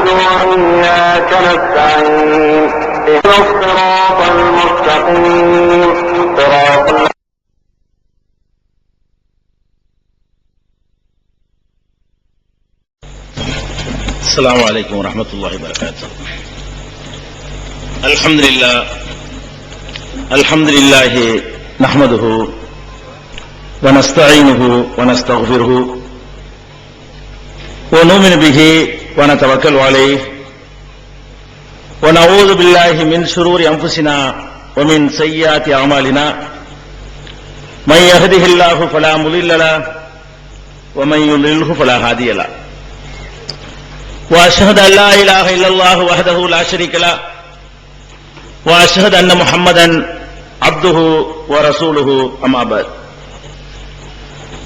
نعبد وإياك نستعين اهدنا الصراط المستقيم صراط السلام عليكم ورحمة الله وبركاته. الحمد لله نحمده ونستعينه ونستغفره ونؤمن به ونتوكل عليه ونعوذ بالله من شرور أنفسنا ومن سيئات أعمالنا من يهده الله فلا مضل له ومن يضلله فلا هادي له وأشهد أن لا إله إلا الله وحده لا شريك له وأشهد أن محمدا عبده ورسوله أما بعد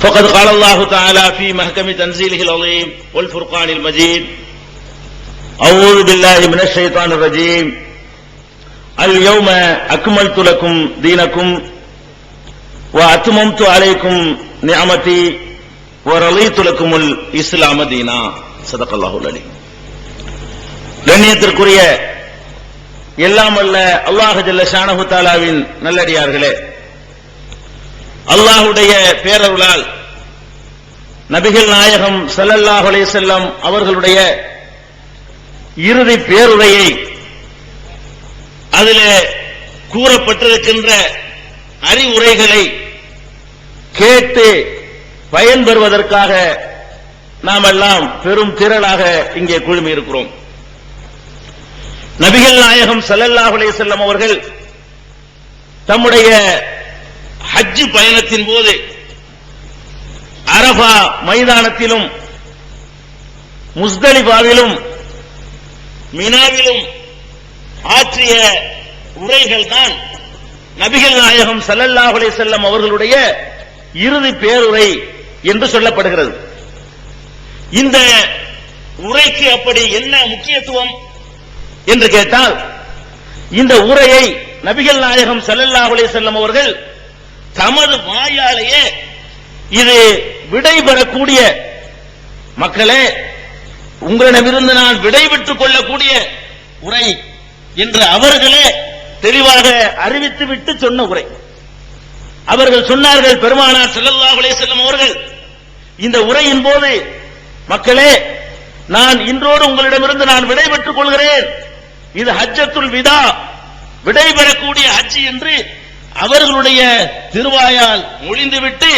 فقد قال الله تعالى في محكم تنزيله العظيم والفرقان المجيد أعوذ بالله من الشيطان الرجيم اليوم أكملت لكم دينكم وأتممت عليكم نعمتي ورضيت لكم الإسلام دينا صدق الله العليم. கண்ணியத்திற்குரிய எல்லாம் வல்ல அல்லாஹ் ஜல்ல ஷானஹு தஆலாவின் நல்லடியார்களே, அல்லாஹ்வுடைய பேரருளால் நபிகள் நாயகம் ஸல்லல்லாஹு அலைஹி வஸல்லம் அவர்களுடைய இறுதி பேருரையை அதிலே கூறப்பட்டிருக்கின்ற அறிவுரைகளை கேட்டு பயன்பெறுவதற்காக நாம் எல்லாம் பெரும் திரளாக இங்கே குழுமி இருக்கிறோம். நபிகள் நாயகம் ஸல்லல்லாஹு அலைஹி வஸல்லம் அவர்கள் தம்முடைய ஹஜ் பயணத்தின் போது அரஃபா மைதானத்திலும் முஸ்தலிஃபாவிலும் மினாவிலும் ஆற்றிய உரைகள் தான் நபிகள் நாயகம் ஸல்லல்லாஹு அலைஹி வஸல்லம் அவர்களுடைய இறுதி பேருரை என்று சொல்லப்படுகிறது. இந்த உரைக்கு அப்படி என்ன முக்கியத்துவம் என்று கேட்டால், இந்த உரையை நபிகள் நாயகம் ஸல்லல்லாஹு அலைஹி வஸல்லம் அவர்கள் தமது வாயாலேயே இது விடைபெறக்கூடிய மக்களே, உங்களிடமிருந்து நான் விடைபெற்றுக் கொள்ளக்கூடிய உரை என்று அவர்களே தெளிவாக அறிவித்துவிட்டு சொன்ன உரை. அவர்கள் சொன்னார்கள், பெருமானார் ஸல்லல்லாஹு அலைஹி வஸல்லம் அவர்கள் இந்த உரையின் போது, மக்களே, நான் இன்றோடு உங்களிடமிருந்து நான் விடைபெற்றுக் கொள்கிறேன், இது ஹஜ்ஜத்துல் விதா, விடைபெறக்கூடிய ஹஜ் என்று அவர்களுடைய திருவாயால் மொழிந்துவிட்டு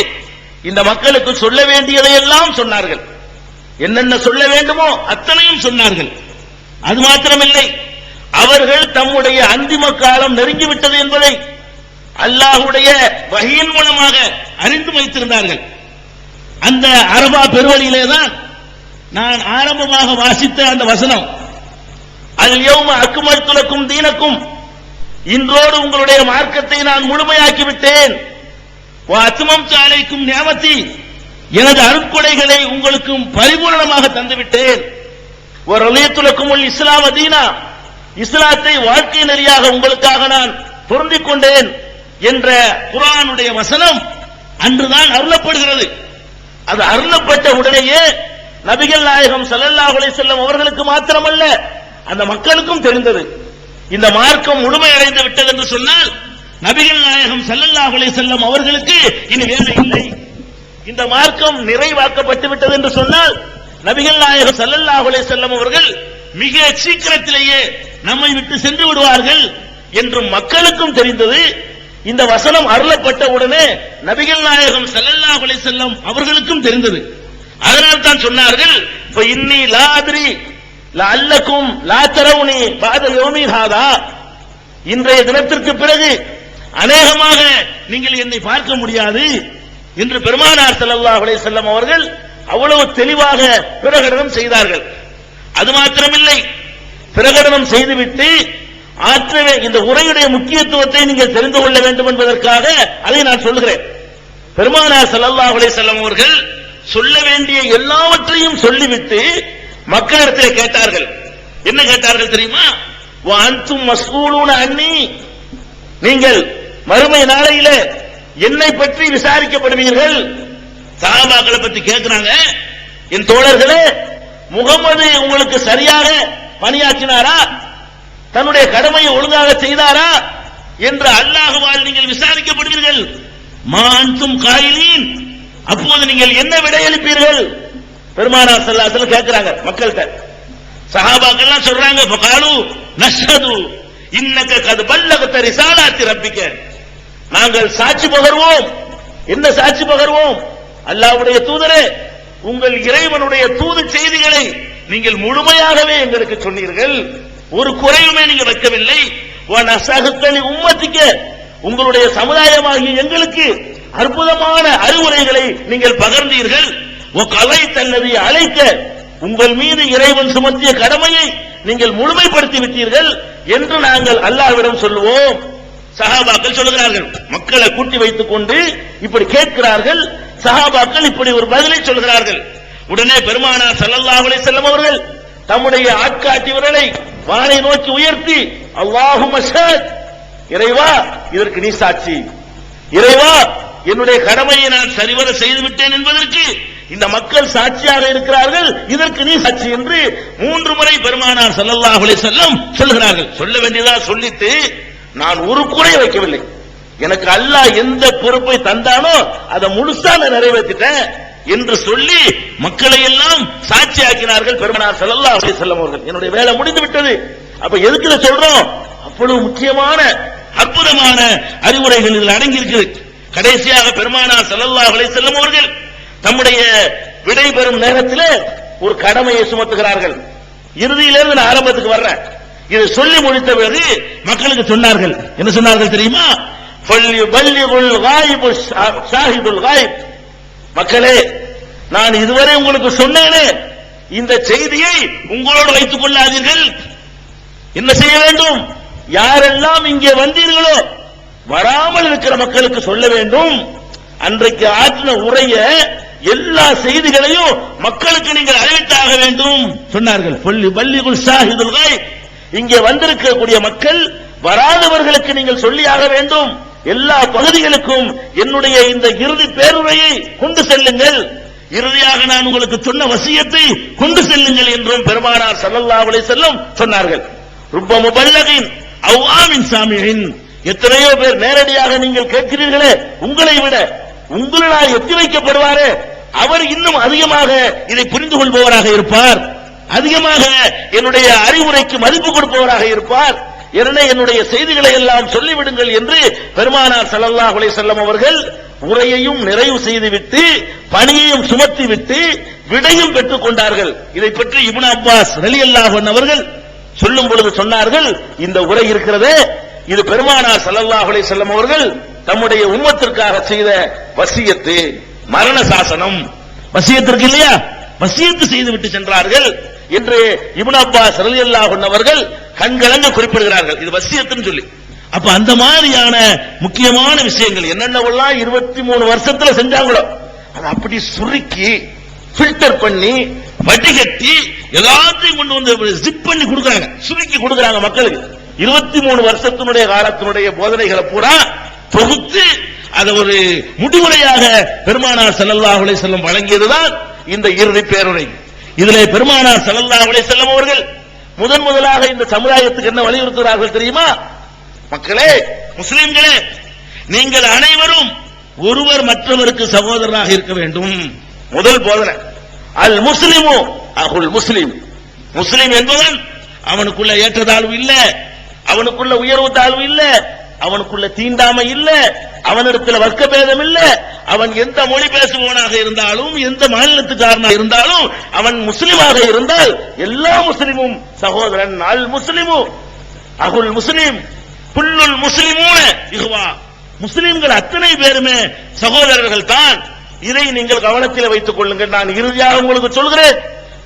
இந்த மக்களுக்கு சொல்ல வேண்டியதையெல்லாம் சொன்னார்கள். என்னென்ன சொல்ல வேண்டுமோ அத்தனையும் சொன்னார்கள். அது மாத்திரமில்லை, அவர்கள் தம்முடைய அந்திம காலம் நெருங்கிவிட்டது என்பதை அல்லாஹ்வுடைய வஹீயின் மூலமாக அறிந்து வைத்திருந்தார்கள். அந்த அரபா பெருவழியிலே தான் நான் ஆரம்பமாக வாசித்த அந்த வசனம், அல் யௌம அக்மல்து லக்கும் தீனக்கும், இன்றோடு உங்களுடைய மார்க்கத்தை நான் முழுமையாக்கி விட்டேன், வ அத்மம்து அலைக்கும் நிஅமதி, எனது அருட்கொடைகளை உங்களுக்கு பரிபூரணமாக தந்துவிட்டேன், வ ரலியது லக்குமுல் இஸ்லாம தீனா, இஸ்லாத்தை வாழ்க்கை நெறியாக உங்களுக்காக நான் பொருந்திக் கொண்டேன் என்ற குர்ஆனுடைய வசனம் அன்றுதான் அருளப்படுகிறது. அது அருளப்பட்ட உடனேயே நபிகள் நாயகம் ஸல்லல்லாஹு அலைஹி வஸல்லம் அவர்களுக்கு மாத்திரமல்ல, அந்த மக்களுக்கும் தெரிந்தது, இந்த மார்க்கம் முழுமையடைந்து விட்டது என்று சொன்னால் நபிகள் நாயகம் ஸல்லல்லாஹு அலைஹி வஸல்லம் அவர்களுக்கு இனி வேலை இல்லை, இந்த மார்க்கம் நிறைவாக்கப்பட்டு விட்டது என்று சொன்னால் நபிகள் நாயகம் ஸல்லல்லாஹு அலைஹி வஸல்லம் அவர்கள் மிக சீக்கிரத்திலேயே நம்மை விட்டு சென்று விடுவார்கள் என்று மக்களுக்கும் தெரிந்தது. இந்த வசனம் அருளப்பட்ட உடனே நபிகள் நாயகம் ஸல்லல்லாஹு அலைஹி வஸல்லம் அவர்களுக்கும் தெரிந்தது. அதனால் தான் சொன்னார்கள், இன்னி லா அத்ரி லஅல்லக்கும் லா தரவுனி பஅத யௌமி ஹாதா, இன்றைய தினத்திற்கு பிறகு அநேகமாக நீங்கள் என்னை பார்க்க முடியாது என்று பெருமானார் ஸல்லல்லாஹு அலைஹி வஸல்லம் அவர்கள் அவ்வளவு தெளிவாக பிரகடனம் செய்தார்கள். அது மாத்திரமில்லை, பிரகடனம் செய்துவிட்டு ஆற்றவே இந்த உரையுடைய முக்கியத்துவத்தை நீங்கள் தெரிந்து கொள்ள வேண்டும் என்பதற்காக அதை நான் சொல்லுகிறேன். பெருமானார் ஸல்லல்லாஹு அலைஹி வஸல்லம் அவர்கள் சொல்ல வேண்டிய எல்லாவற்றையும் சொல்லிவிட்டு மக்களிடத்தில் கேட்டார்கள். என்ன கேட்டார்கள் தெரியுமா? வ அன்தும் மஸ்ஊலூன அன்னி, நீங்கள் மறுமை நாளையில என்னை பற்றி விசாரிக்கப்படுவீர்கள். சஹாபாக்களை பற்றி கேட்கிறாங்க, என் தோழர்களே முகமது உங்களுக்கு சரியாக பணியாற்றினாரா, தன்னுடைய கடமையை ஒழுங்காக செய்தாரா என்று அல்லாஹ்வால் நீங்கள் விசாரிக்கப்படுவீர்கள். மான்தும் காயிலின், அப்போது நீங்கள் என்ன விடையளிப்பீர்கள்? பெருமானார் ஸல்லல்லாஹு அலைஹி வஸல்லம் கேட்கிறாங்க மக்கள்கிட்ட. சஹாபாக்கள்லாம் சொல்றாங்க, ஃபகாலு நஷ்ஹது இன்னக கத் பல்லகத ரிசாலாத்தி ரப்பிக, நாங்கள் சாட்சி பகர்வோம். என்ன சாட்சி பகர்வோம்? அல்லாஹ்வுடைய தூதரே, உங்கள் இறைவனுடைய தூது செய்திகளை நீங்கள் முழுமையாகவே எங்களுக்கு சொன்னீர்கள், ஒரு குறையுமே நீங்க வைக்கவில்லை. வனஸஹ்தலி உம்மத்திக்க, உங்களுடைய சமுதாயமாகிய எங்களுக்கு அற்புதமான அறிவுரைகளை நீங்கள் பகர்ந்தீர்கள். கலைத்தல்லதி அழைக்க, உங்கள் மீது இறைவன் சுமத்திய கடமையை நீங்கள் முழுமைப்படுத்தி விட்டீர்கள் என்று நாங்கள் அல்லாஹ்விடம் சொல்லுவோம். சஹாபாக்கள் சொல்கிறார்கள், மக்களை கூட்டி வைத்துக் கொண்டு இப்படி கேட்கிறார்கள். சஹாபாக்கள் இப்படி ஒரு பதிலை சொல்கிறார்கள். உடனே பெருமானார் ஸல்லல்லாஹு அலைஹி வஸல்லம் அவர்கள் தம்முடைய ஆட்காட்டி விரலை வானை நோக்கி உயர்த்தி, அல்லாஹும்ம ஷஹத், இறைவா இதற்கு நீ சாட்சி, இறைவா என்னுடைய கடமையை நான் சரிவர செய்துவிட்டேன் என்பதற்கு இந்த மக்கள் சாட்சியாக இருக்கிறார்கள், இதற்கு நீ சாட்சி என்று 3 முறை பெருமானார் ஸல்லல்லாஹு அலைஹி வஸல்லம் சொல்கிறார்கள். சொல்ல வேண்டியதா சொல்லிட்டு, நான் ஒரு குறை வைக்கவில்லை, எனக்கு அல்லாஹ் எந்த பொறுப்பை தந்தானோ அதை முழுசா நான் நிறைவேற்றிட்டேன் என்று சொல்லி மக்களை எல்லாம் சாட்சியாக்கினார்கள் பெருமானார் ஸல்லல்லாஹு அலைஹி வஸல்லம் அவர்கள். என்னுடைய வேலை முடிந்து விட்டது. அப்ப எதுக்கு சொல்றோம்? அவ்வளவு முக்கியமான அற்புதமான அறிவுரைகள் இதில் அடங்கி இருக்குது. கடைசியாக பெருமானார் ஸல்லல்லாஹு அலைஹி வஸல்லம் அவர்கள் தம்முடைய விடைபெறும் நேரத்தில் ஒரு கடமையை சுமத்துகிறார்கள். இறுதியிலிருந்து நான் ஆரம்பத்துக்கு வர்றேன். இதை சொல்லி முடித்த பிறகு மக்களுக்கு சொன்னார்கள். என்ன சொன்னார்கள் தெரியுமா? ஃபல்யுபல்லிகுல் காயிபு ஷாஹிதுல் காயிப், மக்களே நான் இதுவரை உங்களுக்கு சொன்னேனே இந்த செய்தியை உங்களோடு வைத்துக் கொள்ளாதீர்கள். என்ன செய்ய வேண்டும்? யாரெல்லாம் இங்கே வந்தீர்களோ வராமல் இருக்கிற மக்களுக்கு சொல்ல வேண்டும். அன்றைக்கு ஆற்றின உரைய எல்லா செய்திகளையும் மக்களுக்கு நீங்கள் அறிவித்தாக வேண்டும் சொன்னார்கள். ஃபல்யுபல்லிகுல் ஷாஹிதுல் காயிப், இங்கே வந்திருக்கக்கூடிய மக்கள் வராதவர்களுக்கு நீங்கள் சொல்லியாக வேண்டும். எல்லா பகுதிகளுக்கும் என்னுடைய இந்த இறுதி பேருரையை கொண்டு செல்லுங்கள், இறுதியாக நான் உங்களுக்கு சொன்ன வசியத்தை கொண்டு செல்லுங்கள் என்றும் பெருமானார் ஸல்லல்லாஹு அலைஹி வஸல்லம் சொன்னார்கள். ருப்ப முபல்லகின் அவ் ஆமின் சாமியின், எத்தனையோ பேர் நேரடியாக நீங்கள் கேட்கிறீர்களே, உங்களை விட உங்களால் எத்தி வைக்கப்படுவாரே அவர் இன்னும் அதிகமாக இதை புரிந்து கொள்பவராக இருப்பார், அதிகமாக என்னுடைய அறிவுரைக்கு மதிப்பு கொடுப்பவராக இருப்பார். எனவே என்னுடைய செய்திகளை எல்லாம் சொல்லிவிடுங்கள் என்று பெருமானார் ஸல்லல்லாஹு அலைஹி வஸல்லம் அவர்கள் உரையையும் நிறைவு செய்துவிட்டு பணியையும் சுமத்திவிட்டு விடையும் பெற்றுக் கொண்டார்கள். இதை பற்றி இப்னு அப்பாஸ் ரலியல்லாஹு அன்ஹு அவர்கள் சொல்லும் பொழுது சொன்னார்கள், இந்த உரை இருக்கிறதே இது பெருமானார் ஸல்லல்லாஹு அலைஹி வஸல்லம் அவர்கள் தம்முடைய உம்மத்திற்காக செய்த வசியத்து, மரண சாசனம். வசியத்திற்கு இல்லையா, வசியத்து செய்துவிட்டு சென்றார்கள் என்று இப்னு அப்பாஸ் ரலியல்லாஹு அன்ஹு அவர்கள் கண்கலங்க குறிப்பிடுகிறார்கள். இது வசியத்துன்னு சொல்லி. அப்ப அந்த மாதிரியான முக்கியமான விஷயங்கள் என்னென்னவெல்லாம் 23 வருஷத்துல செஞ்சாங்களோ அதை அப்படி சுருக்கி ஃபில்டர் பண்ணி வடிகட்டி எல்லாத்தையும் கொண்டு வந்து ஜிப் பண்ணி கொடுக்கறாங்க, சுருக்கி கொடுக்கறாங்க மக்களுக்கு. 23 வருஷத்தினுடைய காலத்தினுடைய போதனைகளை பூரா தொகுத்து அதை ஒரு முடிவுரையாக பெருமானார் ஸல்லல்லாஹு அலைஹி வஸல்லம் வழங்கியதுதான் இந்த இறுதி பேருரை. இதிலே பெருமானார் ஸல்லல்லாஹு அலைஹி வஸல்லம் அவர்கள் முதலாக இந்த சமுதாயத்துக்கு என்ன வலியுறுத்துகிறார்கள் தெரியுமா? மக்களே, முஸ்லிம்களே, நீங்கள் அனைவரும் ஒருவர் மற்றவருக்கு சகோதரராக இருக்க வேண்டும். முதல் போதனை, அல் முஸ்லிமு அகுல் முஸ்லிம். முஸ்லிம் என்பவன் அவனுக்குள்ள ஏற்றத்தாழ்வு இல்ல, அவனுக்குள்ள உயர்வு தாழ்வு இல்ல, அவனுக்குள்ள தீண்டாமை இல்ல, அவனிடத்தில் வர்க்க பேதம் இல்ல. அவன் எந்த மொழி பேசுபவனாக இருந்தாலும் எந்த மாநிலத்துக்காரனாக இருந்தாலும் அவன் முஸ்லிமாக இருந்தால் எல்லா முஸ்லிமும் சகோதரன். அல் முஸ்லிமு அகுல் முஸ்லிம் குல்லுல் முஸ்லிமூன இஹ்வா, முஸ்லிம்கள் அத்தனை பேருமே சகோதரர்கள் தான். இதை நீங்கள் கவனத்தில் வைத்துக் கொள்ளுங்கள். நான் இறுதியாக உங்களுக்கு சொல்கிறேன்,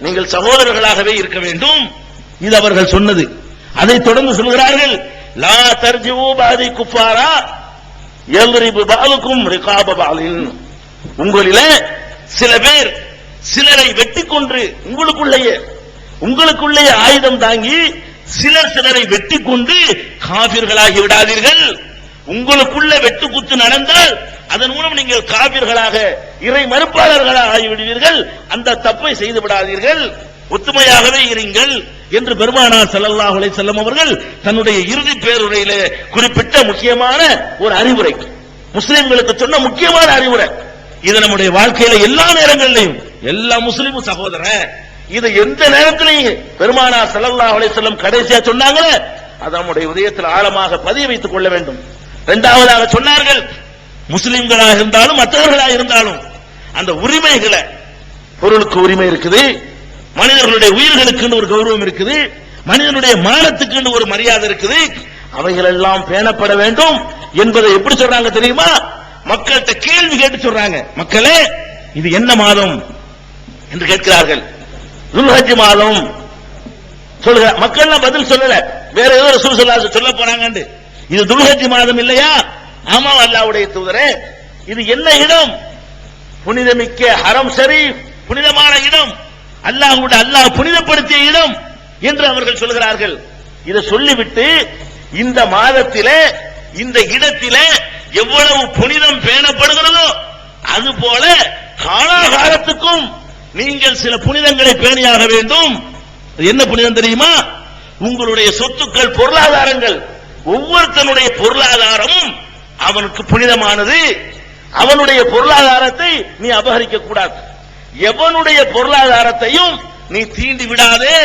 நீங்கள் சகோதரர்களாகவே இருக்க வேண்டும். இது அவர்கள் சொன்னது. அதை தொடர்ந்து சொல்கிறார்கள், லா தர்ஜிஉ பாதி குஃபாரா யல்ரிபு பஅதுக்கும் ரிகாப பஅலின். உங்களிலே சில பேர் சிலரை வெட்டி கொன்று உங்களுக்குள்ளேயே ஆயுதம் தாங்கி சிலரை வெட்டி கொண்டு காபிர்களாகி விடாதீர்கள். உங்களுக்குள்ள வெட்டுக்குத்து நடந்தால் அதன் மூலம் நீங்கள் காபிர்களாக இறை மறுப்பாளர்களாக ஆகிவிடுவீர்கள். அந்த தப்பை செய்து விடாதீர்கள். ஒத்துமையாகவே இருங்கள் என்று பெருமானார் ஸல்லல்லாஹு அலைஹி வஸல்லம் அவர்கள் தன்னுடைய இறுதி பேருரையிலே குறிப்பிட்ட முக்கியமான ஒரு அறிவுரை, முஸ்லிம்களுக்கு சொன்ன முக்கியமான அறிவுரை. இது நம்முடைய வாழ்க்கையில எல்லா நேரங்களிலும் எல்லா முஸ்லிமும் சகோதரன் இது எந்த நேரத்திலையும் பெருமானார் ஸல்லல்லாஹு அலைஹி வஸல்லம் கடைசியா சொன்னாங்களே அது நம்முடைய இதயத்தில் ஆழமாக பதிய வைத்துக் கொள்ள வேண்டும். இரண்டாவதாக சொன்னார்கள், முஸ்லிம்களாக இருந்தாலும் மற்றவர்களாக இருந்தாலும் அந்த உரிமைகளை, பொருளுக்கு உரிமை இருக்குது, மனிதர்களுடைய உயிர்களுக்கு ஒரு கௌரவம் இருக்குது, மனிதனுடைய மானத்துக்கு ஒரு மரியாதை இருக்குது, அவைகள் எல்லாம் பேணப்பட வேண்டும் என்பதை எப்படி சொல்றாங்க தெரியுமா? மக்கள்கிட்ட கேள்வி கேட்டு சொல்றாங்க. மக்களே, இது என்ன மாதம் என்று கேட்கிறார்கள். துல்ஹஜ் மாதம் சொல்லுங்க. மக்கள் பதில் சொல்லல, வேற ஏதோ ரசூல் ஸல்லல்லாஹு அலைஹி வஸல்லம் சொல்ல போறாங்க. இது துல்ஹஜ் மாதம் இல்லையா? ஆமா அல்லாஹ்வுடைய தூதரே, இது என்ன இடம்? புனிதமிக்க ஹரம் ஷரீஃப், புனிதமான இடம், அல்லாஹ் புனிதப்படுத்திய இடம் என்று அவர்கள் சொல்கிறார்கள். இதை சொல்லிவிட்டு இந்த மாதத்திலே இந்த இடத்திலே எவ்வளவு புனிதம் பேணப்படுகிறதோ அதுபோல காலாகாலத்துக்கும் நீங்கள் சில புனிதங்களை பேணியாக வேண்டும். என்ன புனிதம் தெரியுமா? உங்களுடைய சொத்துக்கள், பொருளாதாரங்கள், ஒவ்வொருத்தனுடைய பொருளாதாரமும் அவனுக்கு புனிதமானது. அவனுடைய பொருளாதாரத்தை நீ அபகரிக்க கூடாது. எவனுடைய பொருளாதாரத்தையும் நீ தீண்டி விடாதே,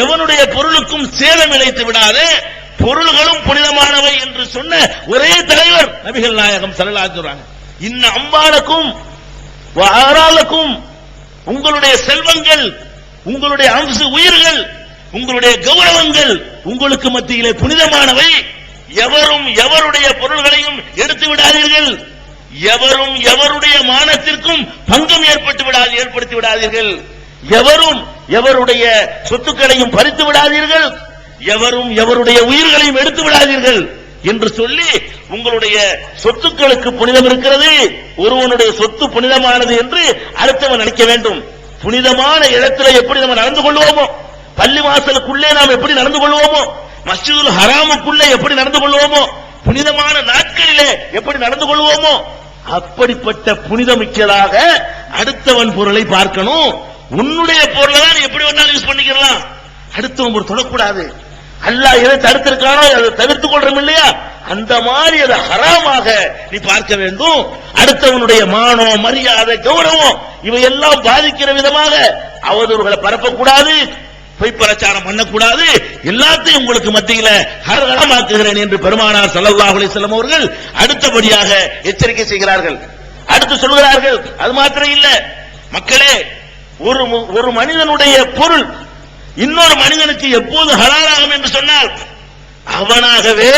எவனுடைய பொருளுக்கும் சேதம் இழைத்து விடாதே. பொருள்களும் புனிதமானவை என்று சொன்ன ஒரே தலைவர் நபிகள் நாயகம் ஸல்லல்லாஹு அலைஹி வஸல்லம். இன்ன அம்பாலக்கும் வஆராலக்கும், உங்களுடைய செல்வங்கள், உங்களுடைய அம்ச உயிர்கள், உங்களுடைய கௌரவங்கள் உங்களுக்கு மத்தியிலே புனிதமானவை. எவரும் எவருடைய பொருள்களையும் எடுத்து விடாதீர்கள். எவரும் எவருடைய மானத்திற்கும் பங்கம் ஏற்படுத்தி விடாதீர்கள். எவரும் எவருடைய சொத்துக்களையும் பறித்து விடாதீர்கள். எவரும் எவருடைய உயிர்களையும் எடுத்து விடாதீர்கள் என்று சொல்லி, உங்களுடைய சொத்துக்களுக்கு புனிதம் இருக்கிறது. ஒருவனுடைய சொத்து புனிதமானது என்று அடுத்தவன் நினைக்க வேண்டும். புனிதமான இடத்துல எப்படி நம்ம நடந்து கொள்வோமோ, பள்ளி வாசலுக்குள்ளே நாம் எப்படி நடந்து கொள்வோமோ, மஸ்ஜிதுல் ஹராமுக்குள்ளே எப்படி நடந்து கொள்வோமோ, புனிதமான நாட்களிலே எப்படி நடந்து கொள்வோமோ, அப்படிப்பட்ட புனிதமிக்கதாக அடுத்தவன் பொருளை பார்க்கணும். உன்னுடைய பொருளை தான் எப்படி வேணாலும் யூஸ் பண்ணிக்கலாம், அடுத்தவன் பொருள் தொடக்கூடாது. அல்லாஹ் எதை தடுத்திருக்கானோ அதை தவிர்த்துக் கொள்றோம் இல்லையா, அந்த மாதிரி அதை ஹராமாக நீ பார்க்க வேண்டும். அடுத்தவனுடைய மானம், மரியாதை, கௌரவம் இவையெல்லாம் பாதிக்கிற விதமாக அவதூறுகளை பரப்பக்கூடாது, பொய் பிரச்சாரம் பண்ணக்கூடாது. எல்லாத்தையும் உங்களுக்கு மத்தியில ஹராமாக்குகிறேன் என்று பெருமானார் ஸல்லல்லாஹு அலைஹி வஸல்லம் அவர்கள் அடுத்தபடியாக எச்சரிக்கை செய்கிறார்கள். அடுத்து சொல்கிறார்கள், அது மாத்திரம் இல்ல மக்களே, ஒரு மனிதனுடைய பொருள் இன்னொரு மனிதனுக்கு எப்போது ஹலாலாகும் என்று சொன்னால், அவனாகவே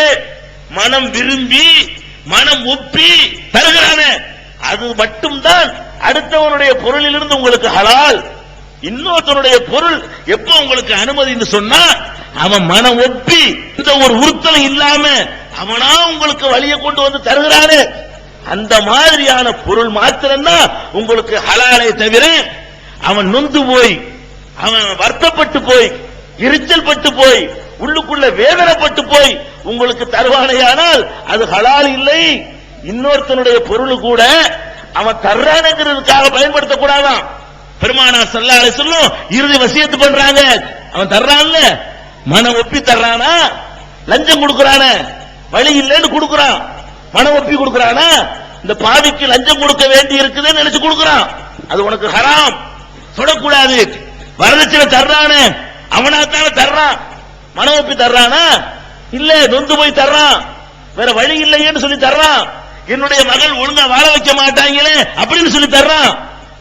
மனம் விரும்பி மனம் ஒப்பி தருகிறானே அது மட்டும்தான் அடுத்தவனுடைய பொருளிலிருந்து உங்களுக்கு ஹலால். இன்னொருத்தனுடைய பொருள் எப்ப உங்களுக்கு அனுமதி என்று சொன்னா, அவன் மனம் ஒப்பி இந்த ஒரு உறுத்தல் இல்லாம அவனா உங்களுக்கு வழியை கொண்டு வந்து தருகிறானே, அந்த மாதிரியான பொருள் மாத்திரம்தான் உங்களுக்கு ஹலாலை தவிர, அவன் நொந்து போய், அவன் வருத்தப்பட்டு போய், எரிச்சல் பட்டு போய், உள்ளுக்குள்ள வேதனைப்பட்டு போய் உங்களுக்கு தருவானையானால் அது ஹலால் இல்லை. இன்னொருத்தனுடைய பொருள் கூட அவன் தர்றானுங்கிறதுக்காக பயன்படுத்தக்கூடாதான். பெருமானார் ஸல்லல்லாஹு அலைஹி வஸல்லம் இறுதி வசியத்து பண்றாங்க. அவன் தர்றான்ல, மனம் ஒப்பி தர்றானா, லஞ்சம் கொடுக்கறானே, வழி இல்லைன்னு கொடுக்கறான், மனம் ஒப்பி கொடுக்கறானா, இந்த பாவிக்கு லஞ்சம் கொடுக்க வேண்டி இருக்குதுன்னு நினைச்சு கொடுக்கறான், அது உனக்கு ஹராம், தொடக்கூடாது. வரதட்சணை தர்றானே, அவனாத்தான தர்றான், மனம் ஒப்பி தர்றானா இல்ல, நொந்து போய் தர்றான், வேற வழி இல்லையேன்னு சொல்லி தர்றான், என்னுடைய மகள் ஒழுங்கா வாழ வைக்க மாட்டாங்களே அப்படின்னு சொல்லி தர்றான்.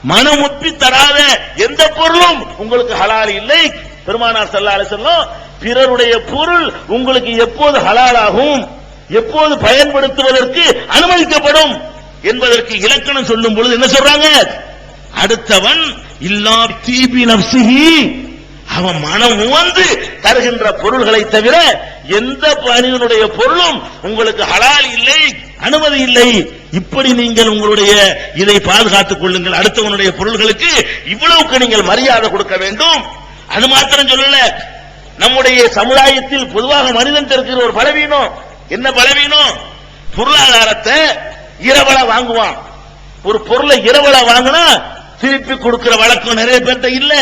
மனம் ஒப்பி தராத எந்த பொருளும் உங்களுக்கு ஹலால் இல்லை. பெருமானார் ஸல்லல்லாஹு அலைஹி வஸல்லம் பிறருடைய பொருள் உங்களுக்கு எப்போது ஹலாலாகும், எப்போது பயன்படுத்துவதற்கு அனுமதிக்கப்படும் என்பதற்கு இலக்கணம் சொல்லும் பொழுது என்ன சொல்றாங்க, அடுத்தவன் இல்லா தீபி நஃப்ஸிஹி, அவன் மனம் உவந்து தருகின்ற பொருள்களை தவிர எந்த மனிதனுடைய பொருளும் உங்களுக்கு ஹலால் இல்லை, அனுமதி இல்லை. இப்படி நீங்கள் உங்களுடைய இதை பாதுகாத்துக் கொள்ளுங்கள். அடுத்தவனுடைய பொருள்களுக்கு இவ்வளவுக்கு நீங்கள் மரியாதை கொடுக்க வேண்டும். அது மாத்திரம் சொல்லல, நம்முடைய சமுதாயத்தில் பொதுவாக மனிதன் இருக்கிற ஒரு பலவீனம், என்ன பலவீனம், பொருளாதாரத்தை இரவலா வாங்குவான். ஒரு பொருளை இரவலா வாங்கினா திருப்பி கொடுக்கிற வழக்கம் நிறைய பேர்ட்ட இல்ல.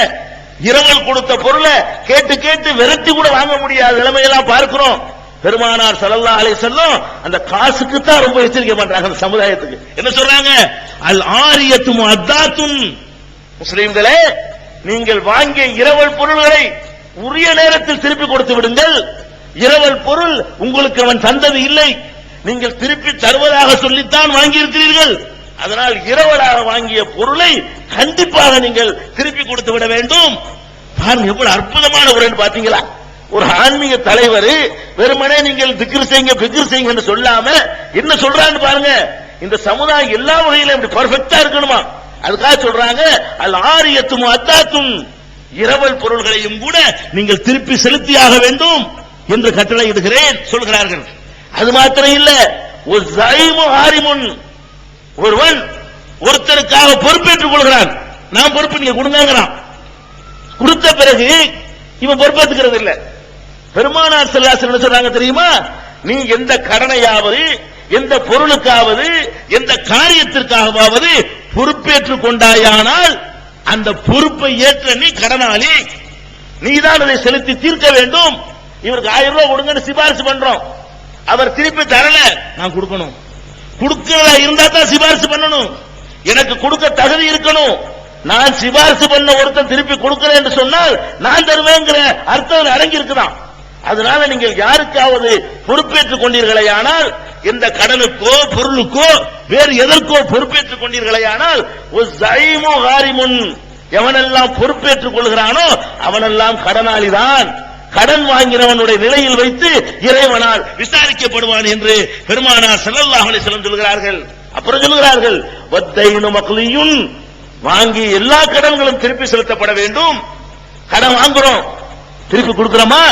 இரவல் கொடுத்த பொருளை கேட்டு கேட்டு விரட்டி கூட வாங்க முடியாத நிலைமையெல்லாம் பார்க்கிறோம். பெருமானார் ஸல்லல்லாஹு அலைஹி வஸல்லம் அந்த காசுக்கு தான் ரொம்ப எச்சரிக்கை பண்றாங்க அந்த சமுதாயத்துக்கு. என்ன சொல்றாங்க? அல் ஆரியத்து முஅத்தாத்துன், முஸ்லிம்களே நீங்கள் வாங்கிய இரவல் பொருள்களை உரிய நேரத்தில் திருப்பி கொடுத்து விடுங்கள். இரவல் பொருள் உங்களுக்கு அவன் தந்தது இல்லை, நீங்கள் திருப்பி தருவதாக சொல்லித்தான் வாங்கி இருக்கிறீர்கள். அதனால் இரவலாக வாங்கிய பொருளை கண்டிப்பாக நீங்கள் திருப்பி கொடுத்து விட வேண்டும். பாருங்க எவ்வளவு அற்புதமான உரைன்னு பாத்தீங்களா? ஒரு ஆன்மீக தலைவர் வெறுமனே நீங்கள் திக்ர் செய்யுங்க பிக்ர் செய்யுங்க என்று சொல்லாம என்ன சொல்றான்னு பாருங்க. இந்த சமுதாயம் எல்லா வகையிலும் இப்படி பெர்ஃபெக்ட்டா இருக்கணுமா, அதுக்காக சொல்றாங்க அல் ஆரியத்து முஅத்தாத்துன், இரவல் பொருள்களையும் கூட நீங்கள் திருப்பி செலுத்தியாக வேண்டும் என்று கட்டளை இடுகிறேன் சொல்கிறார்கள். அது மாத்திரம் இல்ல, ஒரு ஸைமு ஹாரிமுன், ஒருவன் ஒருத்தருக்காக பொறுப்பேற்றுக் கொள்கிறான். நான் பொறுப்பு நீங்க கொடுங்கிறான், கொடுத்த பிறகு இவன் பொறுப்பேற்றுக்கிறது இல்ல. பெருமானார் ஸல்லல்லாஹு அலைஹி வஸல்லம் சொல்றாங்க தெரியுமா, நீ எந்த கடனையாவது எந்த பொருளுக்காவது எந்த காரியத்திற்காகவாவது பொறுப்பேற்றுக் கொண்டாயானால் அந்த பொறுப்பை ஏற்ற நீ கடனாளி, நீதான் அதை செலுத்தி தீர்க்க வேண்டும். இவருக்கு 1000 ரூபாய் கொடுங்கன்னு சிபாரிசு பண்றோம், அவர் திருப்பி தரல, நான் கொடுக்கணும். கொடுக்கிறதா இருந்தா தான் சிபாரிசு பண்ணணும், எனக்கு கொடுக்க தகுதி இருக்கணும். நான் சிபாரிசு பண்ண ஒருத்தன் திருப்பி கொடுக்கிறேன் என்று சொன்னால் நான் தருவேங்கிற அர்த்தம் அடங்கி இருக்குதான். அதனால நீங்கள் யாருக்காவது பொறுப்பேற்றுக் கொண்டீர்களேயானால், எந்த கடனுக்கோ பொருளுக்கோ வேறு எதற்கோ பொறுப்பேற்றுக் கொண்டீர்களேயானால், ஒரு ஸைமு ஹாரிமுன், எவனெல்லாம் பொறுப்பேற்றுக் கொள்கிறானோ அவனெல்லாம் கடனாளிதான். கடன் வாங்கினவனுடைய நிலையில் வைத்து இறைவனால் விசாரிக்கப்படுவான் என்று பெருமானார் ஸல்லல்லாஹு அலைஹி வஸல்லம் சொல்கிறார்கள். அப்புறம் சொல்கிறார்கள் வத்தைனு மக்லியுன், வாங்கி எல்லா கடன்களும் திருப்பி செலுத்தப்பட வேண்டும். கடன் வாங்குறோம் திருப்பி கொடுக்கிறோமா?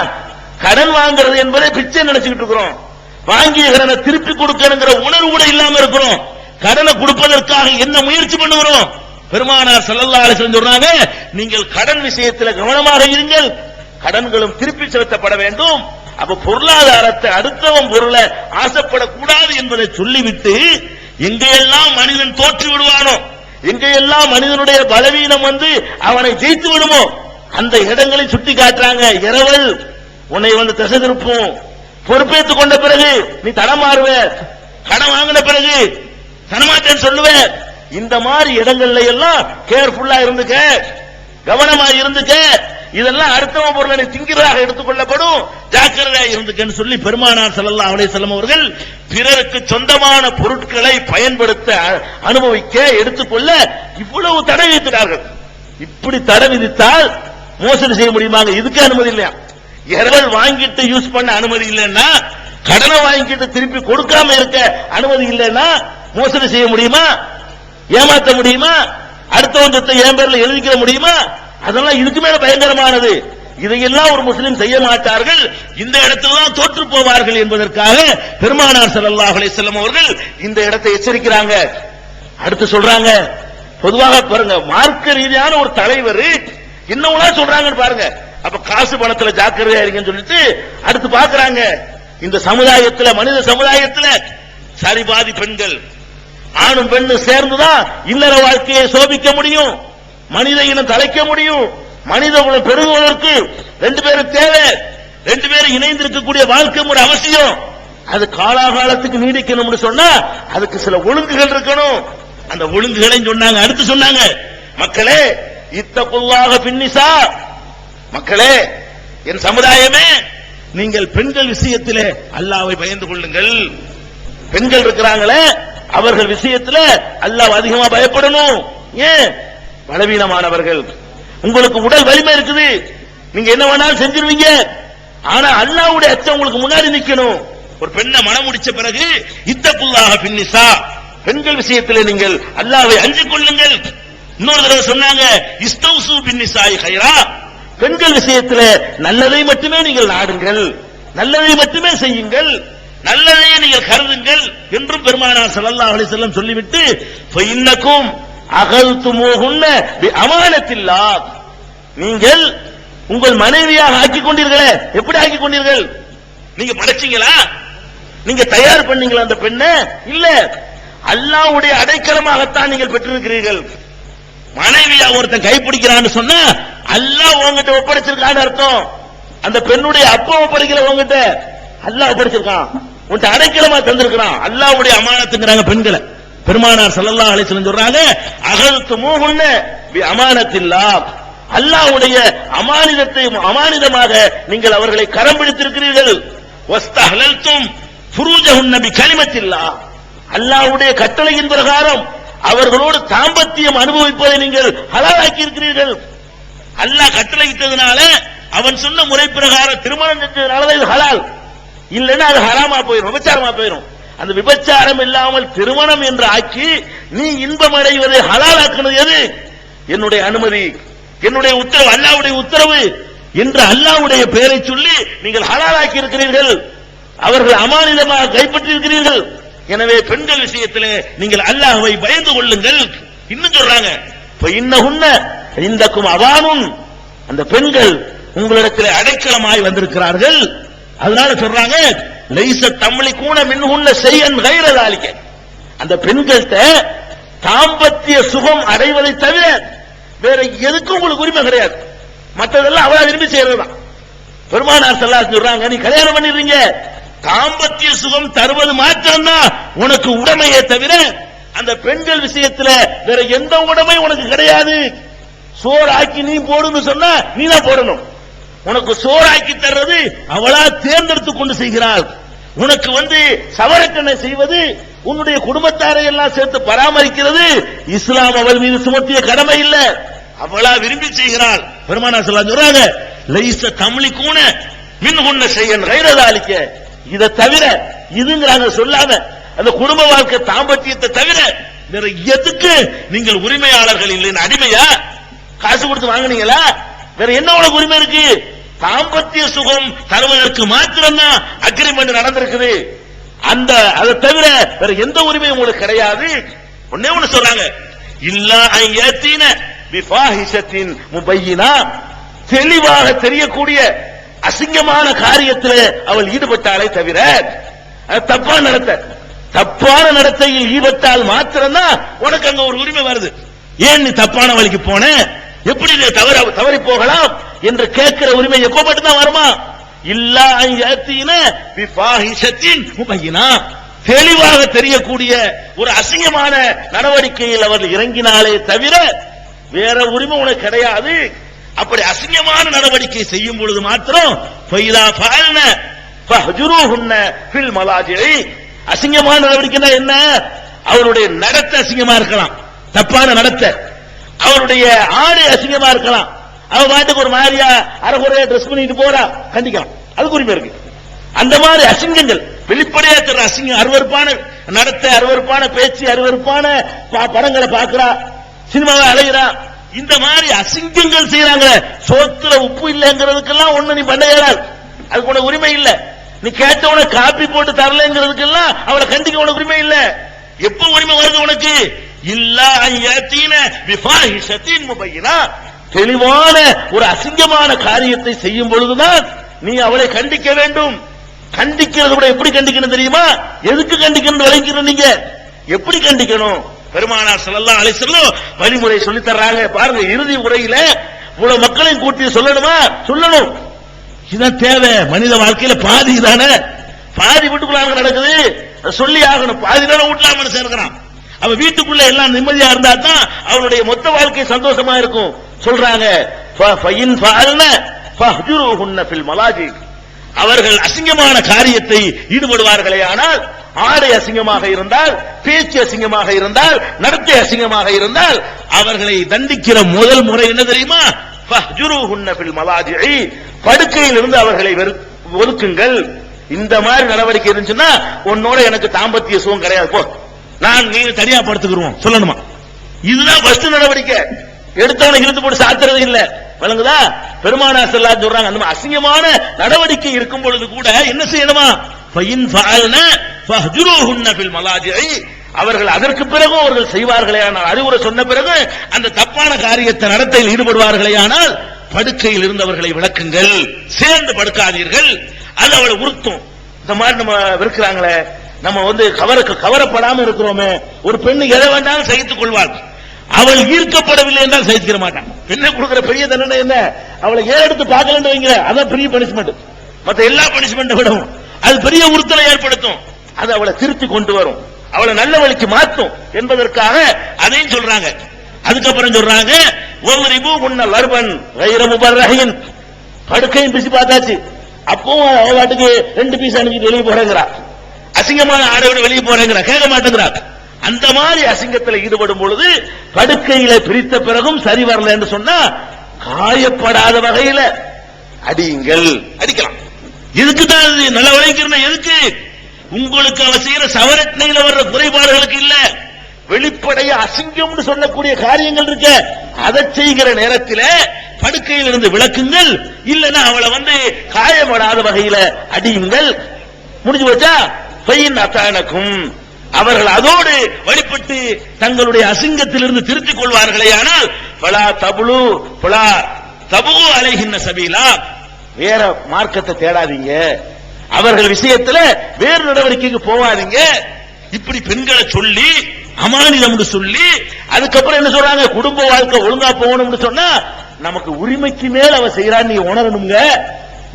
கடன் வாங்குறது என்பதை பிச்சை நினைச்சுக்கிட்டு இருக்கிறோம். வாங்கிய கடனை திருப்பி கொடுக்கணுங்கிற உணர்வு கூட இல்லாம இருக்கிறோம். கடனை கொடுப்பதற்காக என்ன முயற்சி பண்ணுகிறோம்? பெருமானார் ஸல்லல்லாஹு அலைஹி வஸல்லம் சொல்றாங்க, நீங்கள் கடன் விஷயத்தில் கவனமாக இருங்கள், கடன்களும் திருப்பி செலுத்தப்பட வேண்டும். அப்ப பொருளாதாரத்தை அடுத்தவன் பொருளை ஆசைப்படக்கூடாது என்பதை சொல்லிவிட்டு, எங்கெல்லாம் மனிதன் தோற்று விடுவானோ, எங்கெல்லாம் மனிதனுடைய பலவீனம் வந்து அவனை ஜெயித்து விடுமோ அந்த இடங்களை சுட்டி காட்டுறாங்க. இரவல் உன்னை வந்து திசை திருப்பும், பொறுப்பேற்றுக் கொண்ட பிறகு நீ தடமாறுவ, கடன் வாங்கின பிறகு தனமாட்டேன்னு சொல்லுவ. இந்த மாதிரி இடங்கள்ல எல்லாம் கேர்ஃபுல்லா இருந்துக்க, கவனமா இருந்துக்க. இதெல்லாம் அடுத்தவன் பொருளை திங்கிறதாக எடுத்துக்கொள்ளப்படும், ஜாக்கிரதையா இருந்துக்கன்னு சொல்லி பெருமானார் ஸல்லல்லாஹு அலைஹி வஸல்லம் அவர்கள் பிறருக்கு சொந்தமான பொருட்களை பயன்படுத்த அனுபவிக்க எடுத்துக்கொள்ள இவ்வளவு தடை விதித்தார்கள். இப்படி தடை விதித்தால் மோசடி செய்ய முடியுமாங்க? இதுக்கு அனுமதி இல்லையா? இரவல் வாங்கிட்டு யூஸ் பண்ண அனுமதி இல்லைன்னா, கடனை வாங்கிட்டு திருப்பி கொடுக்காம இருக்க அனுமதி இல்லைன்னா மோசடி செய்ய முடியுமா? ஏமாற்ற முடியுமா? அடுத்தவன் சொத்தை என் பேர்ல எழுதிக்கிற முடியுமா? அதெல்லாம் இதுக்கு மேல பயங்கரமானது. இதையெல்லாம் ஒரு முஸ்லிம் செய்ய மாட்டார்கள், இந்த இடத்துல தான் தோற்று போவார்கள் என்பதற்காக பெருமானார் ஸல்லல்லாஹு அலைஹி வஸல்லம் அவர்கள் இந்த இடத்தை எச்சரிக்கிறாங்க. அடுத்து சொல்றாங்க, பொதுவாக பாருங்க மார்க்க ரீதியான ஒரு தலைவர் என்னவெல்லாம் சொல்றாங்கன்னு பாருங்க. அப்ப காசு பணத்துல ஜாக்கிரதையா இருங்கன்னு சொல்லிட்டு அடுத்து பாக்குறாங்க, இந்த சமுதாயத்துல மனித சமுதாயத்துல சரிபாதி பெண்கள், ஆணும் பெண்ணும் சேர்ந்துதான் இல்லற வாழ்க்கையை சோபிக்க முடியும், மனித இனம் தலைக்க முடியும். மனித குலம் பெருகுவதற்கு 2 பேரும் தேவை, 2 பேரும் இணைந்து இருக்கக்கூடிய வாழ்க்கை முறை அவசியம். அது காலாகாலத்துக்கு நீடிக்கணும்னு சொன்னா அதுக்கு சில ஒழுங்குகள் இருக்கணும். அந்த ஒழுங்குகளை சொன்னாங்க. அடுத்து சொன்னாங்க, மக்களே இத்தகுல்லாஹ பின்னிசா, மக்களே என் சமுதாயமே நீங்கள் பெண்கள் விஷயத்திலே அல்லாஹ்வை பயந்து கொள்ளுங்கள். பெண்கள் இருக்கிறாங்களே அவர்கள் விஷயத்துல அல்லாஹ் அதிகமா பயப்படணும். ஏன்? பலவீனமானவர்கள், உங்களுக்கு உடல் வலிமை இருக்குது, நீங்க என்ன வேணாலும் செஞ்சிருவீங்க, ஆனா அல்லாஹ்வுடைய அச்சம் உங்களுக்கு முன்னாடி நிக்கணும். ஒரு பெண்ணை மனம் முடிச்ச பிறகு இத்தகுல்லாஹ பின்னிசா, பெண்கள் விஷயத்தில் நீங்கள் அல்லாஹ்வை அஞ்சிக் கொள்ளுங்கள். இன்னொரு தடவை சொன்னாங்க இஸ்தௌசு பின்னிசாய் கைரா, பெண்கள் விஷயத்தில் நல்லதை மட்டுமே நீங்கள் நாடுங்கள், நல்லதை மட்டுமே செய்யுங்கள், நல்லதையே நீங்கள் கருதுங்கள் என்றும் பெருமானார் ஸல்லல்லாஹு அலைஹி வஸல்லம் சொல்லிவிட்டு ஃபஇன்னக்கும் அகல்துமூஹுன்ன பிஅமானத்தில்லாஹ், நீங்கள் உங்கள் மனைவியாக ஆக்கிக் கொண்டீர்களே. எப்படி ஆக்கிக் கொண்டீர்கள்? நீங்க படைச்சீங்களா? நீங்க தயார் பண்ணீங்களா அந்த பெண்ணை? இல்ல, அல்லாஹ்வுடைய அடைக்கலமாகத்தான் நீங்கள் பெற்றிருக்கிறீர்கள். மனைவியா ஒருத்தன் கைப்பிடிக்கிறான்னு சொன்னா அல்லாஹ் உங்ககிட்ட ஒப்படைச்சிருக்கான்னு அர்த்தம். அந்த பெண்ணுடைய அப்பா ஒப்படைக்கல உங்ககிட்ட, அல்லாஹ் ஒப்படைச்சிருக்கான், உன்கிட்ட அடைக்கலமா தந்திருக்கிறான். அல்லாஹ்வுடைய அமானத்துங்கறாங்க பெண்களை. பெருமானார் ஸல்லல்லாஹு அலைஹி வஸல்லம் சொல்றாங்க, அகல்துமூஹுன்ன பி அமானத்தில்லாஹ், அல்லாஹ்வுடைய அமானிதமாக நீங்கள் அவர்களை கரம் பிடித்திருக்கிறீர்கள். வஸ்தஹலல்தும் ஃபுரூஜஹுன்ன பி கலிமத்தில்லாஹ், அல்லாஹ்வுடைய கட்டளையின் பிரகாரம் அவர்களோடு தாம்பத்தியம் அனுபவிப்பதை நீங்கள் ஹலாலாக்கி இருக்கிறீர்கள். அல்லாஹ் கட்டளையிட்டதனால, அவன் சொன்ன முறை பிரகாரம் திருமணம் செஞ்சதுனால இது ஹலால். இல்லைன்னா அது ஹராமா போயிடும், விபச்சாரமா போயிடும். அந்த விபச்சாரம் இல்லாமல் திருமணம் என்று ஆக்கி நீ இன்பம் அடைவதை ஹலாலாக்குனது எது? என்னுடைய அனுமதி, என்னுடைய உத்தரவு, அல்லாஹ்வுடைய உத்தரவு என்று அல்லாஹ்வுடைய பெயரை சொல்லி நீங்கள் ஹலாலாக்கி இருக்கிறீர்கள். அவர்கள் அமானிதமாக கைப்பற்றி இருக்கிறீர்கள். எனவே பெண்கள் விஷயத்தில் நீங்கள் அல்லாஹ்வை பயந்து கொள்ளுங்கள். இன்னும் சொல்றாங்க, இன்னஹுன்ன இந்தக்கும் அவானுன், அந்த பெண்கள் உங்களிடத்தில் அடைக்கலமாய் வந்திருக்கிறார்கள். அதனால சொல்றாங்க, லைஸ தம்லிகூன மின்ஹுன்ன ஷைஅன் கைர ذلك, அந்த பெண்கள்ட்ட தாம்பத்திய சுகம் அடைவதை தவிர வேற எதுக்கும் உங்களுக்கு உரிமை கிடையாது. மற்றதெல்லாம் அவளா விரும்பி செய்யறதுதான். பெருமானார் ஸல்லல்லாஹு அலைஹி வஸல்லம் சொல்றாங்க, நீ கல்யாணம் பண்ணிடுறீங்க, தாம்பத்திய சுகம் தருவது மாத்திரம்தான் உனக்கு உடைமையே தவிர அந்த பெண்கள் விஷயத்துல வேற எந்த உடைமை உனக்கு கிடையாது. சோறாக்கி நீ போடுன்னு சொன்னா நீ தான் போடணும். உனக்கு சோறாக்கி தர்றது அவளா தேர்ந்தெடுத்து கொண்டு செய்கிறாள். உனக்கு சவரக்கணை செய்வது, உன்னுடைய குடும்பத்தாரை எல்லாம் சேர்த்து பராமரிக்கிறது இஸ்லாம் அவள் மீது சுமத்திய கடமை இல்ல, அவளா விரும்பி செய்கிறாள். பெருமானார் ஸல்லல்லாஹு அலைஹி வஸல்லம் சொல்றாங்க, லைஸ தம்லிகூன மின்ஹுன்ன ஷைஅன் கைர ذلك, இத தவிர, இதுங்கறாங்க சொல்லாம, அந்த குடும்ப வாழ்க்கை தாம்பத்தியத்தை தவிர வேற எதுக்கு நீங்கள் உரிமையாளர்கள் இல்லைன்னு. அடிமையா? காசு கொடுத்து வாங்குனீங்களா? வேற என்ன உனக்கு உரிமை இருக்கு? தாம்பத்திய சுகம் தருவதற்கு மாத்திரம்தான் அக்ரிமெண்ட் நடந்திருக்குது. அதை தவிர வேற எந்த உரிமையும் உங்களுக்கு கிடையாது. ஒண்ணே ஒண்ணு சொல்றாங்க, இல்லா அய்யத்தின பிஃபாஹிஷத்தின் முபையினா, தெளிவாக தெரியக்கூடிய அசிங்கமான காரியத்தில் அவள் ஈடுபட்டாலே தவிர, தப்பான நடத்தையில் ஈடுபட்டால் மாத்திரம்தான் உனக்கு அங்க ஒரு உரிமை வருது. ஏன் நீ தப்பான வழிக்கு போன, எப்படி நீ தவறி போகலாம் என்று கேட்கிற உரிமை எப்ப மட்டும்தான் வருமா? இல்லா அய்யத்தின பிஃபாஹிஷத்தின் முபையினா, தெளிவாக தெரியக்கூடிய ஒரு அசிங்கமான நடவடிக்கையில் அவர்கள் இறங்கினாலே தவிர வேற உரிமை உனக்கு கிடையாது. அப்படி அசிங்கமான நடவடிக்கை செய்யும் பொழுது மாத்திரம் ஃபைதா ஃபஅல்ன ஃபஹ்ஜுருஹுன்ன ஃபில் மலாஜிஇ, அசிங்கமான நடவடிக்கைனா என்ன? அவருடைய நடத்தை அசிங்கமா இருக்கலாம், தப்பான நடத்தை, அவருடைய ஆடை அசிங்கமா இருக்கலாம், அவ பாட்டுக்கு ஒரு மாதிரியா அரைகுறையா ட்ரெஸ் பண்ணிட்டு போறா, கண்டிக்கலாம், அதுக்கு உரிமை இருக்கு. அந்த மாதிரி அசிங்கங்கள் வெளிப்படையா தர அசிங்கம், அருவருப்பான நடத்தை, அருவருப்பான பேச்சு, அருவருப்பான படங்களை பாக்குறா, சினிமாவை அலைகிறா, இந்த மாதிரி அசிங்கங்கள் செய்யறாங்க. சோத்துல உப்பு இல்லைங்கிறதுக்கெல்லாம் ஒண்ணு நீ பண்ண இயலாது, அதுக்கு உனக்கு உரிமை இல்ல. நீ கேட்டவன காப்பி போட்டு தரலங்கிறதுக்கெல்லாம் அவளை கண்டிக்க உனக்கு உரிமை இல்ல. எப்ப உரிமை வருது உனக்கு? இல்லா அய்யத்தின பிஃபாஹிஷத்தின் முபையினா, தெளிவான ஒரு அசிங்கமான காரியத்தை செய்யும் பொழுதுதான் நீ அவளை கண்டிக்க வேண்டும். கண்டிக்கிறது கூட எப்படி கண்டிக்கணும் தெரியுமா? எதுக்கு கண்டிக்கணும் விளங்கிக்கணும். நீங்க எப்படி கண்டிக்கணும்? பெருமானார் ஸல்லல்லாஹு அலைஹி வஸல்லம் வழிமுறை சொல்லி தர்றாங்க பாருங்க. இறுதி உரையில இவ்வளவு மக்களையும் கூட்டி சொல்லணுமா? சொல்லணும். இதான் தேவை. மனித வாழ்க்கையில பாதி தானே, பாதி வீட்டுக்குள்ள நடக்குது, சொல்லி ஆகணும். பாதி தானே வீட்டுல மனுஷன் இருக்கிறான். அவன் வீட்டுக்குள்ள எல்லாம் நிம்மதியா இருந்தா தான் அவனுடைய மொத்த வாழ்க்கை சந்தோஷமா இருக்கும். சொல்றாங்க, ஃபயின் ஃபஅல்ன ஃபஹ்ஜுருஹுன்ன ஃபில் மலாஜி, அவர்கள் அசிங்கமான காரியத்தை ஈடுபடுவார்களே ஆனால், ஆடை அசிங்கமாக இருந்தால், பேச்சு அசிங்கமாக இருந்தால், நடத்தை அசிங்கமாக இருந்தால், அவர்களை தண்டிக்கிற முதல் முறை என்ன தெரியுமா? ஃபஹ்ஜுருஹுன்ன ஃபில் மலாஜிஇ, படுக்கையில் இருந்து அவர்களை ஒதுக்குங்கள். இந்த மாதிரி நடவடிக்கை இருந்துச்சுன்னா உன்னோட எனக்கு தாம்பத்திய சுகம் கிடையாது, போ, நான் நீ தனியா படுத்துக்கிறோம் சொல்லணுமா? இதுதான் ஃபர்ஸ்ட் நடவடிக்கை. எடுத்தவனை இழுத்து போட்டு சாத்துறது இல்ல, விளங்குதா? பெருமானார் ஸல்லல்லாஹு அலைஹி சொல்றாங்க, அந்த அசிங்கமான நடவடிக்கை இருக்கும் பொழுது கூட என்ன செய்யணுமா? ஃபயின் ஃபஅல்ன ஃபஹ்ஜுருஹுன்ன ஃபில் மலாஜிஇ, அவர்கள் அதற்கு பிறகு அவர்கள் செய்வார்களே ஆனால், அறிவுரை சொன்ன பிறகு அந்த தப்பான காரியத்தை நடத்தையில் ஈடுபடுவார்களே ஆனால், படுக்கையில் இருந்தவர்களை விளக்குங்கள், சேர்ந்து படுக்காதீர்கள். அது அவளை உறுத்தும். இந்த மாதிரி நம்ம இருக்கிறாங்களே, நம்ம கவரப்படாம இருக்கிறோமே, ஒரு பெண்ணு எதை வேண்டாலும் சகித்துக் கொள்வாள். அவள் ஈர்க்கப்படவில்லை என்றால் சகிச்சுக்க மாட்டான். பெண்ணை கொடுக்கிற பெரிய தண்டனை என்ன? அவளை எடுத்து பார்க்கலன்னு வைங்க, அதான் பெரிய பனிஷ்மெண்ட். மற்ற எல்லா பனிஷ்மெண்ட் விடவும் அது பெரிய உறுத்தலை ஏற்படுத்தும். அது அவளை திருத்தி கொண்டு வரும், அவளை நல்ல வழிக்கு மாற்றும் என்பதற்காக அதையும் சொல்றாங்க. அதுக்கப்புறம் சொல்றாங்க, ஒவ்வொரு உன்ன லர்பன் வைரமுபர்ரஹின், படுக்கையும் பிசி பார்த்தாச்சு, அப்பவும் அவட்டுக்கு 2 பீஸ் அனுப்பிட்டு வெளியே போறேங்கிறா, அசிங்கமான ஆடையோட வெளியே போறேங்கிறா, கேட்க மாட்டேங்கிறா. அந்த மாதிரி அசிங்கத்தில் ஈடுபடும் பொழுது படுக்கையில பிரித்த பிறகும் சரி வரல என்று சொன்னா காயப்படாத வகையில அடியுங்கள், அடிக்கலாம். எதுக்கு தான் நல்ல வழிக்கிறன? எதுக்கு? உங்களுக்கு அவ செய்யற சவரட்னையில வர்ற குறைபாடுகளுக்கு இல்ல, வெளிப்படைய அசிங்கம்னு சொல்லக்கூடிய காரியங்கள் இருக்க, அதை செய்கிற நேரத்தில் படுக்கையில் இருந்து விளக்குங்கள், இல்லன்னா அவளை காயப்படாத வகையில அடியுங்கள். முடிஞ்சு வச்சா பையன் அத்தானக்கும், அவர்கள் அதோடு வழிபட்டு தங்களுடைய அசிங்கத்திலிருந்து திருத்திக் கொள்வார்களே. ஆனால் பலா தபுலு பலா தபு அலைகின்ற சபீலா, வேற மார்க்கத்தை தேடாதீங்க, அவர்கள் விஷயத்துல வேறு நடவடிக்கைக்கு போவாதீங்க. இப்படி பெண்களை சொல்லி அமானிதம் சொல்லி அதுக்கப்புறம் என்ன சொல்றாங்க, குடும்ப வாழ்க்கை ஒழுங்கா போகணும்னு சொன்னா நமக்கு உரிமைக்கு மேல் அவ செய்யறான்னு நீ உணரணுங்க.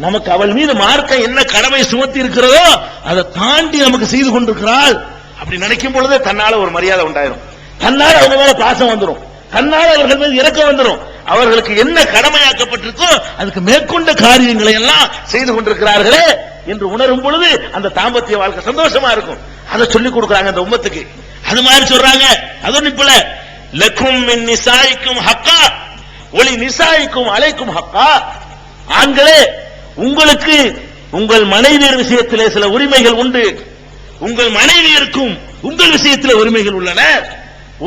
நமக்கு அவள் மீது மார்க்கம் என்ன கடமை சுமத்தி இருக்கிறதோ அதை தாண்டி நமக்கு செய்து கொண்டிருக்கிறாள். அப்படி நினைக்கும் பொழுது தன்னால ஒரு மரியாதை உண்டாயிரும், தன்னால அவங்க மேல பாசம் வந்துடும், தன்னால அவர்கள் மீது இறக்கம் வந்துடும். அவர்களுக்கு என்ன கடமையாக்கப்பட்டிருக்கோ அதுக்கு மேற்கொண்ட காரியங்களை எல்லாம் செய்து கொண்டிருக்கிறார்களே என்று உணரும் பொழுது அந்த தாம்பத்திய வாழ்க்கை சந்தோஷமா இருக்கும். அதை சொல்லிக் கொடுக்குறாங்க அந்த உம்மத்துக்கு. அது மாதிரி சொல்றாங்க, அதோடு இப்ப லக்கும் மின் நிசாயிக்கும் ஹக்கா ஒலி நிசாயிக்கும் அலைக்கும் ஹக்கா, ஆண்களே உங்களுக்கு உங்கள் மனைவியர் விஷயத்திலே சில உரிமைகள் உண்டு, உங்கள் மனைவியருக்கும் உங்கள் விஷயத்தில் உரிமைகள் உள்ளன.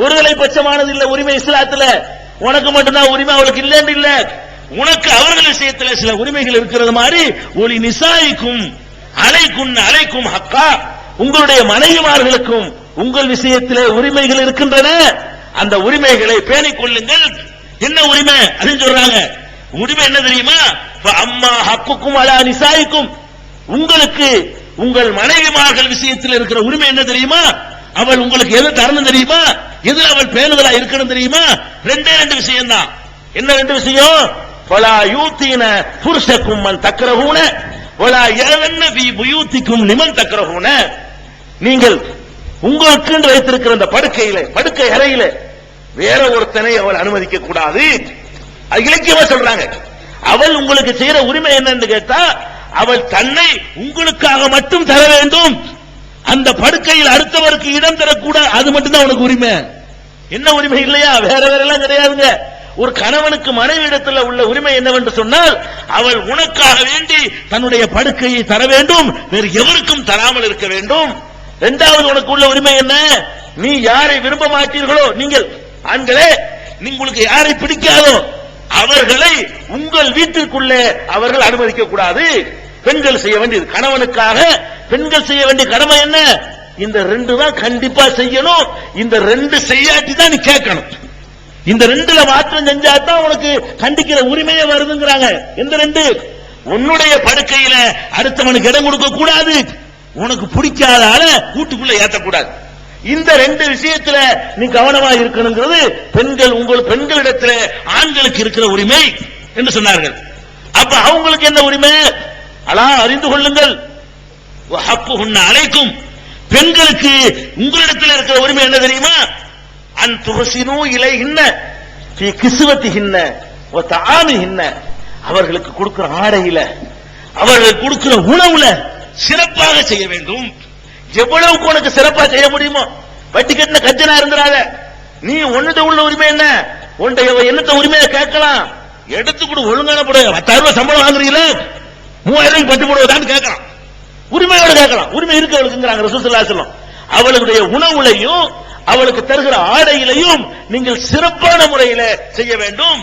ஒருதலை பட்சமானது இல்ல உரிமை இஸ்லாத்துல, உனக்கு மட்டும்தான் உரிமை அவளுக்கு இல்லன்னு இல்ல, உனக்கு அவர்கள் விஷயத்தில் சில உரிமைகள் இருக்கிறது மாதிரி ஒலி நிசாயிக்கும் அலைக்கும் அலைக்கும் ஹக்கா, உங்களுடைய மனைவிமார்களுக்கும் உங்கள் விஷயத்திலே உரிமைகள் இருக்கின்றன. அந்த உரிமைகளை பேணிக் கொள்ளுங்கள். என்ன உரிமை அப்படின்னு சொல்றாங்க? உரிமை என்ன தெரியுமா? அம்மா ஹக்குக்கும் அலா நிசாயிக்கும், உங்களுக்கு உங்கள் மனைவிமார்கள் விஷயத்தில் இருக்கிற உரிமை என்ன தெரியுமா? அவள் உங்களுக்கு எது தரணும் தெரியுமா? எது அவள் பேணுதலா இருக்கணும் தெரியுமா? 2 விஷயம் தான். என்ன 2 விஷயம்? பலா யூத்தீன புருஷக்கும் மன் தக்கரஹூன வலா யவன்ன ஃபீ புயூத்திக்கும் லிமன் தக்கரஹூன, நீங்கள் உங்களுக்கு வைத்திருக்கிற அந்த படுக்கை அறையில வேற ஒருத்தனை அவள் அனுமதிக்க கூடாது. இலக்கியமா சொல்றாங்க. அவள் உங்களுக்கு செய்யற உரிமை என்னன்னு கேட்டா, அவள் தன்னை உங்களுக்காக மட்டும் தர வேண்டும், அந்த படுக்கையில் அடுத்தவருக்கு இடம் தரக்கூடாது. அது மட்டும்தான் உனக்கு உரிமை. என்ன உரிமை இல்லையா? வேற எல்லாம் கிடையாதுங்க. ஒரு கணவனுக்கு மனைவி இடத்துல உள்ள உரிமை என்னவென்று சொன்னால், அவள் உனக்காக வேண்டி தன்னுடைய படுக்கையை தர வேண்டும், வேறு எவருக்கும் தராமல் இருக்க வேண்டும். 2வது உனக்கு உள்ள உரிமை என்ன? நீ யாரை விரும்ப மாட்டீர்களோ, நீங்கள் ஆண்களே உங்களுக்கு யாரை பிடிக்காதோ அவர்களை உங்கள் வீட்டிற்குள்ளே அவர்கள் அனுமதிக்க கூடாது. பெண்கள் செய்ய வேண்டியது, கணவனுக்காக பெண்கள் செய்ய வேண்டிய கடமை என்ன? இந்த 2 தான் கண்டிப்பா செய்யணும். இந்த 2 செய்யாட்டி தான் நீ கேட்கணும். இந்த 2ல மாற்றம் செஞ்சாதான் உனக்கு கண்டிக்கிற உரிமையே வருதுங்கிறாங்க. எந்த 2? உன்னுடைய படுக்கையில அடுத்தவனுக்கு இடம் கொடுக்க கூடாது, உனக்கு பிடிக்காத ஆள வீட்டுக்குள்ள ஏற்றக்கூடாது. இந்த 2 விஷயத்துல நீ கவனமா இருக்கணுங்கிறது உங்கள் பெண்களிடத்தில் ஆண்களுக்கு இருக்கிற உரிமை என்று சொன்னார்கள். அப்ப அவங்களுக்கு என்ன உரிமை? அலா அறிந்து கொள்ளுங்கள், அழைக்கும் பெண்களுக்கு உங்களிடத்தில் இருக்கிற உரிமை என்ன தெரியுமா? அன் துஹசினு இலைஹின்ன ஃபீ கிஸ்வத்திஹின்ன வ தஆமிஹின்ன, அவர்களுக்கு கொடுக்கிற ஆடையில அவர்களுக்கு கொடுக்கிற உணவுல சிறப்பாக செய்ய வேண்டும். எவ்வளவுக்கு உனக்கு சிறப்பா செய்ய முடியுமோ. வட்டி கட்டின கஞ்சனா இருந்துடாத. நீ உன்னிட்ட உள்ள உரிமை என்ன? உன்னுடைய என்னத்த உரிமையை கேட்கலாம். எடுத்து கூட ஒழுங்கான போட 10,000 ரூபாய் சம்பளம் வாங்குறீங்களா, 3000 ரூபாய்க்கு பட்டி போடுவதான்னு கேட்கலாம். உரிமையோட கேட்கலாம். உரிமை இருக்கு அவளுக்குங்கிறாங்க ரசூலுல்லாஹி ஸல்லல்லாஹு அலைஹி வஸல்லம். அவளுடைய உணவுலையும் அவளுக்கு தருகிற ஆடையிலையும் நீங்கள் சிறப்பான முறையில் செய்ய வேண்டும்.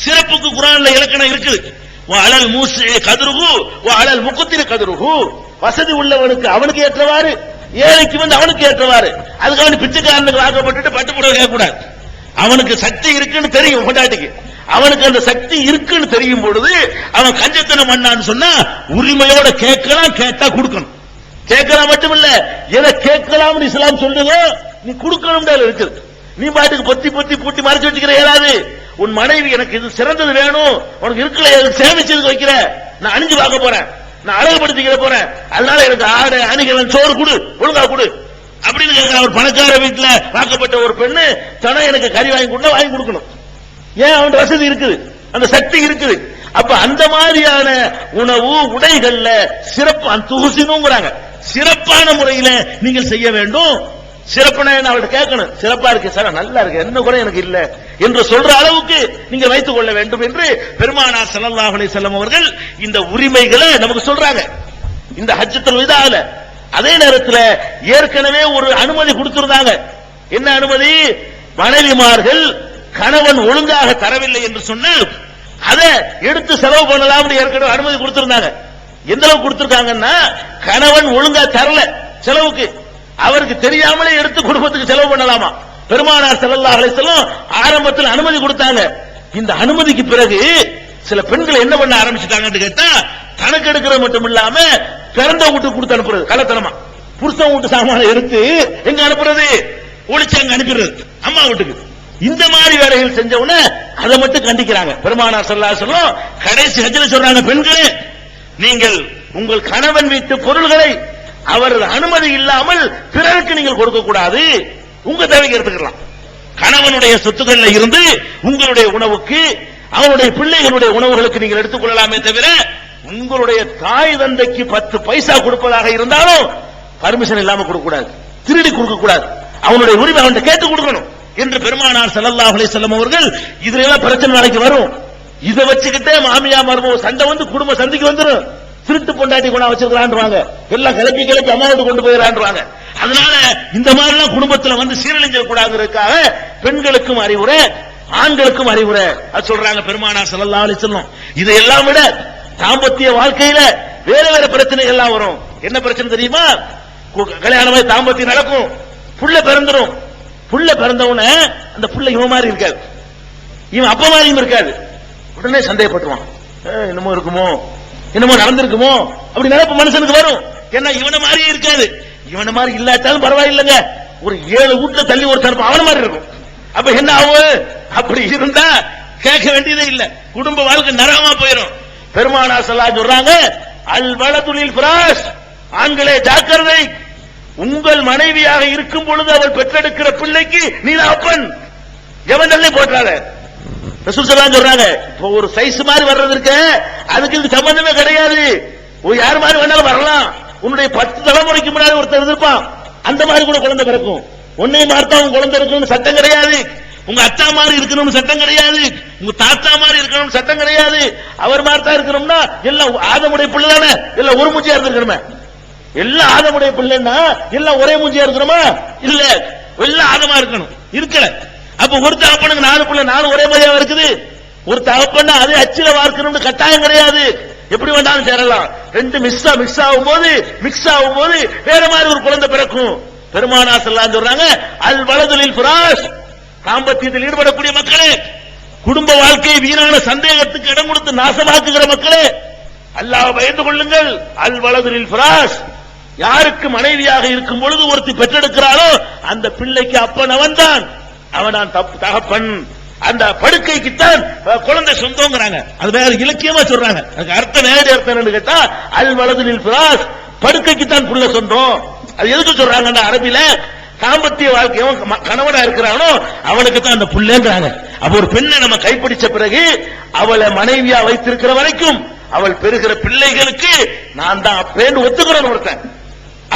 சிறப்புக்கு குர்ஆன்ல இலக்கணம் இருக்குது. அலல் மூசி கதுருகு அலல் முக்குத்திர கதுருகு, வசதி உள்ளவனுக்கு அவனுக்கு ஏற்றவாறு, ஏழைக்கு அவனுக்கு ஏற்றவாறு. அதுக்காக பிச்சைக்காரனுக்கு வாக்கப்பட்டு பட்டு புடவை கேட்கக்கூடாது. அவனுக்கு சக்தி இருக்குன்னு தெரியும், கொண்டாட்டிக்கு அவனுக்கு அந்த சக்தி இருக்குன்னு தெரியும் பொழுது அவன் கஞ்சத்தனம் பண்ணான்னு சொன்னா உரிமையோட கேட்கலாம், கேட்டா கொடுக்கணும். கேட்கலாம் மட்டும் இல்ல, எதை கேட்கலாம் இஸ்லாம் சொல்றதோ நீ கொடுக்கணும் இருக்குது. நீ பாட்டுக்கு பொத்தி பொத்தி பூட்டி மறைச்சு வச்சுக்கிற ஏதாவது. உன் மனைவி எனக்கு இது சிறந்தது வேணும், உனக்கு இருக்கல சேமிச்சதுக்கு வைக்கிற, நான் அணிஞ்சு பார்க்க போறேன், நான் அழகுபடுத்திக்கிற போறேன், அதனால எனக்கு ஆடை அணிகலன் சோறு கொடு, ஒழுங்கா கொடு அப்படின்னு கேட்கிற. ஒரு பணக்கார வீட்டுல வாக்கப்பட்ட ஒரு பெண்ணு தன எனக்கு கறி வாங்கி கொடுத்தா வாங்கி கொடுக்கணும். ஏன்? அவன் வசதி இருக்குது, அந்த சக்தி இருக்குது. அப்ப அந்த மாதிரியான உணவு உடைகள்ல சிறப்பு தூசினுங்கிறாங்க, சிறப்பான முறையில நீங்கள் செய்ய வேண்டும். சிறப்புனா அவர்கிட்ட கேட்கணும், சிறப்பா இருக்கு சார், நல்லா இருக்கு, என்ன கூட எனக்கு இல்ல என்று சொல்ற அளவுக்கு நீங்க வைத்துக் கொள்ள வேண்டும் என்று பெருமானார் ஸல்லல்லாஹு அலைஹி வஸல்லம் அவர்கள் இந்த உரிமைகளை நமக்கு சொல்றாங்க இந்த ஹஜ்ஜத்துல் விதால. அதே நேரத்தில் ஏற்கனவே ஒரு அனுமதி கொடுத்திருந்தாங்க. என்ன அனுமதி? மனைவிமார்கள் கணவன் ஒழுங்காக தரவில்லை என்று சொன்னால் அதை எடுத்து செலவு பண்ணலாம் ஏற்கனவே அனுமதி கொடுத்திருந்தாங்க. எந்த அளவுக்கு கொடுத்திருக்காங்கன்னா, கணவன் ஒழுங்கா தரல செலவுக்கு, அவருக்கு தெரியாமலே எடுத்து குடும்பத்துக்கு செலவு பண்ணலாமா. பெருமானார் ஸல்லல்லாஹு அலைஹி வஸல்லம் ஆரம்பத்தில் அனுமதி கொடுத்தாங்க. இந்த அனுமதிக்கு பிறகு சில பெண்கள் என்ன பண்ண ஆரம்பிச்சுட்டாங்கன்னு கேட்டா, கணக்கு எடுக்கிறது மட்டும் இல்லாம பிறந்த வீட்டுக்கு கொடுத்து அனுப்புறது கள்ளத்தனமா. புருஷன் வீட்டு சாமான எடுத்து எங்க அனுப்புறது? ஒளிச்சு அங்க அனுப்புறது அம்மா வீட்டுக்கு. இந்த மாதிரி வேலைகள் செஞ்சவன அதை மட்டும் கண்டிக்கிறாங்க. பெருமானார் ஸல்லல்லாஹு அலைஹி வஸல்லம் கடைசி ஹஜ்ல சொல்றாங்க, பெண்களே நீங்கள் உங்கள் கணவன் வீட்டு பொருள்களை அவரது அனுமதி இல்லாமல் பிறருக்கு நீங்கள் கொடுக்க கூடாது, உங்க தேவைக்கு எடுத்துக்கலாம். கணவனுடைய சொத்துக்கள்ல இருந்து உங்களுடைய உணவுக்கு, அவனுடைய பிள்ளைகளுடைய உணவுகளுக்கு நீங்கள் எடுத்துக் கொள்ளலாமே தவிர உங்களுடைய தாய் தந்தைக்கு 10 பைசா கொடுப்பதாக இருந்தாலும் பர்மிஷன் இல்லாம கொடுக்க கூடாது, திருடி கொடுக்க கூடாது, அவனுடைய உரிமை அவன் கேட்டு கொடுக்கணும் என்று பெருமானார் ஸல்லல்லாஹு அலைஹி வஸல்லம் அவர்கள். இதுல எல்லாம் பிரச்சனை நாளைக்கு வரும். இதை வச்சுக்கிட்டே மாமியா மருமக சண்டை வந்து குடும்ப சந்திக்கு வந்துடும். திருட்டு பொண்டாட்டி கொண்டா வச்சிருக்கான்றாங்க, எல்லாம் கிளப்பி கிளப்பி அம்மாவுக்கு கொண்டு போயிடறான்றாங்க. அதனால இந்த மாதிரி எல்லாம் குடும்பத்தில் வந்து சீரழிஞ்ச கூடாதுக்காக பெண்களுக்கும் அறிவுரை, ஆண்களுக்கும் அறிவுரை அது சொல்றாங்க பெருமானார் ஸல்லல்லாஹு அலைஹி வஸல்லம். இதையெல்லாம் விட தாம்பத்திய வாழ்க்கையில வேற வேற பிரச்சனைகள் எல்லாம் வரும். என்ன பிரச்சனை தெரியுமா? கல்யாணமாய் தாம்பத்தியம் நடக்கும், புள்ள பிறந்துரும். புள்ள பிறந்தவன அந்த புள்ள இவன் மாதிரி இருக்காது, இவன் அப்ப மாதிரியும் இருக்காது. உடனே சந்தேகப்பட்டுவான், என்னமோ இருக்குமோ, என்னமோ நடந்திருக்குமோ அப்படி நினைப்பு மனுஷனுக்கு வரும். ஏன்னா இவன மாதிரியே இருக்காது. இவன மாதிரி இல்லாட்டாலும் பரவாயில்லைங்க, ஒரு 7 வீட்டுல தள்ளி ஒரு தரப்பு அவன மாதிரி இருக்கும். அப்ப என்ன ஆகும்? அப்படி இருந்தா கேட்க வேண்டியதே இல்ல, குடும்ப வாழ்க்கை நரகமா போயிடும். பெருமானார் ஸல்லல்லாஹு அலைஹி சொல்றாங்க, அல் வலதுலில் ஃபிராஷ், ஆண்களே ஜாக்கிரதை, உங்கள் மனைவியாக இருக்கும் பொழுது அவள் பெற்றெடுக்கிற பிள்ளைக்கு நீ அப்பன், எவன் தள்ளி போட்டாத. ரசூல் ஸல்லல்லாஹு சொல்றாங்க, இப்போ ஒரு சைஸ் மாதிரி வர்றது இருக்க, அதுக்கு இது சம்பந்தமே கிடையாது. யார் மாதிரி வேணாலும் வரலாம். உன்னுடைய 10 தலைமுறைக்கு முன்னாடி ஒருத்தர் இருப்பான், அந்த மாதிரி கூட குழந்தை பிறக்கும். உன்னை மார்த்தா உன் குழந்தை இருக்கணும்னு சட்டம் கிடையாது, உங்க அத்தா மாதிரி இருக்கணும்னு சட்டம் கிடையாது, உங்க தாத்தா மாதிரி இருக்கணும்னு சட்டம் கிடையாது. அவர் மார்த்தா இருக்கணும்னா எல்லாம் ஆதமுடைய பிள்ளை தானே, எல்லாம் ஒரு மூஞ்சியா இருக்கணுமே. எல்லாம் ஆதமுடைய பிள்ளைன்னா எல்லாம் ஒரே மூஞ்சியா இருக்கணுமா? இல்ல, எல்லாம் ஆதமா இருக்கணும். இருக்கல. அப்ப ஒரு தகப்பனுக்கு 4 பிள்ளை 4 ஒரே மாதிரியா இருக்குது. ஒரு தகப்பன்னா அதே அச்சில வார்க்கணும்னு கட்டாயம் கிடையாது, எப்படி வேண்டாலும் சேரலாம். 2 மிக்ஸ் ஆகும்போது வேற மாதிரி ஒரு குழந்தை பிறக்கும். பெருமானார் ஸல்லல்லாஹு அலைஹி சொல்றாங்க, அல் வலதுலில் ஃபிராஷ், தாம்பத்தியத்தில் ஈடுபடக்கூடிய மக்களே, குடும்ப வாழ்க்கையை வீணான சந்தேகத்துக்கு இடம் கொடுத்து நாசமாக்குகிற மக்களே, அல்லாஹ்வை பயந்து கொள்ளுங்கள். அல் வலதுலில் ஃபிராஷ், யாருக்கு மனைவியாக இருக்கும் பொழுது ஒருத்தி பெற்றெடுக்கிறாளோ அந்த பிள்ளைக்கு அப்பன் அவன்தான், அவனான் தகப்பன். அந்த படுக்கைக்குத்தான் குழந்தை சொந்தங்கிறாங்க. அது வேற இலக்கியமா சொல்றாங்க. அதுக்கு அர்த்தம் நேரடி அர்த்தம் என்னன்னு கேட்டா, அல் வலதுலில் ஃபிராஷ், படுக்கைக்குத்தான் புள்ள சொந்தம். அது எதுக்கு சொல்றாங்கன்னா, அரபில தாம்பத்திய வாழ்க்கை கணவனா இருக்கிறானோ அவனுக்கு தான் அந்த புள்ளேங்கிறாங்க. அப்ப ஒரு பெண்ணை நம்ம கைப்பிடிச்ச பிறகு அவளை மனைவியா வைத்திருக்கிற வரைக்கும் அவள் பெறுகிற பிள்ளைகளுக்கு நான் தான் அப்பேன்னு ஒத்துக்கிறேன் ஒருத்தன்.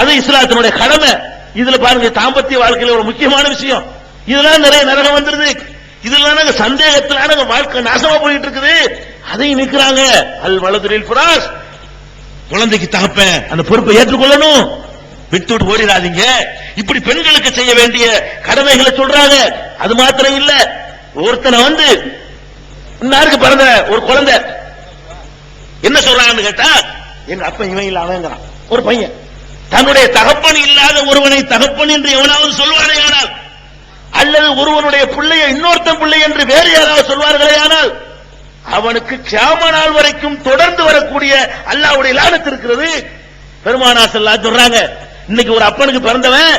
அது இஸ்லாத்தினுடைய கடமை. இதுல பாருங்க, தாம்பத்திய வாழ்க்கையில ஒரு முக்கியமான விஷயம். இதெல்லாம் நிறைய நரகம் வந்துருது. இதெல்லாம் சந்தேகத்திலான வாழ்க்கை நாசமா போயிட்டு இருக்குது. அதையும் நிற்கிறாங்க. அல் வலதுலில் ஃபிராஷ், குழந்தைக்கு தகப்பன் அந்த பொறுப்பை ஏற்றுக்கொள்ளணும், விட்டு விட்டு ஓடிடாதீங்க. இப்படி பெண்களுக்கு செய்ய வேண்டிய கடமைகளை சொல்றாங்க. அது மாத்திரம் இல்ல, ஒருத்தனை வந்து இன்னாருக்கு பிறந்த ஒரு குழந்தை என்ன சொல்றாங்கன்னு கேட்டா, எங்க அப்பன் இவன் இல்ல அவங்கிறான். ஒரு பையன் தன்னுடைய தகப்பன் இல்லாத ஒருவனை தகப்பன் என்று எவனாவது சொல்வாரே ஆனால், அல்லது ஒருவனுடைய பிள்ளையை இன்னொருத்தன் பிள்ளை என்று வேறு யாராவது சொல்வார்களே ஆனால், அவனுக்கு கியாம நாள் வரைக்கும் தொடர்ந்து வரக்கூடிய அல்லாஹ்வுடைய லானத் இருக்கிறது. பெருமானார் ஸல்லல்லாஹு அலைஹி சொல்றாங்க, இன்னைக்கு ஒரு அப்பனுக்கு பிறந்தவன்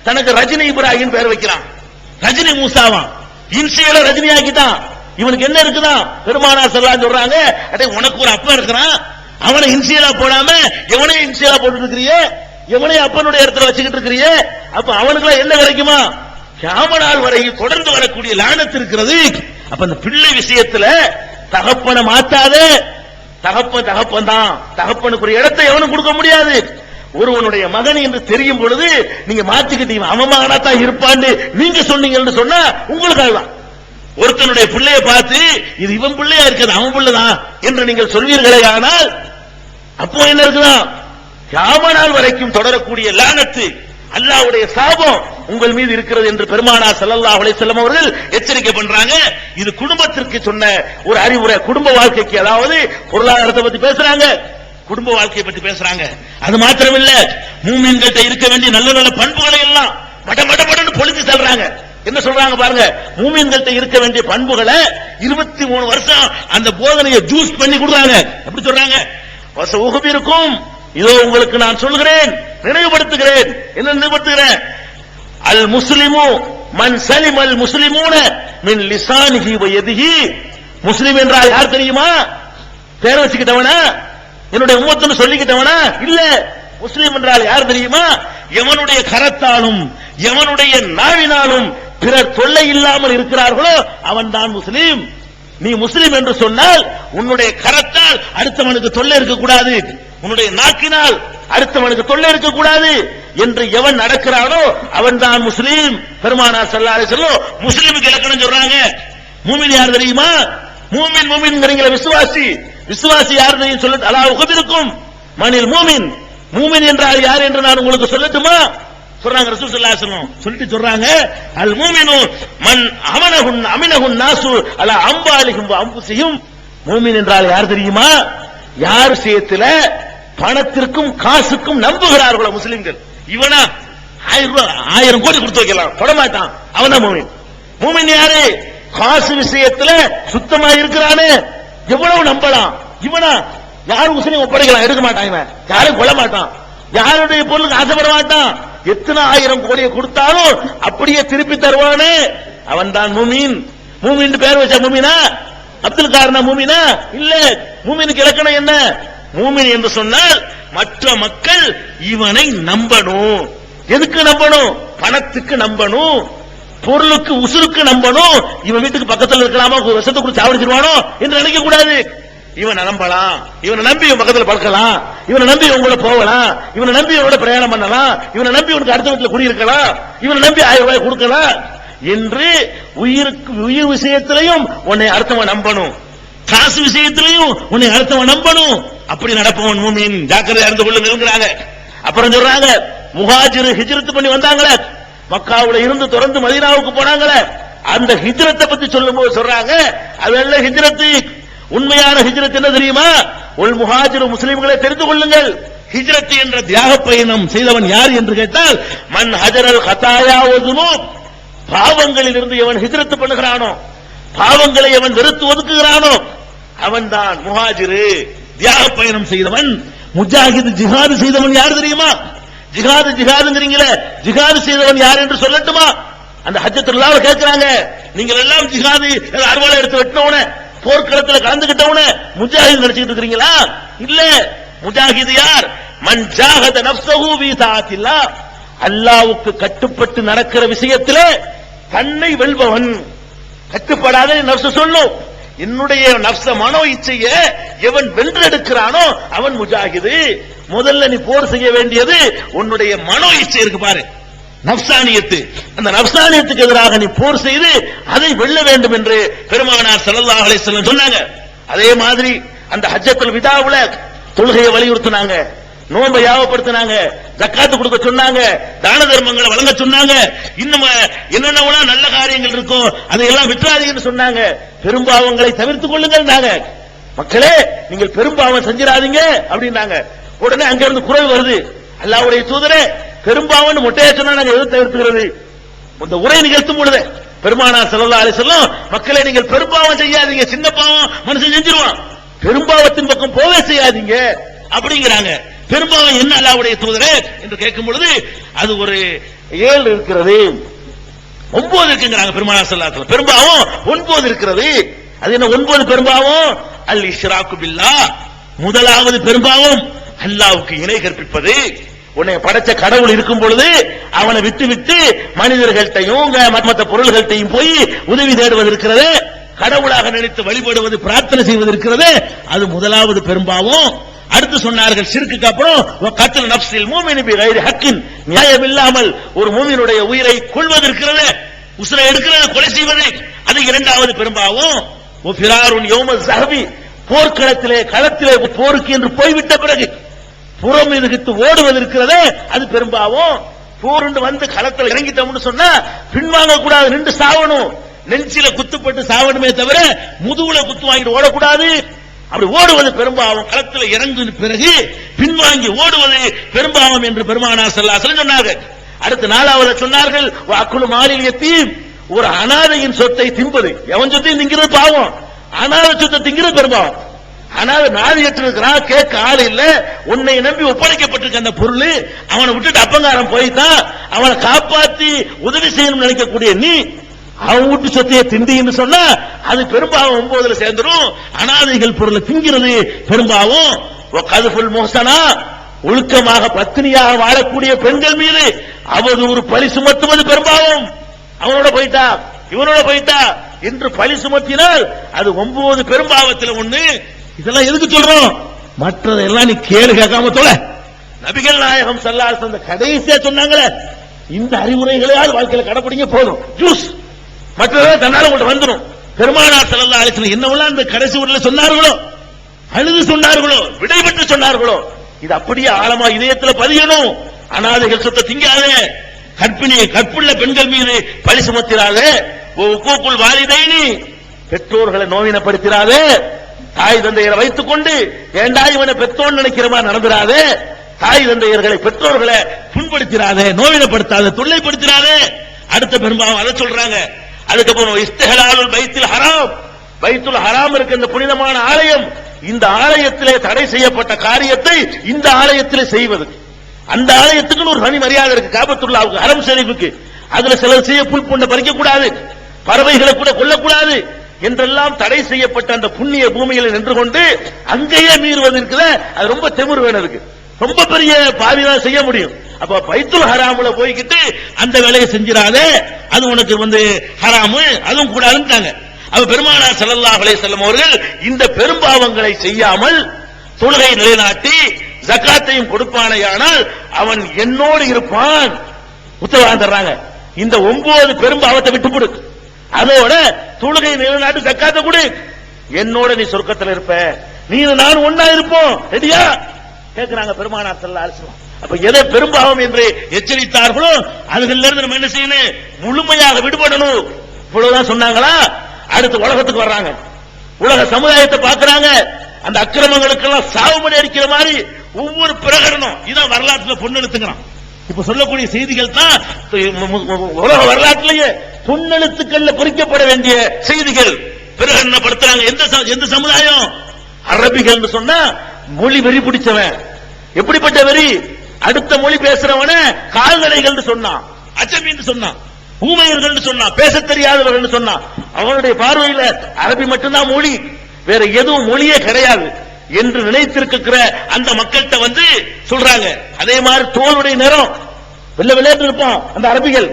தனக்கு ரஜினி இப்ராஹிம் பேர் வைக்கிறான். ரஜினி மூசாவான், இன்சியல ரஜினி ஆக்கிட்டான். இவனுக்கு என்ன இருக்குதான்? பெருமானார் ஸல்லல்லாஹு சொல்றாங்க, அடே உனக்கு ஒரு அப்பா இருக்கிறான், அவனை இன்சியலா போடாம எவனையும் இன்சியலா போட்டு இருக்கிறியே, எவனையும் அப்பனுடைய இடத்துல வச்சுக்கிட்டு இருக்கிறியே, அப்ப அவனுக்கு என்ன கிடைக்குமா? கியாமத் நாள் வரை தொடர்ந்து வரக்கூடிய லானத் இருக்கிறது. அப்ப அந்த பிள்ளை விஷயத்துல தகப்பனை மாத்தாதே. தகப்பன் தான், தகப்பனுக்கு ஒரு இடத்தை எவனும் கொடுக்க முடியாது. ஒருவனுடைய மகன் என்று தெரியும் பொழுது நீங்க மாத்திக்கிட்டீங்க, அவன் மகனா தான் இருப்பான்னு நீங்க சொன்னீங்கன்னு சொன்னா உங்களுக்கு அதுதான். ஒருத்தனுடைய பிள்ளைய பார்த்து இது இவன் பிள்ளையா இருக்கிறது, அவன் பிள்ளைதான் என்று நீங்கள் சொல்வீர்களே, ஆனால் அப்போ என்ன இருக்குதான்? கியாமத் நாள் வரைக்கும் தொடரக்கூடிய லானத்து, அல்லாஹ்வுடைய சாபம் உங்கள் மீது இருக்கிறது என்று பெருமானார் ஸல்லல்லாஹு அலைஹி வஸல்லம் அவர்கள் எச்சரிக்கை பண்றாங்க. இது குடும்பத்திற்கு சொன்ன ஒரு அறிவுரை. குடும்ப வாழ்க்கைக்கு, அதாவது பொருளாதாரத்தை பத்தி பேசுறாங்க, குடும்ப வாழ்க்கையை பத்தி பேசுறாங்க. அது மாத்திரமில்ல, மூமின்கிட்ட இருக்க வேண்டிய நல்ல நல்ல பண்புகளை எல்லாம் மடமடன்னு பொழிஞ்சு சொல்றாங்க. என்ன சொல்றாங்க பாருங்க, மூமின்கிட்ட இருக்க வேண்டிய பண்புகளை 23 வருஷம் அந்த போதனையை ஜூஸ் பண்ணி கொடுறாங்க. எப்படி சொல்றாங்க? வஸஉஹ்பிருக்கும், இதோ உங்களுக்கு நான் சொல்கிறேன், நினைவுபடுத்துகிறேன். என்ன நினைவுபடுத்துகிறேன்? அல் முஸ்லிமு மன் சலிமல் முஸ்லிமூன மின் லிசானிஹி வ யதிஹி. முஸ்லிம் என்றால் யார் தெரியுமா? பேர் வச்சுக்கிட்டவனா, என்னுடைய உம்மத்துன்னு சொல்லிக்கிட்டவனா? இல்ல. முஸ்லிம் என்றால் யார் தெரியுமா? எவனுடைய கரத்தாலும் எவனுடைய நாவினாலும் பிறர் தொல்லை இல்லாமல் இருக்கிறார்களோ அவன் தான் முஸ்லிம். நீ முஸ்லிம் என்று சொன்னால் உன்னுடைய கரத்தால் அடுத்தவனுக்கு தொல்லை இருக்கக்கூடாது, உன்னுடைய நாக்கினால் அடுத்தவனுக்கு தொல்லை இருக்கக்கூடாது என்று எவன் நடக்கிறானோ அவன் தான் முஸ்லீம். பெருமானார் ஸல்லல்லாஹு அலைஹி வஸல்லம் முஸ்லிமுக்கு இலக்கணம் சொல்றாங்க. மூமின் யார் தெரியுமா? மூமின்ங்கறீங்கள, விசுவாசி. விசுவாசி யார் தெரியும்? சொல்ல அல்லாஹ் உகபிருக்கும் மனில் மூமின். மூமின் என்றால் யார் என்று நான் உங்களுக்கு சொல்லட்டுமா? சொல்றாங்க ரசூல் ஸல்லல்லாஹு அலைஹி வஸல்லம். சொல்லிட்டு சொல்றாங்க, அல் மூமினு மன் அமினஹுன் நாசு அலா அம்வாலிஹிம் வ அன்ஃபுஸிஹிம். மூமின் என்றால் யார் தெரியுமா? யார் விஷயத்துல பணத்திற்கும் காசுக்கும் நம்புகிறார்களோ முஸ்லிம்கள். இவனா 1000 கோடி கொடுத்து வைக்கலாம், தொட மாட்டான், அவன் தான் மூமின். மூமின் யாரு? காசு விஷயத்துல சுத்தமா இருக்கிறானே, எவ்வளவு நம்பலாம். இவனா யாரும் முஸ்லிம் ஒப்படைக்கலாம், எடுக்க மாட்டான், இவன் யாரும் கொள்ள மாட்டான், யாருடைய பொருளுக்கு ஆசைப்பட மாட்டான். எத்தனை 1000 கோடியை கொடுத்தாலும் அப்படியே திருப்பி தருவானே, அவன் தான் மூமின். மூமின் பேர் வச்ச மூமினா? அப்துல் கார்னா மூமினா? இல்ல. மூமினுக்கு இலக்கணம் என்ன? மூமின் என்று சொன்னால் மற்ற மக்கள் இவனை நம்பணும். எதுக்கு நம்பணும்? பணத்துக்கு நம்பணும், பொருளுக்கு உசுருக்கு நம்பணும். இவன் வீட்டுக்கு பக்கத்தில் இருக்கலாமா, விஷத்தை குடிச்சு சாவடிச்சிருவானோ என்று நினைக்க கூடாது. இவனை நம்பலாம், இவனை நம்பி இவன் பக்கத்தில் பழக்கலாம், இவனை நம்பி இவங்கள போகலாம், இவனை நம்பி இவனோட பிரயாணம் பண்ணலாம், இவனை நம்பி இவனுக்கு அடுத்த வீட்டில் குடியிருக்கலாம், இவனை நம்பி 1000 ரூபாய் கொடுக்கலாம் என்று உயிர் விஷயத்திலையும் உன்னை அடுத்தவன் நம்பணும், காசு விஷயத்திலையும் உன்னை அடுத்தவன் நம்பணும். அப்படி நடப்பவன் மூமின். ஜாக்கிரதை அறிந்து கொள்ளுங்கிறாங்க. அப்புறம் சொல்றாங்க, முஹாஜிர் ஹிஜ்ரத் பண்ணி வந்தாங்களே, மக்காவுல இருந்து தொடர்ந்து மதீனாவுக்கு போனாங்களே, அந்த ஹிஜ்ரத்தை பத்தி சொல்லும்போது சொல்றாங்க, அதெல்லாம் ஹிஜ்ரத். உண்மையான ஹிஜ்ரத் என்ன தெரியுமா? உல் முஹாஜிர், முஸ்லிம்களை தெரிந்து கொள்ளுங்கள், ஹிஜ்ரத் என்ற தியாக பயணம் செய்தவன் யார் என்று கேட்டால், மன் ஹஜரல் ஹதாயா வ துனூப். பாவங்களில் இருந்து எவன் ஹிஜ்ரத் பண்ணுகிறானோ, பாவங்களை எவன் வெறுத்து ஒதுக்குகிறானோ அவன் தான் முஹாஜிரு, தியாக பயணம் செய்தவன். முஜாஹித், ஜிஹாது செய்தவன் யார் தெரியுமா? ஜிஹாதுங்கிறீங்களே, ஜிஹாது செய்தவன் யார் என்று சொல்லட்டுமா? அந்த ஹஜ்ஜத்துல்லாஹ் கேட்கிறாங்க, நீங்கள் எல்லாம் ஜிஹாது அர்வாலை எடுத்து வெட்டினவன, போர்க்களத்தில் கலந்துகிட்டவன முஜாஹித் நினைச்சிட்டு இருக்கிறீங்களா? இல்ல. முஜாஹித் யார்? மன் ஜாஹத நஃப்ஸஹு ஃபீ தாஅத்தில்லாஹ். அல்லாஹ்வுக்கு கட்டுப்பட்டு நடக்கிற விஷயத்திலே தன்னை வெல்பவன். கட்டுப்படாத நஃப்ஸ் சொல்லும், என்னுடைய நஃப்ஸ மனோ இச்சைய எவன் வென்றெடுக்கிறானோ அவன் முஜாஹிது. முதல்ல நீ போர் செய்ய வேண்டியது உன்னுடைய மனோ இச்சை இருக்கு பாரு, நஃப்சானியத்து. அந்த நஃப்சானியத்துக்கு எதிராக நீ போர் செய்து அதை வெல்ல வேண்டும் என்று பெருமானார் ஸல்லல்லாஹு அலைஹி வஸல்லம் சொன்னாங்க. அதே மாதிரி அந்த ஹஜ்ஜத்துல் விதாவுல தொழுகையை வலியுறுத்தினாங்க, நோன்பை யாவப்படுத்தினாங்க, ஜக்காத்து கொடுக்க சொன்னாங்க, தான தர்மங்களை வழங்க சொன்னாங்க, இன்னும் என்னென்ன நல்ல காரியங்கள் இருக்கும் அதையெல்லாம் விட்டுறாதீங்கன்னு சொன்னாங்க. பெரும்பாவங்களை தவிர்த்துக் கொள்ளுங்கள். மக்களே, நீங்கள் பெரும்பாவம் செஞ்சிடாதீங்க அப்படின்னாங்க. உடனே அங்க இருந்து குரல் வருது, அல்லாஹ்வுடைய தூதரே, பெரும்பாவம் மொட்டையா சொன்னா நாங்க எது தவிர்த்துக்கிறது? இந்த உரை நிகழ்த்தும் பொழுது பெருமானார் ஸல்லல்லாஹு அலைஹி வஸல்லம், மக்களே நீங்கள் பெரும்பாவம் செய்யாதீங்க, சின்ன பாவம் மனுஷன் செஞ்சிருவான், பெரும்பாவத்தின் பக்கம் போவே செய்யாதீங்க அப்படிங்கிறாங்க. பெரும்பாவம் என்ன அல்லாஹ்வுடைய தூதரே என்று கேட்கும் பொழுது அது ஒரு 7 இருக்கிறது. 9 இருக்குங்கிறாங்க பெருமானார் ஸல்லல்லாஹு அலைஹி வஸல்லம். பெரும்பாவம் 9 இருக்கிறது. அது என்ன 9 பெரும்பாவம்? அல் இஷ்ராக்கு பில்லாஹ், முதலாவது பெரும்பாவம் அல்லாஹ்வுக்கு இணை கற்பிப்பது. உன்னை படைச்ச கடவுள் இருக்கும் பொழுது அவனை விட்டு விட்டு மனிதர்கள்ட்டையும் மற்ற பொருள்கள்ட்டையும் போய் உதவி தேடுவது இருக்கிறது, கடவுளாக நினைத்து வழிபடுவது, பிரார்த்தனை செய்வது இருக்கிறது, அது முதலாவது பெரும்பாவம். அடுத்து சொன்னார்கள் ஷிர்க்குக்கு அப்புறம் கத்ல் நஃப்ஸில் மூமினி பிகைரி ஹக்கின், நியாயம் இல்லாமல் ஒரு மூமினுடைய உயிரை கொல்வது இருக்கிறது, உசுரை எடுக்கிறது, கொலை செய்வது, அது இரண்டாவது பெரும்பாவம். ஃபிராருன் யௌம ஸஹபி, போர்க்களத்திலே களத்திலே போருக்கு என்று போய்விட்ட பிறகு புறம் எதிர்த்து ஓடுவது இருக்கிறது, அது பெரும்பாவம். போருண்டு வந்து களத்தில் இறங்கிட்டோம்னு சொன்னா பின்வாங்க கூடாது, நின்று சாவணும். நெஞ்சில குத்துப்பட்டு சாவணுமே தவிர முதுகுல குத்து வாங்கிட்டு ஓடக்கூடாது. அப்படி ஓடுவது பெரும்பாவம். களத்தில் இறங்கின பிறகு பின்வாங்கி ஓடுவது பெரும்பாவம் என்று பெருமானார் ஸல்லல்லாஹு அலைஹி வஸல்லம் சொன்னார்கள். அடுத்து 4வது சொன்னார்கள் வஅக்குலு மாலில் யதீம், ஒரு அனாதையின் சொத்தை தின்பது. எவன் சொத்தையும் திங்கிறது பாவம், அனாதை சொத்தை திங்கிறது பெரும்பாவம். அனாதை நாதியற்று இருக்கிறான், கேட்க ஆள் இல்ல, உன்னை நம்பி ஒப்படைக்கப்பட்டிருக்க அந்த பொருள், அவனை விட்டுட்டு அப்பங்காரம் போய்தான், அவனை காப்பாத்தி உதவி செய்யணும்னு நினைக்கக்கூடிய நீ அவன் வீட்டு சொத்தையை திண்டின்னு சொன்னா அது பெரும்பாவம் 9ல சேர்ந்துரும். அனாதைகள் பொருளை திங்கிறது பெரும்பாவம். கதுஃபுல் முஹ்சனா, ஒழுக்கமாக பத்தினியாக வாழக்கூடிய பெண்கள் மீது அவதூறு பழி சுமத்துவது பெரும்பாவம். அவனோட போயிட்டா இவனோட போயிட்டா என்று பழி சுமத்தினால் அது 9 பெரும்பாவத்தில் ஒண்ணு. இதெல்லாம் எதுக்கு சொல்றோம்? மற்றதெல்லாம் நீ கேளு கேட்காம தொல. நபிகள் நாயகம் ஸல்லல்லாஹு அலைஹி வஸல்லம் கடைசியா சொன்னாங்களே, இந்த அறிவுரைகளையாவது வாழ்க்கையில கடைபிடிங்க போதும், ஜூஸ் மற்றதெல்லாம் தன்னால உங்கள்ட்ட வந்துடும். பெருமானார் ஸல்லல்லாஹு அலைஹி வஸல்லம் என்னவெல்லாம் அந்த கடைசி ஊர்ல சொன்னார்களோ, அழுது சொன்னார்களோ, விடைபெற்று சொன்னார்களோ, இது அப்படியே ஆழமா இதயத்தில் பதியணும். அனாதைகள் சொத்தை திங்காதே, கற்புள்ள பெண்கள் மீது பழி சுமத்திராதே, உக்கூக்குல் வாலிதைனி, பெற்றோர்களை நோவினப்படுத்திராதே, தாய் தந்தையரை வைத்துக் கொண்டு ஏண்டா இவனை பெற்றோன்னு நினைக்கிற மாதிரி நடந்துராதே, தாய் தந்தையர்களை பெற்றோர்களை புண்படுத்திராதே, நோவினப்படுத்தாதே, தொல்லைப்படுத்திராதே. அடுத்த பெரும்பாவம் அதை சொல்றாங்க. அதுக்கப்புறம் இஸ்திஹலாலுல் பைத்துல் ஹராம், பைத்துல் ஹராம் இருக்க இந்த புனிதமான ஆலயம், இந்த ஆலயத்திலே தடை செய்யப்பட்ட காரியத்தை இந்த ஆலயத்திலே செய்வது. அந்த ஆலயத்துக்கு ஒரு தனி மரியாதை இருக்கு, காபத்துல்லாஹ்வுக்கு, ஹரம் ஷரீஃபுக்கு. அதுல சிலர் செய்ய புல் பூண்டை பறிக்க கூடாது, பறவைகளை கூட கொல்லக்கூடாது என்றெல்லாம் தடை செய்யப்பட்ட அந்த புண்ணிய பூமியில் நின்று கொண்டு அங்கேயே மீறுவது இருக்குது. அது ரொம்ப திமிர் வேணும், இருக்கு ரொம்ப பெரிய பாவிதான் செய்ய முடியும். அப்ப பைத்துல் ஹராமுல போய்கிட்டு அந்த வேலையை செஞ்சிராதே, அது உனக்கு ஹராமு, அதுவும் கூடாதுன்னுட்டாங்க. அப்ப பெருமானார் ஸல்லல்லாஹு அலைஹி வஸல்லம் அவர்கள் இந்த பெரும்பாவங்களை செய்யாமல் தொழுகை நிலைநாட்டி ஜகாத்தையும் கொடுப்பானேயானால் அவன் என்னோடு இருப்பான் உத்தரவாதம் தர்றாங்க. இந்த 9 பெரும்பாவத்தை விட்டுவிடு, அதோட தொழுகை நிலைநாட்டி ஜகாத்தை கொடு, என்னோட நீ சொர்க்கத்தில் இருப்ப, நீ நான் ஒன்னா இருப்போம், ரெடியா கேட்கிறாங்க பெருமானார் ஸல்லல்லாஹு அலைஹி வஸல்லம். அப்ப எதை பெரும்பாவம் என்று எச்சரித்தார்களோ அதுகளிலிருந்து நம்ம என்ன செய்யணும்? முழுமையாக விடுபடணும். இவ்வளவுதான் சொன்னாங்களா? அடுத்து உலகத்துக்கு வர்றாங்க, உலக சமுதாயத்தை பார்க்கிறாங்க. அந்த அக்கிரமங்களுக்கெல்லாம் சாவுமணி அடிக்கிற மாதிரி ஒவ்வொரு பிரகடனம், இதான் வரலாற்றுல பொன்னெழுத்துங்கிறான். இப்ப சொல்லக்கூடிய செய்திகள் தான் உலக வரலாற்றிலேயே பொன்னெழுத்துக்கள்ல பொறிக்கப்பட வேண்டிய செய்திகள் பிரகடனப்படுத்துறாங்க. எந்த சமுதாயம்? அரபிகள் சொன்னா மொழி வெறி பிடிச்சவன். எப்படிப்பட்ட வெறி? அடுத்த மொழி பேசுறவன கால்நடைகள் சொன்னான், அஜமின்னு சொன்னான், ஊமையர்கள் சொன்னான், பேச தெரியாதவர்கள் சொன்னான். அவனுடைய பார்வையில அரபி மட்டும்தான் மொழி, வேற எதுவும் மொழியே கிடையாது என்று நினைத்திருக்கிற அந்த மக்கள்கிட்ட சொல்றாங்க. அதே மாதிரி தோளுடைய நிறம் வெள்ளை வெள்ளையா இருப்பான் அந்த அரபிகள்,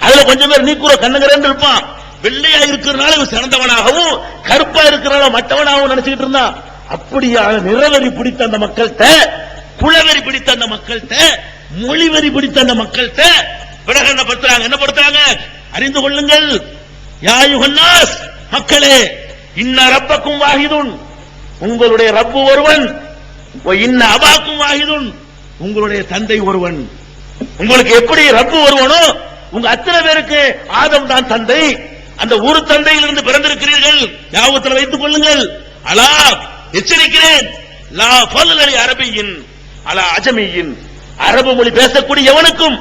அதுல கொஞ்சம் பேர் நீக்குற கண்ணங்கரன்னு இருப்பான். வெள்ளையா இருக்கிறனால சிறந்தவனாகவும் கருப்பா இருக்கிறனால மற்றவனாகவும் நினைச்சுக்கிட்டு இருந்தான். அப்படியான நிறவெறி பிடித்த அந்த மக்கள்கிட்ட, குலவெறி பிடித்த அந்த மக்கள்கிட்ட, மொழிவெறி பிடித்த அந்த மக்கள்கிட்ட பிரகடனப்படுத்துறாங்க. என்ன படுத்துறாங்க? அறிந்து கொள்ளுங்கள், யா அய்யுஹன்னாஸ், மக்களே, இன்ன ரப்பக்கும் வாஹிதுன், உங்களுடைய ரப்பு ஒருவன், இன்ன அபாக்கும் வாஹிதுன், உங்களுடைய தந்தை ஒருவன். உங்களுக்கு எப்படி ரப்பு ஒருவனோ உங்க அத்தனை பேருக்கு ஆதம் தான் தந்தை, அந்த ஒரு தந்தையிலிருந்து பிறந்திருக்கிறீர்கள், ஞாபகத்தில் வைத்துக் கொள்ளுங்கள். அலா, எச்சரிக்கிறேன், லா ஃபல்ல அரபியின் அலா அஜமியின், அரபு மொழி பேசக்கூடிய எவனுக்கும்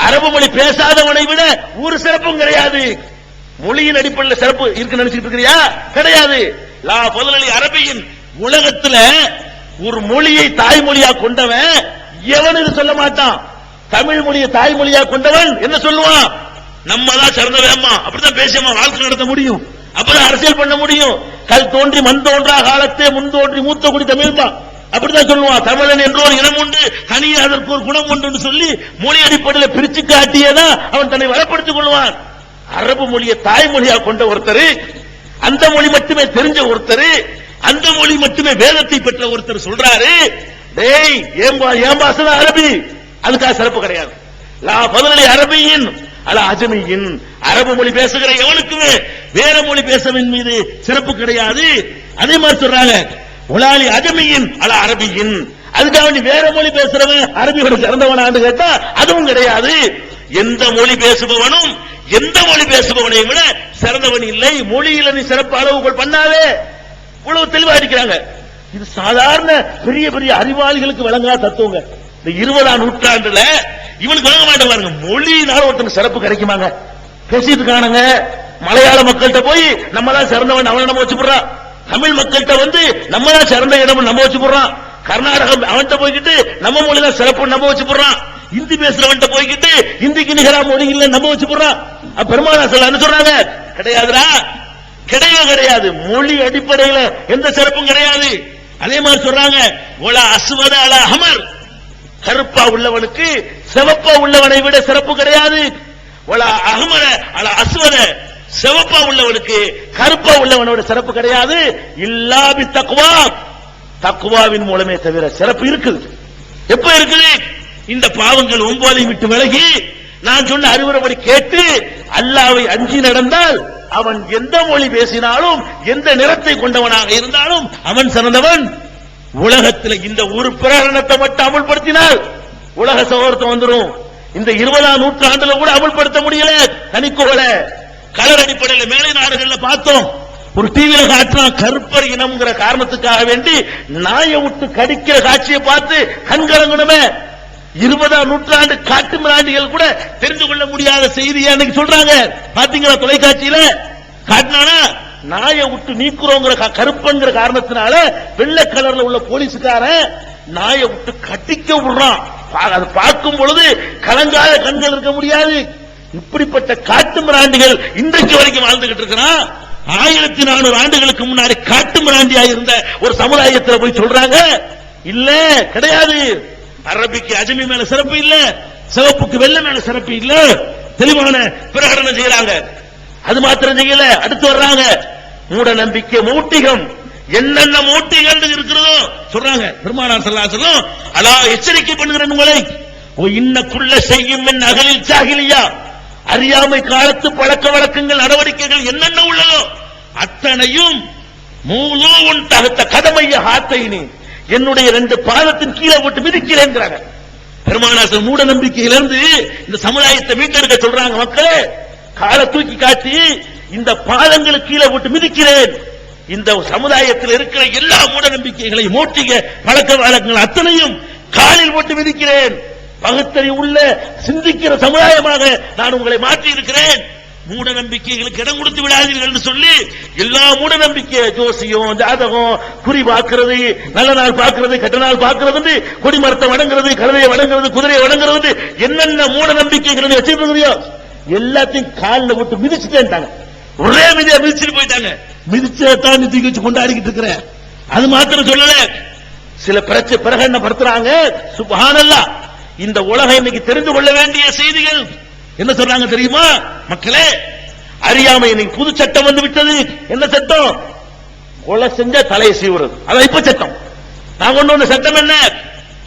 அரபு மொழி பேசாதவனை விட ஒரு சிறப்பும் கிடையாது. மொழியின் அடிப்படையில் சிறப்பு இருக்கு நினைச்சிட்டு இருக்கிறியா? கிடையாது. லா ஃபல்ல அரபியின், உலகத்துல ஒரு மொழியை தாய்மொழியா கொண்டவன் எவன் இது சொல்ல மாட்டான். தமிழ் மொழியை தாய்மொழியா கொண்டவன் என்ன சொல்லுவான்? நம்ம தான் சிறந்தவேமா, அப்படிதான் பேசியமா வாழ்க்கை நடத்த முடியும், அப்பதான் அரசியல் பண்ண முடியும். கல் தோன்றி மண் தோன்றா காலத்தே முன் தோன்றி மூத்த குடி தமிழ்மா, அப்படிதான் சொல்லுவான். தமிழன் என்ற ஒரு இனம் உண்டு, தனியே அதற்கு ஒரு குணம் உண்டு சொல்லி மொழி அடிப்படையில் பிரிச்சு காட்டியதான் அவன் தன்னை வளப்படுத்திக் கொள்வான். அரபு மொழியை தாய்மொழியா கொண்ட ஒருத்தர், அந்த மொழி மட்டுமே தெரிஞ்ச ஒருத்தர், அந்த மொழி மட்டுமே வேதத்தை பெற்ற ஒருத்தர் சொல்றாரு, டேய் ஏன் பாசன அரபி, அதுக்காக சிறப்பு கிடையாது. லா பதிலி அரபியின் அல்ல அஜமியின், அரபு மொழி பேசுகிற எவனுக்குமே வேற மொழி பேசவின் மீது சிறப்பு கிடையாது. அதே மாதிரி சொல்றாங்க உலாலி அஜமியின் அல்ல அரபியின், அதுக்காக நீ வேற மொழி பேசுறவன் அரபியோட சிறந்தவனான்னு கேட்டா அதுவும் கிடையாது. எந்த மொழி பேசுபவனும் எந்த மொழி பேசுபவனை விட சிறந்தவன் இல்லை. மொழியில நீ சிறப்பு அளவுகள் பண்ணாவே. இவ்வளவு தெளிவா இருக்கிறாங்க. இது சாதாரண பெரிய பெரிய அறிவாளிகளுக்கு விளங்காத தத்துவங்க. இந்த 20ஆம் நூற்றாண்டுல இவனுக்கு விளங்க மாட்டேன் பாருங்க. மொழியினால ஒருத்தனுக்கு சிறப்பு கிடைக்குமாங்க? பேசிட்டு இருக்கானுங்க. மலையாள மக்கள்கிட்ட போய் நம்ம தான் சிறந்தவன் அவனை நம்ம வச்சு போடுறான். தமிழ் மக்கள்கிட்ட வந்து நம்ம தான் சிறந்த இடம் நம்ம வச்சு போடுறான். கர்நாடகம் அவன்கிட்ட போய்கிட்டு நம்ம மொழி தான் சிறப்பு நம்ம வச்சு போடுறான். இந்தி பேசுறவன்ட்ட போய்கிட்டு இந்திக்கு நிகரா மொழி இல்ல நம்ம வச்சு போடுறான். பெருமானா சொல்ல சொல்றாங்க கிடையாதுடா, கிடையவே கிடையாது. மொழி அடிப்படையில் எந்த சிறப்பும் கிடையாது. அதே மாதிரி சொல்றாங்க ஒலா அஸ்வத அல அஹமர், கருப்பா உள்ளவனுக்கு சிவப்பா உள்ளவனை விட சிறப்பு கிடையாது. ஒலா அஹமர அல அஸ்வத, சிவப்பா உள்ளவனுக்கு கருப்பா உள்ளவனோட சிறப்பு கிடையாது. இல்லா பி தக்வா, தக்வாவின் மூலமே தவிர சிறப்பு இருக்குது. எப்ப இருக்குது? இந்த பாவங்கள் 9 விட்டு விலகி நான் சொன்ன அறிவுரைப்படி கேட்டு அல்லாஹ்வை அஞ்சி நடந்தால் அவன் எந்த மொழி பேசினாலும் எந்த நிறத்தை கொண்டவனாக இருந்தாலும் அவன் சிறந்தவன். உலகத்தில் இந்த ஒரு பிரகடனத்தை மட்டும் அமல்படுத்தினால் உலக சகோதரத்தை வந்துடும். இந்த 20ஆம் நூற்றாண்டுல கூட அமல்படுத்த முடியல. தனிக்கோல கலர் அடிப்படையில் மேலை நாடுகள்ல பார்த்தோம். ஒரு டிவியில காட்டுறான் கருப்பர் இனம்ங்கிற காரணத்துக்காக வேண்டி நாயை விட்டு கடிக்கிற காட்சியை பார்த்து கண்கலங்கணுமே. 20ஆம் நூற்றாண்டு காட்டு மிராண்டிகள் கூட தெரிந்து கொள்ள முடியாத செய்தியை அன்னைக்கு சொல்றாங்க. பாத்தீங்களா தொலைக்காட்சியில காட்டினானா? நாயை விட்டு நீக்குறோங்கிற கருப்பங்கிற காரணத்தினால வெள்ளை கலர்ல உள்ள போலீஸ்காரன் நாயை விட்டு கட்டிக்க விடுறான். அது பார்க்கும் பொழுது கலங்காத கண்கள் இருக்க முடியாது. இப்படிப்பட்ட காட்டு மிராண்டிகள் இன்றைக்கு வரைக்கும் வாழ்ந்துகிட்டு இருக்கிறான். 1400 ஆண்டுகளுக்கு முன்னாடி காட்டு மிராண்டியா இருந்த ஒரு சமுதாயத்தில் போய் சொல்றாங்க இல்ல கிடையாது, அரபிக்கு அஜமி மேல சிறப்பு இல்ல, சிவப்புக்கு வெள்ளை மேல சிறப்பு இல்ல, தெளிவான பிரகடனம் செய்யறாங்க. அது மாத்திரம் செய்யல, அடுத்து வர்றாங்க மூட நம்பிக்கை மூட்டிகம், என்னென்ன மூட்டிகள் இருக்கிறதோ சொல்றாங்க. பெருமானார் ஸல்லல்லாஹு அலைஹி வஸல்லம் அலா எச்சரிக்கை பண்ணுகிறேன் உங்களை, இன்னக்குள்ள செய்யும் என் அகலில் ஜாஹிலியா, அறியாமை காலத்து பழக்க வழக்கங்கள் நடவடிக்கைகள் என்னென்ன உள்ளதோ அத்தனையும் மூலூன் தகுத்த கடமைய ஹாத்தைனி, என்னுடைய 2 பாதத்தின் கீழே போட்டு மிதிக்கிறேன். பெருமானார் மூட நம்பிக்கையிலிருந்து இந்த சமுதாயத்தை மீட்டெடுக்க சொல்றாங்க. மக்களே காலை தூக்கி காட்டி இந்த பாதங்களுக்கு கீழே போட்டு மிதிக்கிறேன். இந்த சமுதாயத்தில் இருக்கிற எல்லா மூட நம்பிக்கைகளை மூட்டிக பழக்க வழக்கங்கள் அத்தனையும் காலில் போட்டு மிதிக்கிறேன். பகுத்தறிவு உள்ள சிந்திக்கிற சமுதாயமாக நான் உங்களை மாற்றி இருக்கிறேன். மூட நம்பிக்கைகளுக்கு இடம் கொடுத்து விடாதீர்கள் என்று சொல்லி எல்லா மூட நம்பிக்கை, ஜோசியம், ஜாதகம், குறி பார்க்கிறது, நல்ல நாள் பார்க்கிறது, கெட்ட நாள் பார்க்கிறது, கொடிமரத்தை வணங்குறது, கழுதையை வணங்குறது, குதிரையை வணங்குறது, என்னென்ன மூட நம்பிக்கைகள் வச்சிருக்கோ எல்லாத்தையும் காலில் போட்டு மிதிச்சுட்டேன்ட்டாங்க. ஒரே மிதியா மிதிச்சுட்டு போயிட்டாங்க. மிதிச்சதான் தூக்கி வச்சு கொண்டாடிக்கிட்டு இருக்கிறேன். அது மாத்திரம் சொல்லல, சில பிரகடனப்படுத்துறாங்க. சுப்ஹானல்லாஹ், இந்த உலகம் இன்னைக்கு தெரிந்து கொள்ள வேண்டிய செய்திகள் என்ன சொல்றாங்க தெரியுமா? மக்களே அறியாமை இன்னைக்கு புது சட்டம் வந்து விட்டது. என்ன சட்டம்? கொலை செஞ்ச தலையை சீவுறது. அதான் இப்ப சட்டம். நான் கொண்டு வந்த சட்டம் என்ன?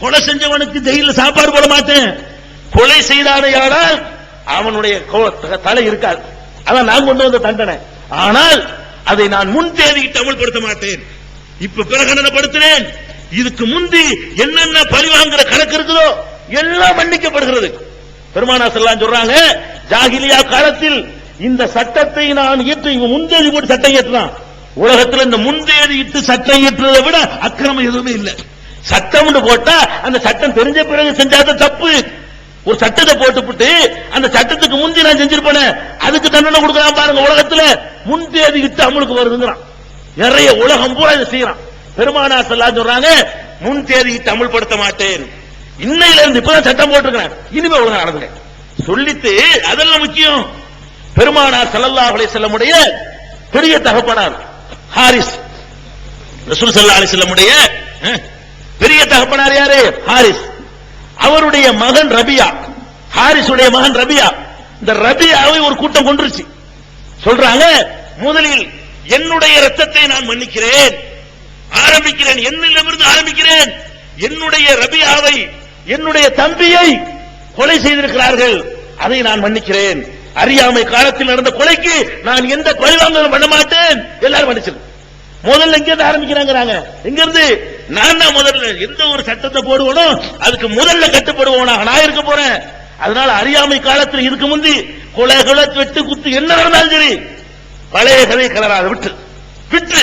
கொலை செஞ்சவனுக்கு ஜெயில சாப்பாடு போட மாட்டேன். கொலை செய்தாரையானால் அவனுடைய தலை இருக்காது. அதான் நான் கொண்டு வந்த தண்டனை. ஆனால் அதை நான் முன் தேதியிட்டு அமல்படுத்த மாட்டேன். இப்ப பிரகடனப்படுத்தினேன். இதுக்கு முந்தி என்னென்ன பழிவாங்கிற கணக்கு இருக்குதோ எல்லாம் மன்னிக்கப்படுகிறது. பெருமானார் ஸல்லல்லாஹு சொல்றாங்க, ஜாகிலியா காலத்தில் இந்த சட்டத்தை நான் இயற்றி முன்தேதி போட்டு சட்டம் இயற்றினான். உலகத்தில் இந்த முன்தேதி இட்டு சட்டம் இயற்றுவதை விட அக்கிரமம் எதுவுமே இல்லை. சட்டம் போட்டா அந்த சட்டம் தெரிஞ்ச பிறகு செஞ்சாத தப்பு. ஒரு சட்டத்தை போட்டுவிட்டு அந்த சட்டத்துக்கு முந்தி நான் செஞ்சிருப்பேன், அதுக்கு தண்டனை கொடுக்கலாம் பாருங்க. உலகத்துல முன்தேதி இட்டு அமலுக்கு வருதுங்கிறான். நிறைய உலகம் பூரா இதை செய்யறான். பெருமானார் ஸல்லல்லாஹு சொல்றாங்க, முன்தேதி இட்டு அமல்படுத்த மாட்டேன். இன்னையில இருந்து இப்பதான் சட்டம் போட்டிருக்கிறேன், இனிமே ஒழுங்கா நடந்துங்க சொல்லிட்டு அதெல்லாம் முக்கியம். பெருமானார் ஸல்லல்லாஹு அலைஹி வஸல்லமுடைய பெரிய தகப்பனார் ஹாரிஸ். ரசூல் ஸல்லல்லாஹு அலைஹி வஸல்லமுடைய பெரிய தகப்பனார் யாரு? ஹாரிஸ். அவருடைய மகன் ரபியா, ஹாரிஸுடைய மகன் ரபியா. இந்த ரபியாவை ஒரு கூட்டம் கொன்றுச்சு. சொல்றாங்க, முதலில் என்னுடைய ரத்தத்தை நான் மன்னிக்கிறேன், ஆரம்பிக்கிறேன், என்னிடமிருந்து ஆரம்பிக்கிறேன். என்னுடைய ரபியாவை, என்னுடைய தம்பியை கொலை செய்திருக்கிறார்கள், அதை நான் மன்னிக்கிறேன். அறியாமை காலத்தில் நடந்த கொலைக்கு நான் எந்த பழிவாங்கலும் பண்ண மாட்டேன். எல்லாரும் மன்னிச்சிரு. முதல்ல எங்க இருந்து ஆரம்பிக்கிறாங்க? எங்க இருந்து? நான் தான் முதல்ல எந்த ஒரு சட்டத்தை போடுவனோ அதுக்கு முதல்ல கட்டுப்படுவோம் நான் இருக்க போறேன். அதனால அறியாமை காலத்தில் இதுக்கு முந்தி கொலை வெட்டு குத்து என்ன நடந்தாலும் சரி பழைய கதை கலராத விட்டு விட்டு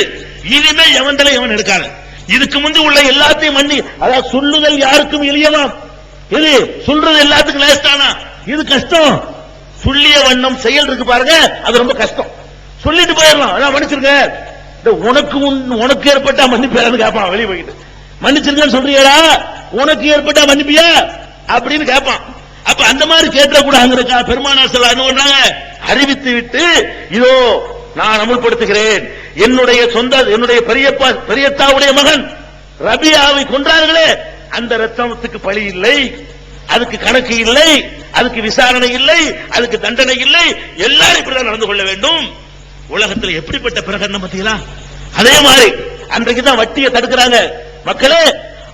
இனிமே எவன்தலை எவன் எடுக்காது. இதுக்கு முந்தி உள்ள எல்லாத்தையும் மன்னி. அதாவது சொல்லுதல் யாருக்கும் எளியவாம், இது சொல்றது எல்லாத்துக்கும் லேஸ்டானா, இது கஷ்டம். சொல்லிய வண்ணம் செயல் இருக்கு பாருங்க, அது ரொம்ப கஷ்டம். சொல்லிட்டு போயிடலாம், அதான் மன்னிச்சிருங்க. உனக்கு ஏற்பட்டா மன்னிப்பியான்னு கேட்பான். வெளியே போயிட்டு மன்னிச்சிருக்கேன்னு சொல்றீங்களா, உனக்கு ஏற்பட்டா மன்னிப்பியா அப்படின்னு கேட்பான். அப்ப அந்த மாதிரி கேட்ட கூட அங்க பெருமானார் ஸல்லல்லாஹு அலைஹி வஸல்லம் அறிவித்து விட்டு, இதோ நான் அமல்படுத்துகிறேன். என்னுடைய சொந்த, என்னுடைய பெரியத்தாவுடைய மகன் ரபியாவை கொன்றார்களே, அந்த ரத்தத்துக்கு பழி இல்லை, அதுக்கு கணக்கு இல்லை, அதுக்கு விசாரணை இல்லை, அதுக்கு தண்டனை இல்லை. எல்லாரும் இப்படிதான் நடந்து கொள்ள வேண்டும். உலகத்தில் எப்படிப்பட்ட பிரகடனம் பார்த்தீங்களா? அதே மாதிரி அன்றைக்கு தான் வட்டியை தடுக்கிறாங்க. மக்களே,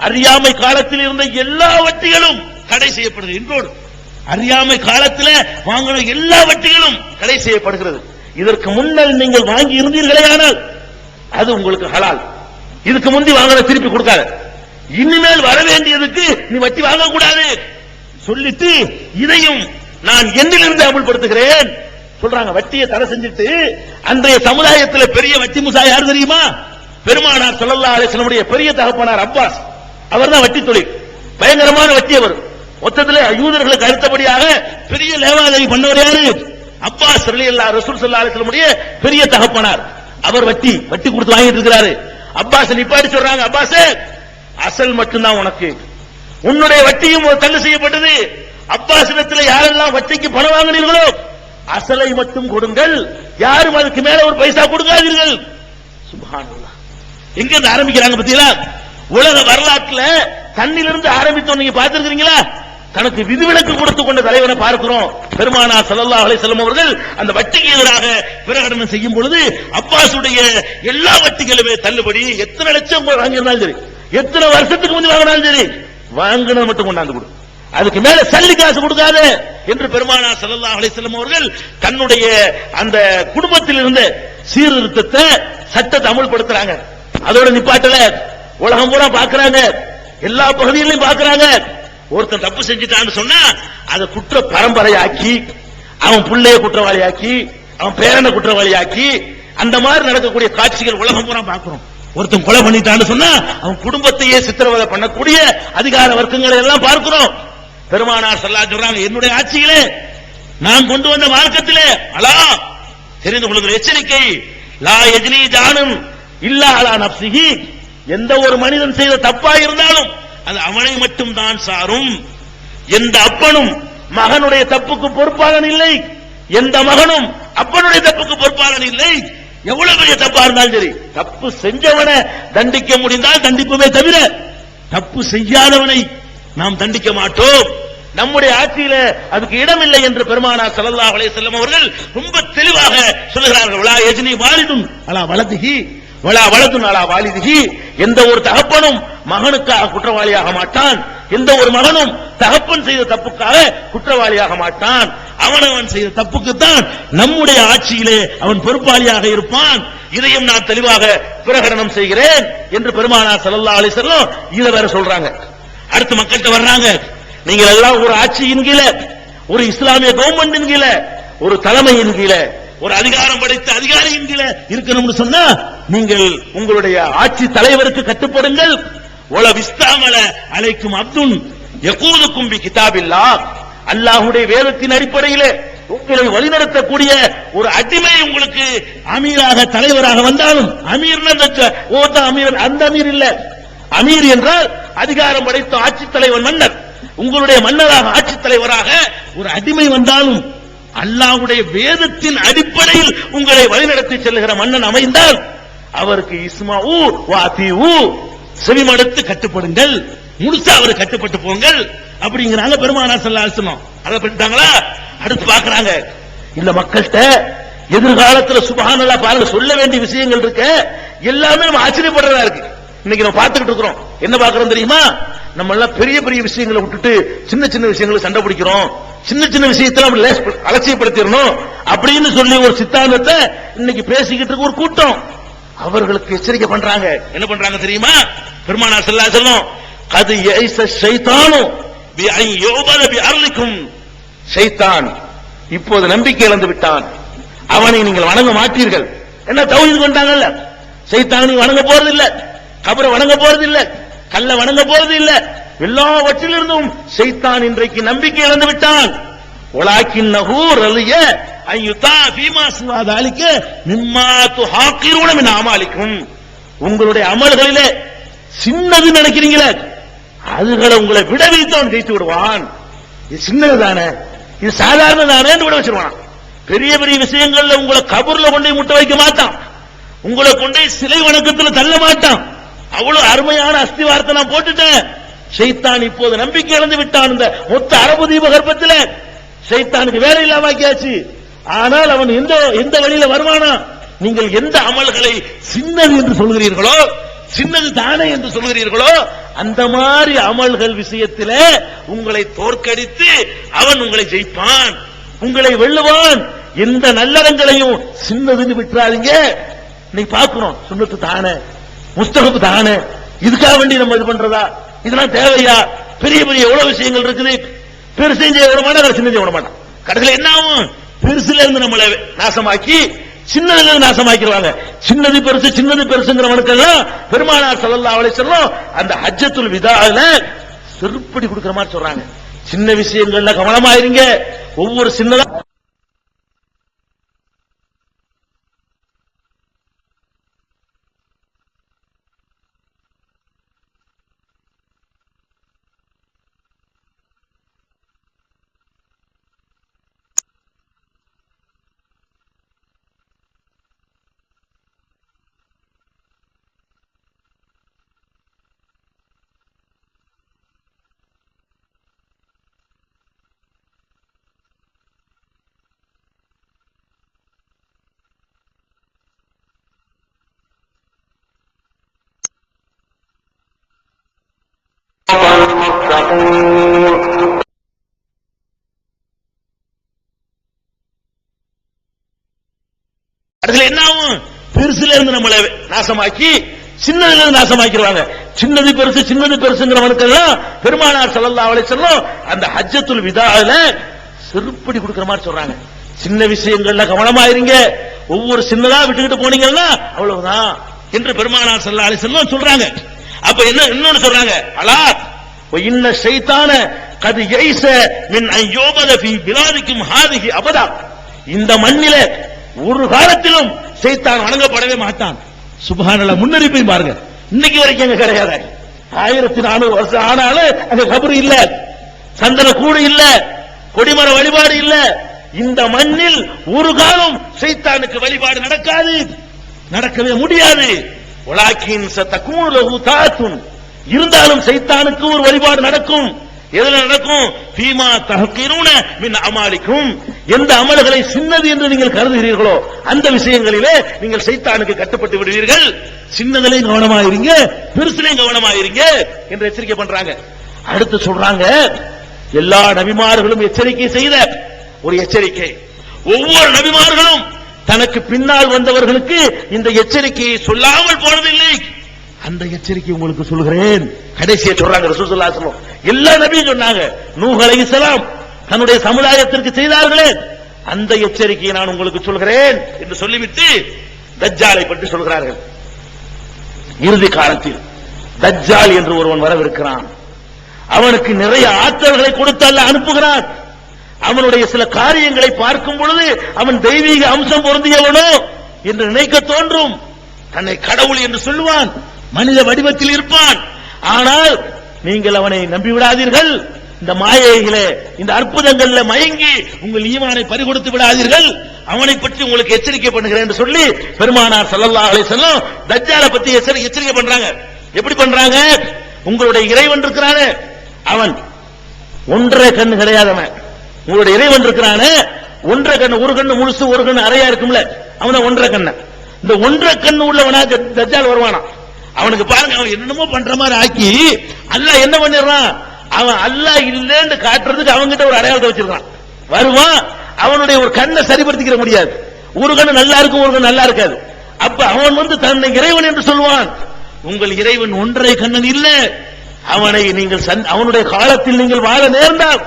அறியாமை காலத்தில் இருந்த எல்லா வட்டிகளும் தடை செய்யப்படுது. இன்றோடு அறியாமை காலத்தில் வாங்கின எல்லா வட்டிகளும் தடை செய்யப்படுகிறது. இதற்கு முன்னர் நீங்கள் வாங்கி இருந்தீர்களே ஆனால் அது உங்களுக்கு ஹலால். இதுக்கு முந்தி வாங்கின திருப்பி கொடுக்காத. இனிமேல் வர வேண்டியதுக்கு நீ வட்டி வாங்கக்கூடாது சொல்லிட்டு இதையும் நான் என்னிலிருந்து அமல்படுத்துகிறேன் சொல்றாங்க. வட்டியை தடை செஞ்சுட்டு அன்றைய சமுதாயத்தில் பெரிய வட்டி முசா யார் தெரியுமா? பெருமானார் ஸல்லல்லாஹு அலைஹி வஸல்லம் பெரிய தகப்பனார் அப்பாஸ். அவர் தான் வட்டி தொழில், பயங்கரமான வட்டி. அவர் மொத்தத்தில் யூதர்களுக்கு அடுத்தபடியாக பெரிய லேவாதேவி பண்ணவர் யாரு? அப்பாஸ் ரலியல்லாஹு ரசூல் ஸல்லல்லாஹு அலைஹி வஸல்லம் பெரிய தகப்பனார். அவர் வட்டி கொடுத்து வாங்கிட்டு இருக்கிறாரு. அப்பாஸ் நிப்பாட்டி சொல்றாங்க, அப்பாஸே அசல் மட்டும்தான் உனக்கு, உன்னுடைய வட்டியும் தள்ளு செய்யப்பட்டது. அப்பாஸ் இடத்துல யாரெல்லாம் வட்டிக்கு பணம் வாங்கினீர்களோ அசலை மட்டும் கொடுங்கள், யாரும் அதுக்கு மேல ஒரு பைசா கொடுக்காதீர்கள். சுப்ஹானல்லாஹ். எங்க இருந்து ஆரம்பிக்கிறாங்க பாத்தீங்களா? உலக வரலாற்றுல தண்ணிலிருந்து ஆரம்பித்தோம். நீங்க பார்த்திருக்கீங்களா? தனக்கு விதிவிலக்கு கொடுத்து கொண்ட தலைவனை பார்க்கிறோம். பெருமானார் ஸல்லல்லாஹு அலைஹி வஸல்லம் அவர்கள் அந்த வட்டிக்கு எதிராக பிரகடனம் செய்யும் பொழுது அப்பாஸுடைய எல்லா வட்டிகளுமே தள்ளுபடி. எத்தனை லட்சம் வாங்கியிருந்தாலும் சரி, எத்தனை வருஷத்துக்கு முந்தைய வாங்கினாலும் சரி, வாங்கினது மட்டும் கொண்டாந்து கொடு, அதுக்கு மேல சல்லி காசு கொடுக்காத என்று பெருமானார் ஸல்லல்லாஹு அலைஹி வஸல்லம் அவர்கள் தன்னுடைய அந்த குடும்பத்தில் இருந்த சீர்திருத்தத்தை சட்டத்தை அமல்படுத்துறாங்க. அதோட நிப்பாட்டல, உலகம் பூரா பாக்குறாங்க, எல்லா பகுதிகளிலும் பாக்குறாங்க. ஒருத்தன் தப்பு செஞ்சுட்டான்னு சொன்னா அதை குற்ற பரம்பரையாக்கி, அவன் பிள்ளைய குற்றவாளியாக்கி, அவன் பேரனை குற்றவாளியாக்கி, அந்த மாதிரி நடக்கக்கூடிய காட்சிகள் உலகம் பூரா பாக்குறோம். ஒருத்தன் கொலை பண்ணிட்டான்னு சொன்னா அவன் குடும்பத்தையே சித்திரவதை பண்ணக்கூடிய அதிகார வர்க்கங்களை எல்லாம் பார்க்கிறோம். பெருமானார் ஸல்லல்லாஹு சொல்றாங்க, என்னுடைய ஆட்சியிலே நான் கொண்டு வந்த மார்க்கத்திலே அலா தெரிந்து கொள்ளுகிற எச்சரிக்கை, லா யஜ்னி ஜானும் இல்லா அலா நஃப்ஸிஹி, எந்த ஒரு மனிதன் செய்த தப்பா இருந்தாலும் அது அவனை மட்டும் தான் சாரும். எந்த அப்பனும் மகனுடைய தப்புக்கு பொறுப்பாளன் இல்லை, எந்த மகனும் அப்பனுடைய தப்புக்கு பொறுப்பாளன் இல்லை. எவ்வளவு பெரிய தப்பா இருந்தாலும் சரி, தப்பு செஞ்சவனை தண்டிக்க முடிந்தால் தண்டிப்புமே தவிர தப்பு செய்யாதவனை நாம் தண்டிக்க மாட்டோம். நம்முடைய ஆட்சியில அதுக்கு இடமில்லை என்று பெருமானார் ஸல்லல்லாஹு அலைஹி வஸல்லம் அவர்கள் ரொம்ப தெளிவாக சொல்லுகிறார்கள். வலா யஜ்னி வாலிதுன் அலா வலதிஹி வலா வலதுன் அலா வாலிதிஹி, எந்த ஒரு தகப்பனும் மகனுக்காக குற்றவாளியாக மாட்டான், எந்த ஒரு மகனும் தகப்பன் செய்த தப்புக்காக குற்றவாளியாக மாட்டான். அவன் செய்த தப்புக்குத்தான் நம்முடைய ஆட்சியிலே அவன் பொறுப்பாளியாக இருப்பான். இதையும் நான் தெளிவாக பிரகடனம் செய்கிறேன் என்று பெருமானார் ஸல்லல்லாஹு அலைஹி வஸல்லம் இத வேற சொல்றாங்க. அடுத்து மக்கள்கிட்ட வர்றாங்க, நீங்கள் எல்லாம் ஒரு ஆட்சியின் கீழ, ஒரு இஸ்லாமிய கவர்மெண்டின் கீழ, ஒரு தலைமையின் கீழ, ஒரு அதிகாரம் படைத்த அதிகாரியின் கீழ இருக்கணும்னு சொன்னா நீங்கள் உங்களுடைய ஆட்சி தலைவருக்கு கட்டுப்படுங்கள். ஒல விஸ்தாமல அலைக்கும் அப்துன் யகூதுக்கும் பி கிதாபில்லாஹ், அல்லாஹ்வுடைய வேதத்தின் அடிப்படையில் உங்களை வழிநடத்தக்கூடிய ஒரு அடிமை உங்களுக்கு அமீராக தலைவராக வந்தாலும், அமீர் அமீர் அந்த அமீர் இல்ல, அமீர் என்றால் அதிகாரம் படைத்த ஆட்சி தலைவன் மன்னர். உங்களுடைய மன்னராக ஆட்சி தலைவராக ஒரு அடிமை வந்தாலும் அல்லாஹ்வுடைய வேதத்தின் அடிப்படையில் உங்களை வழிநடத்தி செல்லுகிற மன்னன் அமைந்தால் அவருக்கு இஸ்மாஉ வாதிஉ செவிமடுத்து கட்டுப்படுங்கள், முழுசா அவர் கட்டுப்பட்டு போங்கள் அப்படிங்கிறாங்க பெருமானார் ஸல்லல்லாஹு அலைஹி வஸல்லம். அத பண்ணிட்டாங்களா? அடுத்து பாக்குறாங்க இந்த மக்கள்கிட்ட எதிர்காலத்தில் சுப்ஹானல்லாஹ் பாருங்க சொல்ல வேண்டிய விஷயங்கள் இருக்கு, எல்லாமே நம்ம ஆச்சரியப்படுறதா இருக்கு. இன்னைக்கு நம்ம பார்த்துக்கிட்டு இருக்கிறோம், என்ன பார்க்கிறோம் தெரியுமா? நம்ம எல்லாம் பெரிய பெரிய விஷயங்களை விட்டுட்டு சின்ன சின்ன விஷயங்களை சண்டை பிடிக்கிறோம், சின்ன சின்ன விஷயத்துல அலட்சியப்படுத்திடணும் அப்படின்னு சொல்லி ஒரு சித்தாந்தத்தை இன்னைக்கு பேசிக்கிட்டு இருக்க ஒரு கூட்டம். அவர்களுக்கு எச்சரிக்கை பண்றாங்க. என்ன பண்றாங்க தெரியுமா? பெருமானார் ஸல்லல்லாஹு அலைஹி வஸல்லம் கது யைஸ ஷைத்தானு பி ஐ யுபத பி அர்லிக்கும், ஷைத்தான் இப்போது நம்பிக்கை இழந்து விட்டான், அவனை நீங்கள் வணங்க மாட்டீர்கள். என்ன தௌஹீத் கொண்டாங்கல்ல, ஷைத்தானை வணங்க போறது இல்ல, கபரை வணங்க போறது இல்ல, கல்ல வணங்க போறது இல்ல, எல்லாவற்றிலிருந்தும் ஷைத்தான் இன்றைக்கு நம்பிக்கை இழந்து விட்டான். வலாக்கின்னஹு ரலிய அய்யுதா ஃபீமா சிவா தாலிக மிம்மா துஹாகிரூன மின் அமாலிக்கும், உங்களுடைய அமல்களிலே சின்னது நினைக்கிறீங்களே அதுகளை உங்களை விடவித்தவன் ஜெயித்து விடுவான். இது சின்னது தானே, இது சாதாரண தானே விட வச்சிருவான். பெரிய பெரிய விஷயங்கள்ல உங்களை கபர்ல கொண்டு முட்டை வைக்க மாட்டான், உங்களை கொண்டு சிலை வணக்கத்தில் தள்ள மாட்டான். அவ்வளவு அருமையான அஸ்திவாரத்தை நான் போட்டுட்டேன். ஷைத்தான் இப்போது நம்பிக்கை இழந்து விட்டான். இந்த மொத்த அரபு தீபகற்பத்தில் ஷைத்தானுக்கு வேலை இல்லாம ஆக்கியாச்சு. ஆனால் அவன் எந்த வழியில வருவானா? நீங்கள் எந்த அமல்களை சின்னது என்று சொல்கிறீர்களோ, சின்னது தானே என்று சொல்கிறீர்களோ, அந்த மாதிரி அமல்கள் விஷயத்திலே உங்களை தோற்கடித்து அவன் உங்களை ஜெயிப்பான், உங்களை வெல்லுவான். எந்த நல்லறங்களையும் சின்னதுன்னு விட்டுறாதீங்க. இன்னைக்கு பார்க்கிறோம், சுன்னத்து தானே, முஸ்தகப்பு தானே, இதுக்காக வேண்டி நம்ம இது பண்றதா? இதெல்லாம் தேவையா? பெரிய பெரிய எவ்வளவு விஷயங்கள் இருக்குது, பெருசு விட மாட்டான், சின்னதை விட மாட்டான். கடைசியில் என்ன ஆகும்? பெருசுல இருந்து நம்மளை நாசமாக்கி சின்னதுல இருந்து நாசமாக்கிடுவாங்க. சின்னது பெருசு சின்னது பெருசுங்கிறவனுக்கெல்லாம் பெருமானார் ஸல்லல்லாஹு அலைஹி வஸல்லம் அந்த ஹஜ்ஜத்துல் விதால செருப்படி கொடுக்கிற மாதிரி சொல்றாங்க. சின்ன விஷயங்கள்ல கவனமா இருங்க, ஒவ்வொரு சின்னதா அதுல என்ன ஆகும்? பெருசுல இருந்து நம்மளை நாசமாக்கி சின்னதுல இருந்து நாசமாக்கிடுவாங்க. சின்னது பெருசு சின்னது பெருசுங்கிறவனுக்கெல்லாம் பெருமானார் ஸல்லல்லாஹு அலைஹி வஸல்லம் அந்த ஹஜ்ஜத்துல் விதால செருப்படி கொடுக்கிற மாதிரி சொல்றாங்க. சின்ன விஷயங்கள்ல கவனமா இருங்க, ஒவ்வொரு சின்னதா விட்டுக்கிட்டு போனீங்கன்னா அவ்வளவுதான் என்று பெருமானார் ஸல்லல்லாஹு அலைஹி வஸல்லம் சொல்றாங்க. அப்ப என்ன இன்னொன்னு சொல்றாங்க, அலா இன்ன ஷைத்தான கது யைஸ மின் அய்யூபத ஃபீ பிலாதிக்கும் ஹாதிஹி அபதா, இந்த மண்ணிலே ஒரு காலத்திலும் ஷைத்தான் வணங்கப்படவே மாட்டான். சுப்ஹானல்லாஹ், முன்னறிப்பை பாருங்க. இன்னைக்கு வரைக்கும் அங்க கிடையாது. 1400 வருஷம் ஆனாலும் அங்க கபர் இல்ல, சந்தன கூடு இல்ல, கொடிமர வழிபாடு இல்ல. இந்த மண்ணில் ஒரு காலம் ஷைத்தானுக்கு வழிபாடு நடக்காது, நடக்கவே முடியாது. வலாக்கின் சதகூனு லஹு தாத்துன், இருந்தாலும் ஷைத்தானுக்கு ஒரு வழிபாடு நடக்கும். எதுல நடக்கும்? ஃபீமா தஹ்கிரூன மின் அமாலிக்கும், எந்த அமல்களை சின்னது என்று நீங்கள் கருதுகிறீர்களோ அந்த விஷயங்களிலே நீங்கள் ஷைத்தானுக்கு கட்டுப்பட்டு விடுவீர்கள். சின்னதிலையும் கவனமாயிருங்க, பெருசிலையும் கவனமாயிருங்க என்று எச்சரிக்கை பண்றாங்க. அடுத்து சொல்றாங்க, எல்லா நபிமார்களும் எச்சரிக்கை செய்த ஒரு எச்சரிக்கை. ஒவ்வொரு நபிமார்களும் தனக்கு பின்னால் வந்தவர்களுக்கு இந்த எச்சரிக்கையை சொல்லாமல் போனதில்லை. அந்த எச்சரிக்கை உங்களுக்கு சொல்கிறேன். கடைசியை சொல்றாங்க ரசூலுல்லாஹி ஸல்லல்லாஹு அலைஹி வஸல்லம். எல்லா நபியும் சொன்னாங்க, நூஹ் அலைஹிஸ்ஸலாம் தன்னுடைய சமுதாயத்திற்கு செய்தார்களே அந்த எச்சரிக்கையை நான் உங்களுக்கு சொல்கிறேன் என்று சொல்லிவிட்டு தஜ்ஜாலை பற்றி சொல்கிறார்கள். இறுதி காலத்தில் தஜ்ஜால் என்று ஒருவன் வரவிருக்கிறான். அவனுக்கு நிறைய ஆற்றல்களை கொடுத்து அல்லாஹ் அனுப்புகிறான். அவனுடைய சில காரியங்களை பார்க்கும் பொழுது அவன் தெய்வீக அம்சம் பொருந்தியவனோ என்று நினைக்க தோன்றும். தன்னை கடவுள் என்று சொல்லுவான், மனித வடிவத்தில் இருப்பான். ஆனால் நீங்கள் அவனை நம்பிவிடாதீர்கள், இந்த மாயைகளே, இந்த அற்புதங்கள்ல மயங்கி உங்கள் ஈமானை பறிகொடுத்து விடாதீர்கள், அவனை பற்றி உங்களுக்கு எச்சரிக்கை பண்ணுகிறேன் என்று சொல்லி பெருமானார் ஸல்லல்லாஹு அலைஹி வஸல்லம் தஜ்ஜாலை பத்தி எச்சரிக்கை பண்றாங்க. எப்படி பண்றாங்க? உங்களுடைய இறைவன் இருக்கிறானே அவன் ஒன்றரை கண்ணு கிடையாதவன். உங்களுடைய இறைவன் இருக்கிறானே ஒன்றரை கண்ணு, ஒரு கண்ணு முழுசு ஒரு கண்ணு அறையா இருக்கும்ல, அவன் ஒன்றரை கண்ணு. இந்த ஒன்றரை கண்ணு உள்ளவனா தஜ்ஜால் வருவானா. அவனுக்கு பாருங்க, அவன் என்னமோ பண்ற மாதிரி ஆக்கி அல்லாஹ் என்ன பண்ணிடுறான், அவன் அல்லாஹ் இல்லைன்னு காட்டுறதுக்கு அவன்கிட்ட ஒரு அடையாளத்தை வச்சிருக்கான். வருவான், அவனுடைய ஒரு கண்ணை சரிபடுத்திக்கிற முடியாது, ஒரு கண்ணு நல்லா இருக்கும் ஒரு கண்ணு நல்லா இருக்காது. அப்ப அவன் தன்னை இறைவன் என்று சொல்வான். உங்கள் இறைவன் ஒன்றரை கண்ணன் இல்ல, அவனை நீங்கள் அவனுடைய காலத்தில் நீங்கள் வாழ நேர்ந்தால்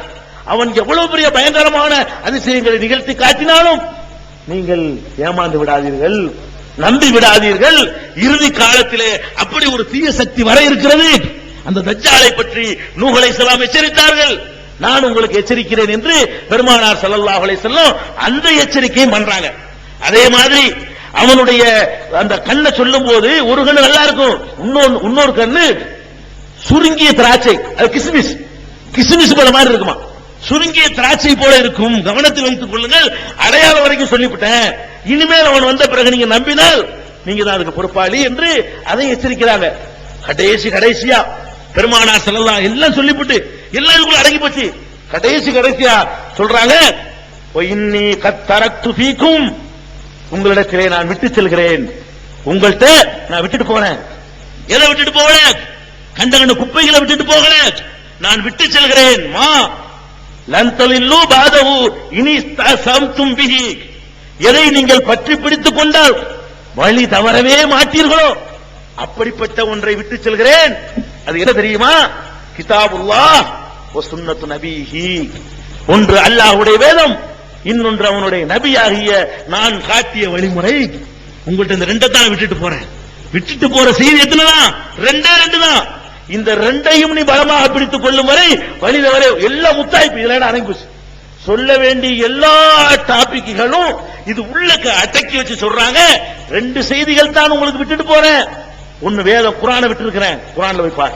அவன் எவ்வளவு பெரிய பயங்கரமான அதிசயங்களை நிகழ்த்தி காட்டினாலும் நீங்கள் ஏமாந்து விடாதீர்கள், நம்பி விடாதீர்கள். இறுதி காலத்திலே அப்படி ஒரு தீய சக்தி வர இருக்கிறது. அந்த தஜ்ஜாலை பற்றி நூஹ் அலைஹிஸ்ஸலாம் எச்சரித்தார்கள். நான் உங்களுக்கு எச்சரிக்கிறேன் என்று பெருமானார் ஸல்லல்லாஹு அலைஹி வஸல்லம் அந்த எச்சரிக்கையை பண்றாங்க. அதே மாதிரி அவனுடைய அந்த கண்ணை சொல்லும் போது ஒரு கண்ணு நல்லா இருக்கும், இன்னொரு கண்ணு சுருங்கிய திராட்சை, அது கிஸ்மிஸ் போல மாதிரி இருக்குமா, சுருங்கிய திராட்சை போல இருக்கும். கவனத்தில் வைத்துக் கொள்ளுங்கள், அடையாளம் வரைக்கும் சொல்லிவிட்டேன். இனிமேல் அவன் வந்த பிறகு நீங்க நம்பினால் நீங்க தான் அதுக்கு பொறுப்பாளி என்று அதை எச்சரிக்கிறாங்க. கடைசியா பெருமானார் ஸல்லல்லாஹு எல்லாம் சொல்லிவிட்டு எல்லாம் இதுக்குள்ள அடங்கி போச்சு. கடைசியா சொல்றாங்க, இன்னி கத் தரக்து ஃபீக்கும், உங்களிடத்திலே நான் விட்டு செல்கிறேன், உங்கள்கிட்ட நான் விட்டுட்டு போறேன். எதை விட்டுட்டு போகிறேன்? கண்ட குப்பைகளை விட்டுட்டு போகிறேன், நான் விட்டு செல்கிறேன். மா லந்தலில்லு பாதஹு இனிஸ்தஸம்தும் பிஹி, எதை நீங்கள் பற்றி பிடித்துக் கொண்டால் வழி தவறவே மாட்டீர்களோ அப்படிப்பட்ட ஒன்றை விட்டு செல்கிறேன். அது என்ன தெரியுமா? கிதாபுல்லாஹ் வ சுன்னத்து நபிஹி. ஒன்று அல்லாஹ்வுடைய வேதம், இன்னொன்று அவனுடைய நபியாகிய நான் காட்டிய வழிமுறை. உங்கள்ட்ட இந்த ரெண்டை தான் விட்டுட்டு போறேன். விட்டுட்டு போற செய்தி எத்தனைதான்? ரெண்டு தான். இந்த ரெண்டையும் நீ பலமாக பிடித்துக் கொள்ளும் வரை வழியில வரை எல்லா முத்தாய்ப்பு இதெல்லாம் அடங்கிச்சு. சொல்ல வேண்டிய எல்லா டாபிக்குகளும் இது உள்ளக்க அடக்கி வச்சு சொல்றாங்க. ரெண்டு செய்திகள் தான் உங்களுக்கு விட்டுட்டு போறேன். ஒன்னு வேதம் குர்ஆனை விட்டு இருக்கிறேன், குர்ஆன்ல போய் பாரு.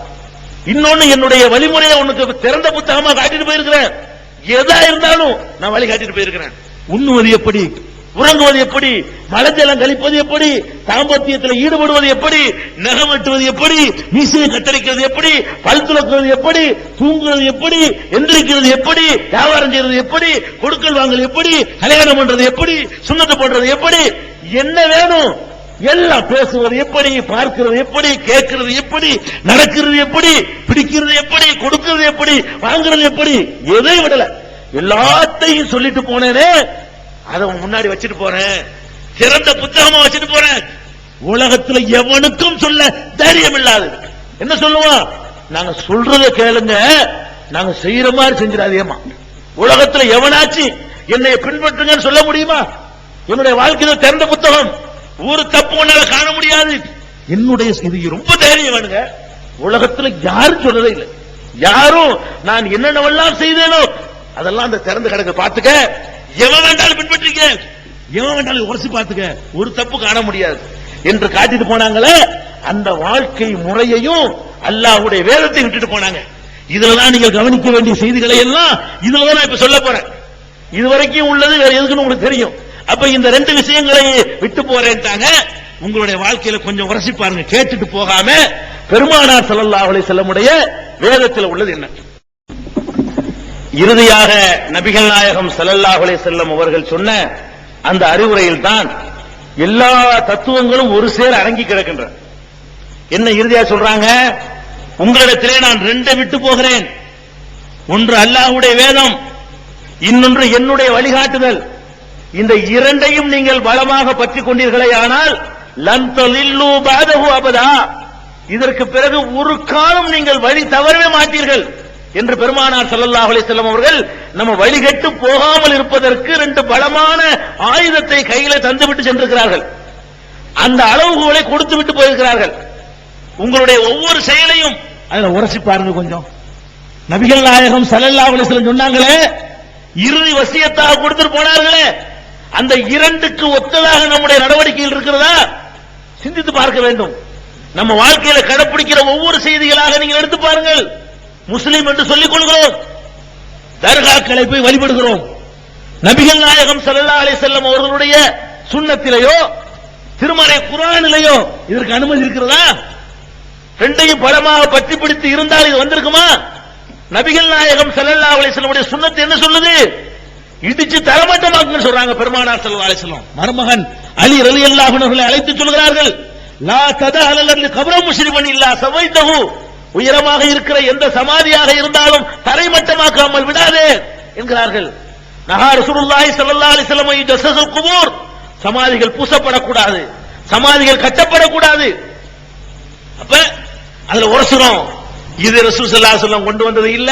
இன்னொன்னு என்னுடைய வழிமுறையை உனக்கு திறந்த புத்தகமா காட்டிட்டு போயிருக்கிறேன். எதா இருந்தாலும் நான் வழி காட்டிட்டு போயிருக்கிறேன். உண்ணுவது எப்படி, உறங்குவது எப்படி, மலஜலம் கழிப்பது எப்படி, தாம்பத்தியத்தில் ஈடுபடுவது எப்படி, நகம் வெட்டுவது எப்படி, மீசையை கத்தரிக்கிறது எப்படி, பல் துலக்குவது எப்படி, தூங்குவது எப்படி, எந்திரிக்கிறது எப்படி, வியாபாரம் செய்வது எப்படி, கொடுக்கல் வாங்கல் எப்படி, கல்யாணம் பண்றது எப்படி, சுண்ணத்து பண்றது எப்படி, என்ன வேணும் எல்லாம், பேசுவது எப்படி, பார்க்கிறது எப்படி, கேட்கிறது எப்படி, நடக்கிறது எப்படி, பிடிக்கிறது எப்படி, கொடுக்கிறது எப்படி, வாங்குறது எப்படி, எதை விடல எல்லாத்தையும் சொல்லிட்டு போனேனே. அதை முன்னாடி வச்சுட்டு போறேன், சிறந்த புத்தகமா வச்சுட்டு போறேன். உலகத்துல எவனுக்கும் சொல்ல தைரியம் இல்லாது. என்ன சொல்லுவான்? நாங்க சொல்றத கேளுங்க, நாங்க செய்யற மாதிரி செஞ்சிடாதேமா. உலகத்துல எவனாச்சு என்னை பின்பற்றுங்கன்னு சொல்ல முடியுமா? என்னுடைய வாழ்க்கையில திறந்த புத்தகம், ஒரு தப்பு ஒன்னால காண முடியாது. என்னுடைய இது ரொம்ப தைரியம் வேணுங்க. உலகத்துல யாரும் சொல்றதே இல்லை. யாரும் நான் என்னென்னவெல்லாம் செய்தேனோ அதெல்லாம் அந்த திறந்து கிடக்க பாத்துக்க, எவன் வேண்டாலும் பின்பற்றிக்க, எவன் வேண்டாலும் உரசி பாத்துக்க, ஒரு தப்பு காண முடியாது என்று காட்டிட்டு போனாங்களே. அந்த வாழ்க்கை முறையையும் அல்லாஹ்வுடைய வேதத்தை விட்டுட்டு போனாங்க. இதுலதான் நீங்கள் கவனிக்க வேண்டிய செய்திகளை எல்லாம் இதுலதான் நான் இப்ப சொல்ல போறேன். இதுவரைக்கும் உள்ளது வேற எதுக்குன்னு உங்களுக்கு தெரியும். அப்ப இந்த ரெண்டு விஷயங்களை விட்டு போறேன்ட்டாங்க. உங்களுடைய வாழ்க்கையில கொஞ்சம் உரசி பாருங்க, கேட்டுட்டு போகாம. பெருமானார் ஸல்லல்லாஹு அலைஹி வஸல்லமுடைய வேதத்தில் உள்ளது என்ன? இறுதியாக நபிகள் நாயகம் ஸல்லல்லாஹு அலைஹி வஸல்லம் அவர்கள் சொன்ன அந்த அறிவுரையில் தான் எல்லா தத்துவங்களும் ஒரு சேர அடங்கி கிடக்கின்றன. என்ன இறுதியா சொல்றாங்க? உங்களிடத்திலே நான் ரெண்டை விட்டு போகிறேன். ஒன்று அல்லாஹ்வுடைய வேதம், இன்னொன்று என்னுடைய வழிகாட்டுதல். இந்த இரண்டையும் நீங்கள் பலமாக பற்றிக் கொண்டீர்களே ஆனால் லன் தலில்லு பஅதஹு அபதா, இதற்கு பிறகு ஒரு காலம் நீங்கள் வழி தவறவே மாட்டீர்கள் என்று பெருமானார் ஸல்லல்லாஹு அலைஹி வஸல்லம் அவர்கள் நம்ம வழிகட்டு போகாமல் இருப்பதற்கு ரெண்டு பலமான ஆயுதத்தை கையில தந்துவிட்டு சென்றிருக்கிறார்கள். அந்த அளவுகோலை கொடுத்து விட்டு போயிருக்கிறார்கள். உங்களுடைய ஒவ்வொரு செயலையும் அதுல உரசி பாருங்க கொஞ்சம். நபிகள் நாயகம் ஸல்லல்லாஹு அலைஹி வஸல்லம் சொன்னாங்களே, இறுதி வசியத்தாக கொடுத்துட்டு போனார்களே, அந்த இரண்டுக்கு ஒத்ததாக நம்முடைய நடவடிக்கைகள் இருக்கிறதா? சிந்தித்து பார்க்க வேண்டும். நம்ம வாழ்க்கையில கடைபிடிக்கிற ஒவ்வொரு செய்திகளாக நீங்கள் எடுத்து பாருங்கள். முஸ்லிம் என்று சொல்லிக் கொள்கிறோம், தர்காக்களை போய் வழிபடுகிறோம். நபிகள் நாயகம் ஸல்லல்லாஹு அலைஹி வஸல்லம் அவர்களுடைய சுன்னத்திலேயோ திருமறை குர்ஆனிலேயோ இதற்கு அனுமதி இருக்கிறதா? ரெண்டையும் பலமாக பற்றி பிடித்து இருந்தால் இது வந்திருக்குமா? நபிகள் நாயகம் ஸல்லல்லாஹு அலைஹி வஸல்லம் சுன்னத் என்ன சொல்லுது? இடிச்சு தரமட்டமாக்குன்னு சொல்றாங்க பெருமானார் ஸல்லல்லாஹு அலைஹி வஸல்லம். மருமகன் அலி ரலியல்லாஹு அன்ஹு அவர்களை அழைத்து சொல்கிறார்கள், லா ததஅலல் கப்ர முஷ்ரிபன் இல்லா சவைதஹு, உயரமாக இருக்கிற எந்த சமாதியாக இருந்தாலும் தரைமட்டமாக்காமல் விடாதே என்கிறார்கள். நஹா ரசூலுல்லாஹி ஸல்லல்லாஹு அலைஹி வஸல்லம் யஜஸல் குபூர், சமாதிகள் பூசப்படக்கூடாது, சமாதிகள் கட்டப்படக்கூடாது. அப்ப அதுல உரசுறோம், இது ரசூல் ஸல்லல்லாஹு அலைஹி வஸல்லம் கொண்டு வந்தது இல்ல.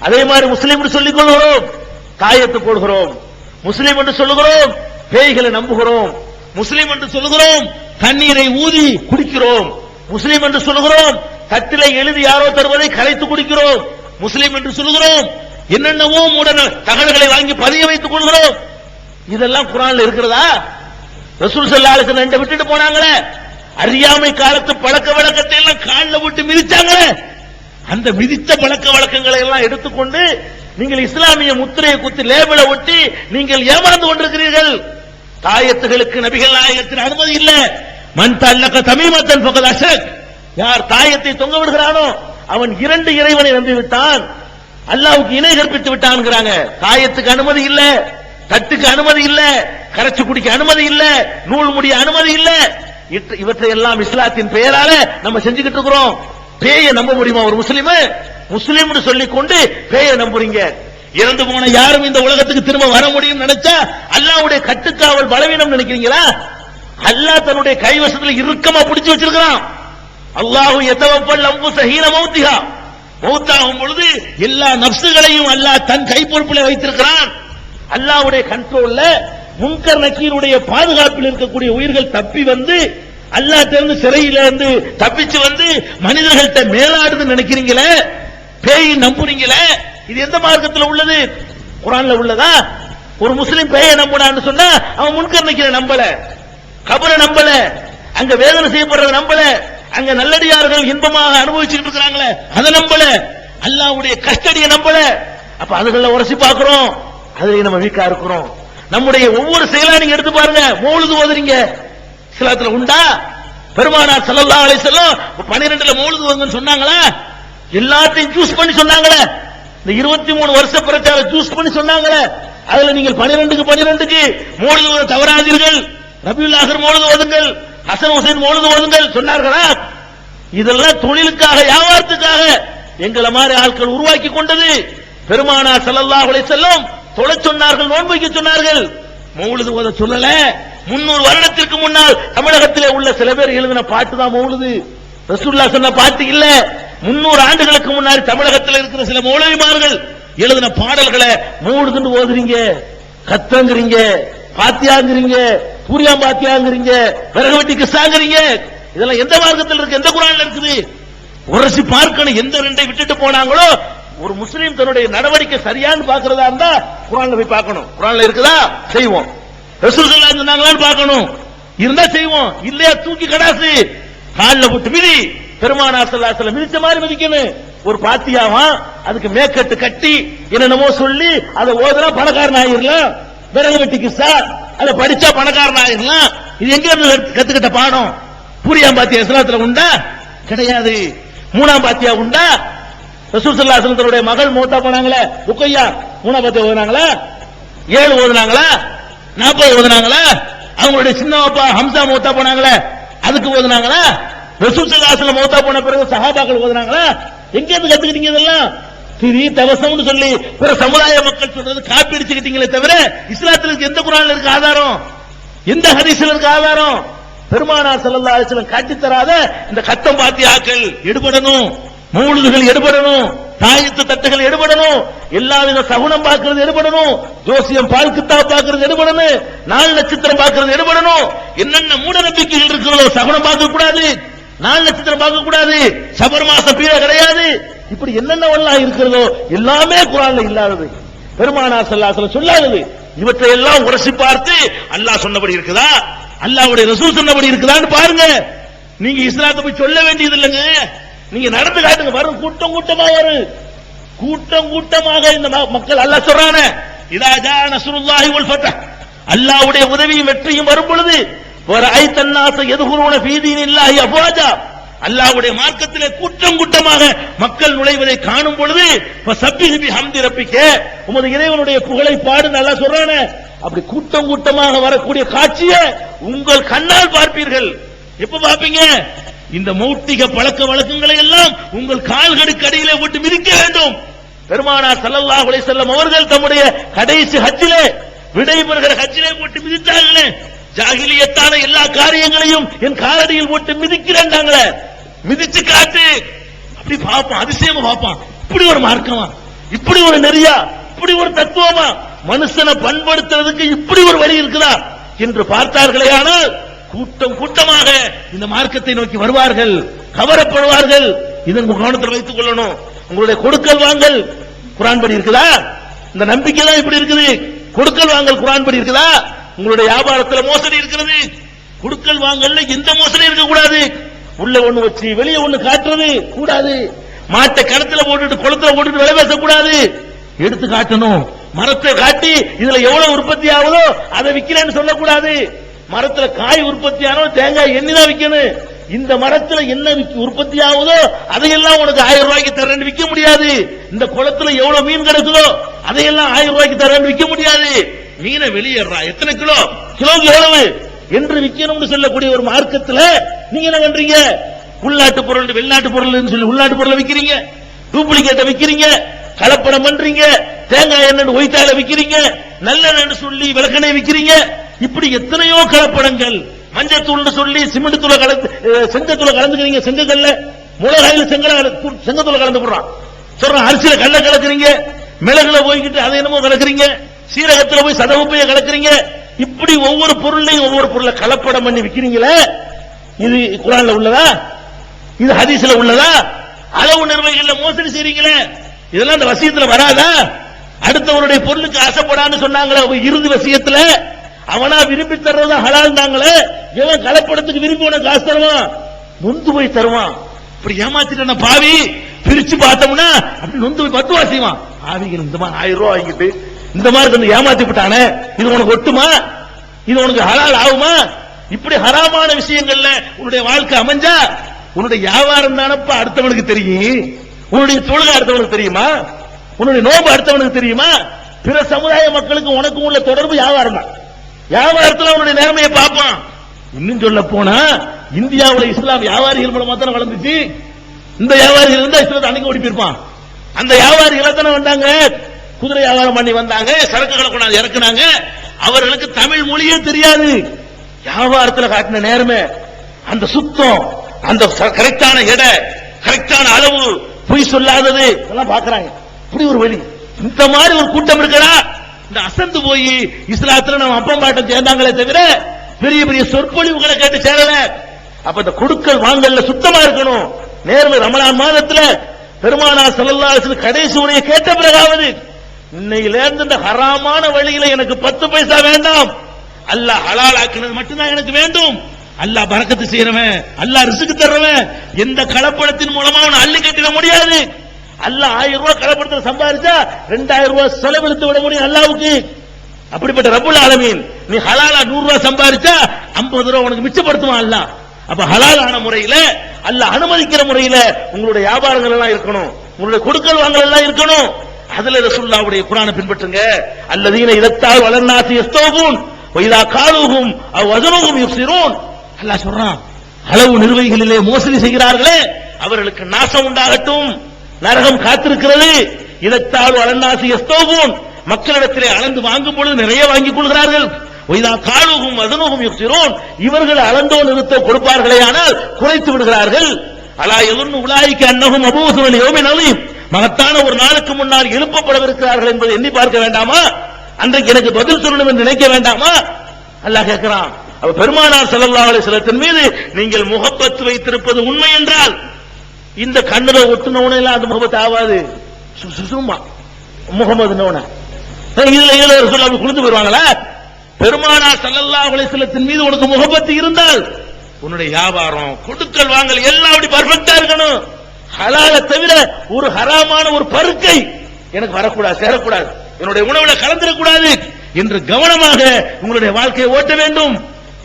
அதே மாதிரி முஸ்லிம் என்று சொல்லிக் கொள்கிறோம், தாயத்து போடுகிறோம். முஸ்லிம் என்று சொல்லுகிறோம், பேய்களை நம்புகிறோம். முஸ்லிம் என்று சொல்லுகிறோம், தண்ணீரை ஊதி குடிக்கிறோம். முஸ்லிம் என்று சொல்லுகிறோம், தட்டிலை எழுதி யாரோ தருவதை கரைத்து குடிக்கிறோம். முஸ்லிம் என்று சொல்லுகிறோம், என்னென்னவோ மூட தகவல்களை வாங்கி பதிய வைத்துக் கொள்கிறோம். இதெல்லாம் குர்ஆன்ல இருக்கிறதா? ரசூல் ஸல்லல்லாஹு அலைஹி வஸல்லம் விட்டுட்டு போனாங்களே, அறியாமை காலத்து பழக்க வழக்கத்தை எல்லாம் காலில் விட்டு மிதிச்சாங்களே, அந்த மிதித்த பழக்க வழக்கங்களை எல்லாம் எடுத்துக்கொண்டு நீங்கள் இஸ்லாமிய முத்திரையை குத்தி லேபிளை ஒட்டி நீங்கள் ஏமாந்து கொண்டிருக்கிறீர்கள். தாயத்துகளுக்கு நபிகள் நாயகத்தின் அனுமதி இல்ல. மன் தல்லக தமீமத்தன் ஃபகத் அஷ்ரக், யார் தாயத்தை தொங்க விடுகிறானோ அவன் இரண்டு இறைவனை நம்பி விட்டான், அல்லாஹ்வுக்கு இணை கற்பித்து விட்டான்ங்கறாங்க. தாயத்துக்கு அனுமதி இல்ல, தட்டுக்கு அனுமதி இல்ல, கரைச்சு குடிக்க அனுமதி இல்ல, நூல் முடிய அனுமதி இல்ல. இவற்றை எல்லாம் இஸ்லாத்தின் பெயரால நம்ம செஞ்சுக்கிட்டு இருக்கிறோம். பேயை நம்ப முடியுமா ஒரு முஸ்லிம்? முஸ்லிம் சொல்லிக் கொண்டு பேயை நம்புறீங்க. இறந்து போன யாரும் இந்த உலகத்துக்கு திரும்ப வர முடியும் நினைச்சா அல்லாஹ்வுடைய கட்டுக்காவல் பலவீனம் நினைக்கிறீங்களா? அல்லாஹ் தன்னுடைய கைவசத்தில் இறுக்கமா பிடிச்சு வச்சிருக்கான். அல்லாஹு யதவஃபல் அன்ஃபுஸ ஹீன மௌத்திஹா, மௌத்தாகும் பொழுது எல்லா நஃப்ஸுகளையும் அல்லாஹ் தன் கைப்பொறுப்பில் வைத்திருக்கிறான். அல்லாஹ்வுடைய கண்ட்ரோல்ல முன்கர் நக்கீருடைய பாதுகாப்பில் இருக்கக்கூடிய உயிர்கள் தப்பி வந்து அல்லாஹ் தெரிந்து சிறையில இருந்து தப்பிச்சு வந்து மனிதர்கள்ட்ட மேலாடுது நினைக்கிறீங்களே, பேய் நம்புறீங்களே, இது எந்த மார்க்கத்தில் உள்ளது? குர்ஆன்ல உள்ளதா? ஒரு முஸ்லிம் பேயை நம்புனான்னு சொன்னா அவன் முன்கர் நக்கீரை நம்பல, கபரை நம்பல, அங்க வேதனை செய்யப்படுறத நம்பல, அங்க நல்லடியார்கள் இன்பமாக அனுபவிச்சுட்டு இருக்கிறாங்களே அதை நம்பல, அல்லாஹ்வுடைய கஸ்டடியை நம்பல. அப்ப அதுகளை உரசி பார்க்கிறோம், அதுல நம்ம வீக்கா இருக்கிறோம். நம்முடைய ஒவ்வொரு செயலா நீங்க எடுத்து பாருங்க. மௌலிது ஓதுறீங்க, இஸ்லாத்துல உண்டா? பெருமானார் ஸல்லல்லாஹு அலைஹி வஸல்லம் 12ல மௌலிது ஓதுங்கன்னு சொன்னாங்களா? எல்லாத்தையும் சூஸ் பண்ணி சொன்னாங்களே. இந்த 23 வருஷ பிரச்சாரம் சூஸ் பண்ணி சொன்னாங்களே. அதுல நீங்கள் 12க்கு 12க்கு மௌலிது ஓத தவறாதீர்கள், ரபியுல் ஆகிர் மௌலிது ஓதுங்கள், ஹசன் ஹுசைன் மௌலிது ஓதுங்கள் சொன்னார்களா? இதெல்லாம் தொழிலுக்காக, வியாபாரத்துக்காக எங்களை மாதிரி ஆட்கள் உருவாக்கி கொண்டது. பெருமானார் ஸல்லல்லாஹு அலைஹி வஸல்லம் தொழ சொன்னார்கள், நோன்பு வைக்க சொன்னார்கள், மௌலிது ஓத சொல்லல. 300 வருடத்திற்கு முன்னால் தமிழகத்திலே உள்ள சில பேர் எழுதின பாட்டு தான் மௌலிது. ரசூலுல்லாஹ் சொன்ன பாட்டு இல்ல. 300 ஆண்டுகளுக்கு முன்னாடி தமிழகத்தில் இருக்கிற சில மௌலவிமார்கள் எழுதின பாடல்களை மௌலிதுன்னு ஓதுறீங்க, கத்தங்கிறீங்க, பாத்தியாங்கிறீங்க, பூரியாம் பாத்தியாங்கிறீங்க, விறகு வெட்டி கிஸ்ஸாங்கிறீங்க. இதெல்லாம் எந்த மார்க்கத்தில் இருக்கு? எந்த குர்ஆன்ல இருக்குது? உரசி பார்க்கணும். எந்த ரெண்டை விட்டுட்டு போனாங்களோ, ஒரு முஸ்லீம் தன்னுடைய நடவடிக்கை சரியான்னு பாக்குறதா இருந்தா குர்ஆன்ல போய் பார்க்கணும். குர்ஆன்ல இருக்குதா செய்வோம், ரசூல் ஸல்லல்லாஹு அலைஹி வஸல்லம் பார்க்கணும், இருந்தா செய்வோம், இல்லையா தூக்கி கடாசு கால்ல போட்டு மிதி. பெருமானார் ஸல்லல்லாஹு அலைஹி வஸல்லம் மிதிச்ச மாதிரி மிதிக்கணும். ஒரு பாத்தியாவா அதுக்கு மேக்கட்டு கட்டி என்னென்னமோ சொல்லி அதை ஓதுனா பணக்காரன் ஆயிரலாம், விறகு வெட்டி கிஸ்ஸா அதை படிச்சா பணக்காரன் ஆயிரலாம். இது எங்க இருந்து கத்துக்கிட்ட பாடம்? பூரியாம் பாத்தியா இஸ்லாத்துல உண்டா? கிடையாது. மூணாம் பாத்தியா உண்டா? ரசூல் ஸல்லல்லாஹு அலைஹி வஸல்லம் தன்னுடைய மகள் மௌத்தா போனாங்களே, ருக்கையா, மூணாம் பாத்தியா ஓதுனாங்களா? 7 ஓதுனாங்களா? 40 ஓதுனாங்களா? அவங்களுடைய சின்ன அப்பா ஹம்சா மௌத்தா போனாங்களே, அதுக்கு ஓதுனாங்களா? ரசூல் ஸல்லல்லாஹு அலைஹி வஸல்லம் மௌத்தா போன பிறகு சஹாபாக்கள் ஓதுனாங்களா? எங்க இருந்து கத்துக்கிட்டீங்க இதெல்லாம்? திரி தவசம்னு சொல்லி பிற சமுதாய மக்கள் சொல்றது காப்பி அடிச்சுக்கிட்டீங்களே தவிர இஸ்லாத்துல எந்த குர்ஆன்ல இருக்கு ஆதாரம்? எந்த ஹதீஸ்ல இருக்கு ஆதாரம்? பெருமானார் ஸல்லல்லாஹு அலைஹி வஸல்லம் காட்டி தராத இந்த கத்தம் பாத்தியாக்கள் எடுபடணும், மௌலிதுகள் எடுபடணும், தாயத்து தட்டுகள் எடுபடணும், எல்லா வித சகுனம் பார்க்கிறது எடுபடணும், ஜோசியம் பால் கித்தாப் பார்க்கிறது எடுபடணும், நாள் நட்சத்திரம் பார்க்கிறது எடுபடணும். என்னென்ன மூட நம்பிக்கைகள் இருக்கிறதோ சகுனம் பார்க்க கூடாது, நாள் நட்சத்திரம் பார்க்க கூடாது, சபர் மாசம் பீட கிடையாது, இப்படி என்னென்னவெல்லாம் இருக்கிறதோ எல்லாமே குர்ஆன்ல இல்லாதது, பெருமானார் ஸல்லல்லாஹு அலைஹி வஸல்லம் சொல்லாதது. இவற்றை எல்லாம் உரசி பார்த்து அல்லாஹ் சொன்னபடி இருக்குதா, அல்லாஹ்வுடைய ரசூல் சொன்னபடி இருக்குதான்னு பாருங்க. நீங்க இஸ்லாத்தை போய் சொல்ல வேண்டியது இல்லைங்க, நீங்க நடந்து காட்டுங்க. வரும் கூட்டம் கூட்டமா வரும், கூட்டம் கூட்டமாக இந்த மக்கள் அல்லாஹ் சொல்றானே, இதா ஜா நஸ்ருல்லாஹி வல் ஃபத்ஹ், அல்லாஹ்வுடைய உதவியும் வெற்றியும் வரும் பொழுது வரைத்தன் நாஸ யதுகுரூன ஃபீ தீனில்லாஹி அஃவாஜா, அல்லாஹ்வுடைய மார்க்கத்திலே கூட்டம் கூட்டமாக மக்கள் நுழைவதை காணும் பொழுது ஃபஸப்பிஹ் பிஹம்தி ரப்பிக, உமது இறைவனுடைய புகழை பாடுன்னு அல்லாஹ் சொல்றானே. அப்படி கூட்டம் கூட்டமாக வரக்கூடிய காட்சியை உங்கள் கண்ணால் பார்ப்பீர்கள். எப்ப பார்ப்பீங்க? இந்த மௌட்டிக பழக்க வழக்கங்களை எல்லாம் உங்கள் கால்களுக்கு அடியிலே போட்டு மிதிக்க வேண்டும். பெருமானார் ஸல்லல்லாஹு அலைஹி வஸல்லம் அவர்கள் தம்முடைய கடைசி ஹஜ்ஜிலே, விடைபெறுகிற ஹஜ்ஜிலே போட்டு மிதித்தாங்களே, ஜாகிலியத்தான எல்லா காரியங்களையும் என் காலடியில் போட்டு மிதிக்கிறேன்டாங்களே, மிதிச்சு காட்டு. அப்படி பார்ப்பான், அதிசயமா பார்ப்பான். இப்படி ஒரு மார்க்கமா, இப்படி ஒரு நெறியா, இப்படி ஒரு தத்துவமா, மனுஷனை பண்படுத்துறதுக்கு இப்படி ஒரு வழி இருக்குதா என்று பார்த்தார்களே. ஆனால் கூட்டம் கூட்டமாக இந்த மார்க்கத்தை நோக்கி வருவார்கள், கவரப்படுவார்கள். இதன் கவனத்தில் வைத்துக் கொள்ளணும். உங்களுடைய கொடுக்கல் வாங்கல் குர்ஆன் படி இருக்குதா? இந்த நம்பிக்கை தான் இப்படி இருக்குது. கொடுக்கல் வாங்கல் குர்ஆன் படி இருக்குதா? உங்களுடைய வியாபாரத்தில் மோசடி இருக்கிறது. கொடுக்கல் வாங்கல்ல எந்த மோசடி இருக்க கூடாது. உள்ள ஒண்ணு வச்சு வெளியே ஒண்ணு காட்டுறது கூடாது. மாட்டை கணத்துல போட்டுட்டு குளத்துல போட்டுட்டு விலை பேசக்கூடாது. எடுத்து காட்டணும். மரத்தை காட்டி இதுல எவ்வளவு உற்பத்தி ஆகுதோ அதை விக்கிறேன்னு சொல்லக்கூடாது. மரத்துல காய் உற்பத்தி ஆனோ தேங்காய் எண்ணிதான் விக்கணும். இந்த மரத்துல என்ன உற்பத்தி ஆகுதோ அதையெல்லாம் உனக்கு 1000 ரூபாய்க்கு தரேன்னு விற்க முடியாது. இந்த குளத்துல எவ்வளவு மீன் கிடைக்குதோ அதையெல்லாம் 1000 ரூபாய்க்கு தரேன்னு விற்க முடியாது. மீனை வெளியேறா, எத்தனை கிலோ, கிலோக்கு எவ்வளவு என்று விற்கணும்னு சொல்லக்கூடிய ஒரு மார்க்கத்துல நீங்க என்ன பண்றீங்க? உள்நாட்டு பொருள் வெளிநாட்டு பொருள் சொல்லி உள்நாட்டு பொருளை விக்கிறீங்க, டூப்ளிகேட்டை விக்கிறீங்க, கலப்படம் பண்றீங்க, தேங்காய் எண்ணெய் ஒய்த்தால விக்கிறீங்க, நல்லெண்ணெய் சொல்லி விளக்கெண்ணெய் விக்கிறீங்க. இப்படி எத்தனையோ கலப்படங்கள். மஞ்சத்தூள் சொல்லி சிமெண்ட் தூளை கலந்து செங்கத்தூளை கலந்துக்கிறீங்க. செங்கக்கல்ல மிளகாயில செங்கத்தூளை கலந்து போடுறான் சொல்றான். அரிசியில கல்ல கலக்குறீங்க, மிளகுல போய்கிட்டு அதை என்னமோ கலக்குறீங்க, சீரகத்துல போய் சதவப்பைய கலக்குறீங்க. இப்படி ஒவ்வொரு பொருளையும் ஒவ்வொரு பொருளை கலப்படம் பண்ணி விக்கிறீங்களே. இது குர்ஆன்ல உள்ளதா? இது ஹதீஸ்ல உள்ளதா? அளவு நிர்வாகிகள்ல மோசடி செய்றீங்களே, இதெல்லாம் அந்த வசியத்துல வராதா? அடுத்தவருடைய பொருளுக்கு ஆசைப்படான்னு சொன்னாங்களே இறுதி வசியத்துல, அவனா விரும்பி தர்றதா ஹலால் தாங்களே. இவன் கலப்படத்துக்கு விரும்பி உனக்கு காசு தருவான், நொந்து போய் தருவான். இப்படி ஏமாத்திட்ட பாவி பிரிச்சு பார்த்தோம்னா அப்படி நொந்து போய் 10 வாசிவான். ஆவிகள் இந்த மாதிரி 1000 ரூபாய் வாங்கிட்டு இந்த மாதிரி வந்து ஏமாத்தி விட்டானே, இது உனக்கு ஒட்டுமா? இது உனக்கு ஹலால் ஆகுமா? இப்படி ஹராமான விஷயங்கள்ல உன்னுடைய வாழ்க்கை அமைஞ்சா உன்னுடைய வியாபாரம் தானப்பா அடுத்தவனுக்கு தெரியும். உன்னுடைய தொழுகை அடுத்தவனுக்கு தெரியுமா? உன்னுடைய நோம்பு அடுத்தவனுக்கு தெரியுமா? பிற சமுதாய மக்களுக்கு உனக்கு உள்ள தொடர்பு வியாபாரம் தான். வியாபாரத்தில் அவனுடைய நேர்மையை பார்ப்பான். இன்னும் சொல்ல போனா இந்தியாவில் இஸ்லாம் வியாபாரிகள் மூலமா தானே வளர்ந்துச்சு. இந்த வியாபாரிகள் இருந்தா இஸ்லாத்தை அன்னைக்கு ஓடி போயிருப்பான். அந்த வியாபாரிகளை தானே வந்தாங்க, குதிரை வியாபாரம் பண்ணி வந்தாங்க, சரக்குகளை கொண்டாந்து இறக்குனாங்க. அவர்களுக்கு தமிழ் மொழியே தெரியாது. வியாபாரத்தில் காட்டின நேர்மை, அந்த சுத்தம், அந்த கரெக்டான எடை, கரெக்டான அளவு, பொய் சொல்லாதது எல்லாம் பாக்குறாங்க. இப்படி ஒரு வழி, இந்த மாதிரி ஒரு கூட்டம் இருக்கா? இந்த அசந்து போய் இஸ்லாத்துல நம்ம அப்பம் பாட்டம் சேர்ந்தாங்களே தவிர பெரிய பெரிய சொற்பொழிவுகளை கேட்டு சேரல. அப்ப இந்த கொடுக்கல் வாங்கல்ல சுத்தமா இருக்கணும். நேர்மை. ரமலான் மாதத்துல பெருமானார் ஸல்லல்லாஹு அலைஹி வஸல்லம் கடைசி உரையை கேட்ட பிறகாவது இன்னையிலிருந்து இந்த ஹராமான வழியில எனக்கு 10 பைசா வேண்டாம், அல்லாஹ் ஹலால் ஆக்கினது மட்டும்தான் எனக்கு வேண்டும். அல்லாஹ் பரக்கத்து செய்யறவன், அல்லாஹ் ரிஸ்க் தர்றவன், எந்த கலப்படத்தின் மூலமா அவனை அள்ளி கட்டிட முடியாது. அல்லாஹ் 1000 ரூபாய் கலப்படத்தில் சம்பாதிச்சா 2000 ரூபாய் செலவழித்து விட முடியும் அல்லாஹ்வுக்கு. அப்படிப்பட்ட ரப்புல் ஆலமீன் நீ ஹலாலா 100 ரூபாய் சம்பாதிச்சா 50 ரூபாய் உனக்கு மிச்சப்படுத்துவான் அல்லாஹ். அப்ப ஹலாலான முறையில அல்லாஹ் அனுமதிக்கிற முறையில உங்களுடைய வியாபாரங்கள் எல்லாம் இருக்கணும், உங்களுடைய கொடுக்கல் வாங்கல் எல்லாம் இருக்கணும். அதுல ரசூலுல்லாஹ்வுடைய குர்ஆனை பின்பற்றுங்க. அல்லதீன இதத்தால் வலன்னாசி யஸ்தௌபூன் வைதா காலுஹும் அவ் வஸனுஹும் யுஃசிரூன். அல்லாஹ் சொல்றான், அளவு நிர்வாகிகளிலே மோசடி செய்கிறார்களே அவர்களுக்கு நாசம் உண்டாகட்டும், நரகம் காத்திருக்கிறது. இதத்தால் வலன்னாசி யஸ்தௌபூன், மக்களிடத்திலே அளந்து வாங்கும் பொழுது நிறைய வாங்கிக் கொள்கிறார்கள். வைதா காலுஹும் வஸனுஹும் யுஃசிரூன், இவர்கள் அளந்தோ நிறுத்தோ கொடுப்பார்களே ஆனால் குறைத்து விடுகிறார்கள். அலா யظن உலாயிக அன்னஹும் மபூஸுன் லியௌமின் அலீம், மகத்தான ஒரு நாளுக்கு முன்னால் எழுப்பப்படவிருக்கிறார்கள் என்பதை எண்ணி பார்க்க வேண்டாமா? அன்றைக்கு எனக்கு பதில் சொல்லணும் என்று நினைக்க வேண்டாமா? அல்லாஹ் கேட்கிறான். அப்ப பெருமானார் ஸல்லல்லாஹு அலைஹி வஸல்லம் மீது நீங்கள் முஹப்பத் வைத்திருப்பது உண்மை என்றால் இந்த கண்ணுல ஒட்டுனவன எல்லாம் அந்த முஹப்பத் ஆகாது. சும்மா முகமதுனவன இதுல ரசூல் அப்படி குளிந்து போயிருவாங்களா? பெருமானார் ஸல்லல்லாஹு அலைஹி வஸல்லம் மீது உனக்கு முஹப்பத் இருந்தால் உன்னுடைய வியாபாரம், கொடுக்கல் வாங்கல் எல்லாம் அப்படி பர்ஃபெக்ட்டா இருக்கணும். ஹலால தவிர ஒரு ஹராமான ஒரு பருக்கை எனக்கு வரக்கூடாது, சேரக்கூடாது, என்னுடைய உணவுல கலந்துடக்கூடாது என்று கவனமாக உங்களுடைய வாழ்க்கையை ஓட்ட வேண்டும்.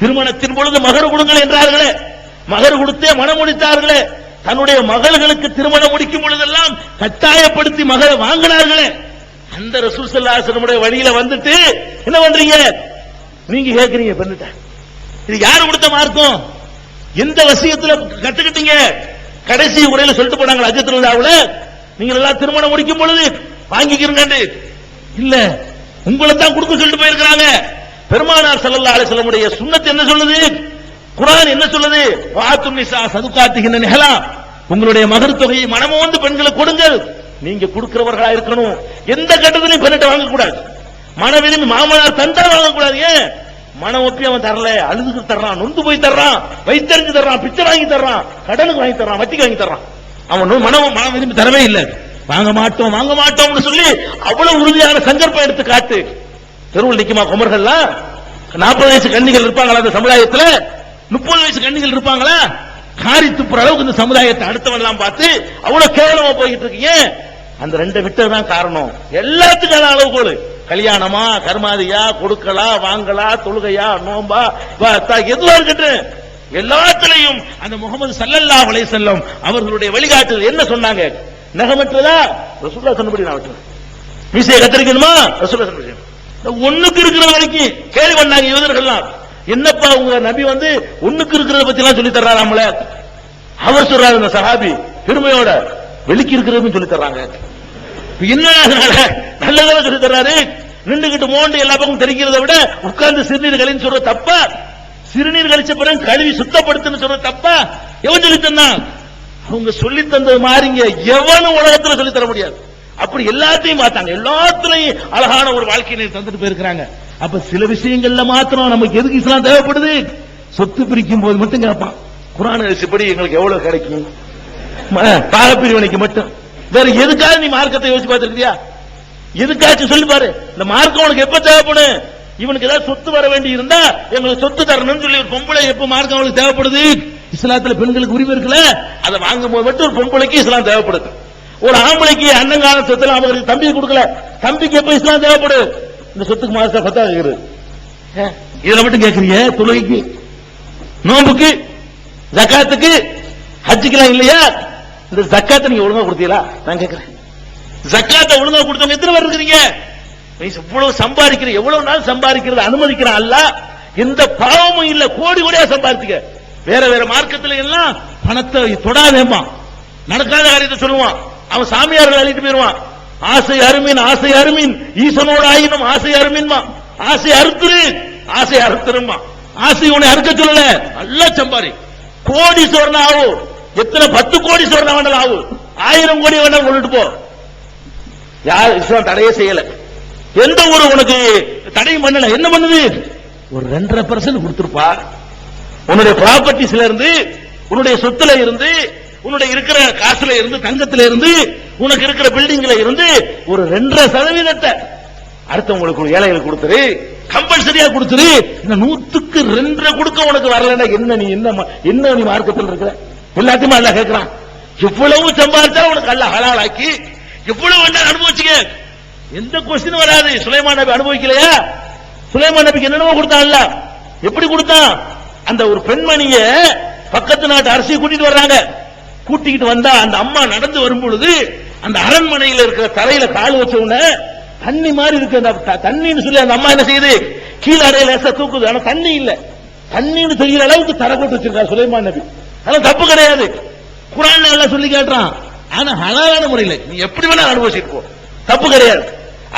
திருமணத்தின் பொழுது மகர் கொடுங்கள் என்றார்களே, மகர் கொடுத்தே மனம் முடித்தார்களே, தன்னுடைய மகள்களுக்கு திருமணம் முடிக்கும் பொழுதெல்லாம் கட்டாயப்படுத்தி மகளை வாங்கினார்களே, அந்த ரசூல் ஸல்லல்லாஹு அலைஹி வஸல்லம் வழியில வந்துட்டு என்ன பண்றீங்க நீங்க? கேக்குறீங்க பண்ணிட்ட இது யாரு கொடுத்த மார்க்கம்? எந்த வசியத்துல கத்துக்கிட்டீங்க? கடைசி உரையில சொல்லிட்டு போனாங்க அஜத்துல்லாவுல, நீங்க எல்லாம் திருமணம் முடிக்கும் பொழுது வாங்கிக்கிறீங்க இல்ல, உங்களை தான் கொடுக்க சொல்லிட்டு போயிருக்காங்க. பெருமானார் ஸல்லல்லாஹு அலைஹி வஸல்லம் சுன்னத் என்ன சொல்லுது? குர்ஆன் என்ன சொல்லுது? வாத்துன் நிசா சதுகாத்திஹின்ன நிஹலா, உங்களுடைய மகர் தொகையை மனமோந்து பெண்களுக்கு கொடுங்கள். நீங்க கொடுக்கிறவர்களா இருக்கணும். எந்த கட்டத்திலையும் பெண்ணிட்ட வாங்க கூடாது. மன விரும்பி மாமனார் தந்தா வாங்க கூடாது. ஏன்? மன ஒப்பி அவன் தரல, அழுதுக்கு தர்றான், நொந்து போய் தர்றான், வைத்தறிஞ்சு தர்றான், பிச்சை வாங்கி தர்றான், கடனுக்கு வாங்கி தர்றான், வட்டிக்கு வாங்கி தர்றான், அவன் மன விரும்பி தரவே இல்லை. வாங்க மாட்டோம் வாங்க மாட்டோம்னு சொல்லி அவ்வளவு உறுதியான சங்கல்பம் எடுத்து காட்டு. தெருவில் நிக்குமா குமர்கள்லாம்? 40 வயசு கன்னிகள் இருப்பாங்களா அந்த சமுதாயத்துல? 30 வயசு கன்னிகள் இருப்பாங்களா? காரி துப்புற அளவுக்கு இந்த சமுதாயத்தை அடுத்தவன் எல்லாம் பார்த்து அவ்வளவு கேவலமா போயிட்டு இருக்கீங்க. அந்த ரெண்டை விட்டதுதான் காரணம். எல்லாத்துக்கும் அளவுகோல். கல்யாணமா, கர்மாதியா, கொடுக்கலா, வாங்கலா, தொழுகையா, நோம்பா, எதுவா இருக்கட்டும், எல்லாத்திலையும் அந்த முகமது ஸல்லல்லாஹு அலைஹி வஸல்லம் அவர்களுடைய வழிகாட்டுதல் என்ன சொன்னாங்க? நகமற்றதா ரசூலுல்லாஹ் சொன்னபடி நான் வச்சேன். மீசையை கத்தரிக்கணுமா? ரசூலுல்லாஹ் சொன்னபடி. ஒண்ணுக்கு இருக்கிற வரைக்கும் கேள்வி பண்ணாங்க யூதர்கள்லாம். என்னப்பா உங்க நபி வந்து ஒண்ணுக்கு இருக்கிறத பத்தி எல்லாம் சொல்லி தர்றாராம்ல? அவர் சொல்றாரு இந்த சஹாபி பெருமையோட, வெளிக்கு இருக்கிறதுன்னு சொல்லி தர்றாங்க. என்ன நல்லதா சொல்லி தர்றாரு? நின்றுகிட்டு மோண்டு எல்லா பக்கம் தெரிக்கிறத விட உட்கார்ந்து சிறுநீர் கழின்னு சொல்ற தப்பா? சிறுநீர் கழிச்ச பிறகு கழுவி சுத்தப்படுத்துன்னு சொல்ற தப்பா? எவன் சொல்லி தந்தான்? அவங்க சொல்லி தந்தது மாறிங்க எவனும் உலகத்துல சொல்லி தர முடியாது. அப்படி எல்லாத்தையும் பார்த்தாங்க. எல்லாத்திலையும் அழகான ஒரு வாழ்க்கையை தந்துட்டு போயிருக்கிறாங்க. அப்ப சில விஷயங்கள்ல மாத்திரம் நமக்கு எதுக்கு இஸ்லாம் தேவைப்படுது? சொத்து பிரிக்கும் போது மட்டும் கேட்பான். குர்ஆன் படி எங்களுக்கு எவ்வளவு கிடைக்கும்? பாகப்பிரிவினைக்கு மட்டும். வேற எதுக்காக நீ மார்க்கத்தை யோசிச்சு பார்த்திருக்கியா? எதுக்காச்சும் சொல்லி பாரு. இந்த மார்க்கம் உனக்கு எப்ப தேவைப்படும்? இவனுக்கு ஏதாவது சொத்து வர வேண்டி இருந்தா எங்களுக்கு சொத்து தரணும்னு சொல்லி ஒரு பொம்பளை எப்ப மார்க்கம் அவனுக்கு தேவைப்படுது? இஸ்லாத்துல பெண்களுக்கு உரிமை இருக்குல்ல, அதை வாங்கும் போது மட்டும் ஒரு பொம்பளைக்கு இஸ்லாம் தேவைப்படுது. ஒரு ஆம்பளைக்கு அண்ணங்கால சொத்துல அவங்களுக்கு தம்பி கொடுக்கல, தம்பிக்கு எப்ப இஸ்லாம் தேவைப்படுது? இந்த சொத்துக்கு மாசம் பத்தா கேக்குறது. இதுல மட்டும் கேக்குறீங்க? தொழுகைக்கு, நோம்புக்கு, ஜக்காத்துக்கு, ஹஜ்ஜுக்கெல்லாம் இல்லையா? இந்த ஜக்காத்தை நீங்க ஒழுங்கா கொடுத்தீங்களா? நான் கேட்கிறேன். ஜக்காத்தை ஒழுங்கா கொடுத்தவங்க எத்தனை பேர் இருக்கிறீங்க? இவ்வளவு சம்பாதிக்கிற, எவ்வளவு நாள் சம்பாதிக்கிறது அனுமதிக்கிறான் அல்லாஹ். எந்த பாவமும் இல்ல, கோடி கோடியா சம்பாதிக்க. வேற வேற மார்க்கத்துல எல்லாம் பணத்தை தொடாதேமா, நடக்காத காரியத்தை சொல்லுவான். அவன் சாமியார்கள் அழிட்டு போயிருவான். ஆசை அருமீன், ஆசை அருமீன், ஈசனோட ஆயினும் ஆசை அருமீன்மா, ஆசை அறுத்துரு, ஆசை அறுத்துருமா. ஆசை உன்னை அறுக்க சொல்லல, நல்லா சம்பாரி, கோடீஸ்வரன் ஆகும். எத்தனை 10 கோடீஸ்வரன் வேண்டாம் ஆகும், 1000 கோடி வேண்டாம் கொண்டுட்டு போ. யார் இஸ்லாம் தடையே செய்யல, எந்த ஒரு உனக்கு தடையும் பண்ணல. என்ன பண்ணுது? ஒரு 2.5% கொடுத்துருப்பா. உன்னுடைய ப்ராப்பர்ட்டிஸ்ல இருந்து, உன்னுடைய சொத்துல இருந்து, உன்னுடைய இருக்கிற காசுல இருந்து, தங்கத்துல இருந்து, உனக்கு இருக்கிற பில்டிங்ல இருந்து ஒரு 2.5% அடுத்தவங்களுக்கு ஏழைகளுக்கு கொடுத்துரு, கம்பல்சரியா கொடுத்துரு. இந்த 100க்கு 2 கொடுக்க உனக்கு வரலன்னா என்ன நீ மார்க்கத்தில் இருக்கிற? எல்லாத்தையுமே அல்லாஹ் கேட்கிறான். எவ்வளவு சம்பாதிச்சா உனக்கு அல்லாஹ் ஹலால் ஆக்கி எவ்வளவு வேண்டாம் அனுபவிச்சுக்க. எந்த கொஸ்டின் வராது. சுலைமான் நபி அனுபவிக்கலையா? சுலைமான் நபிக்கு என்னென்னமோ கொடுத்தான் அல்லாஹ். எப்படி கொடுத்தான்? அந்த ஒரு பெண்மணிய பக்கத்து நாட்டு அரசியை கூட்டிட்டு வர்றாங்க. கூட்டிக்கிட்டு வந்தா அந்த அம்மா நடந்து வரும் பொழுது அந்த அரண்மனையில் இருக்கிற தரையில கால் வச்ச உடனே தண்ணி மாதிரி இருக்கு. அந்த தண்ணின்னு சொல்லி அந்த அம்மா என்ன செய்யுது? கீழே அறைய லேசா தூக்குது. ஆனா தண்ணி இல்ல. தண்ணின்னு தெரிகிற அளவுக்கு தரை போட்டு வச்சிருக்காரு சுலைமான் நபி. அதெல்லாம் தப்பு கிடையாது. குர்ஆன்ல எல்லாம் சொல்லி காட்டுறான். ஆனா ஹலாலான முறையில் நீ எப்படி வேணா அனுபவிச்சுட்டு போ, தப்பு கிடையாது.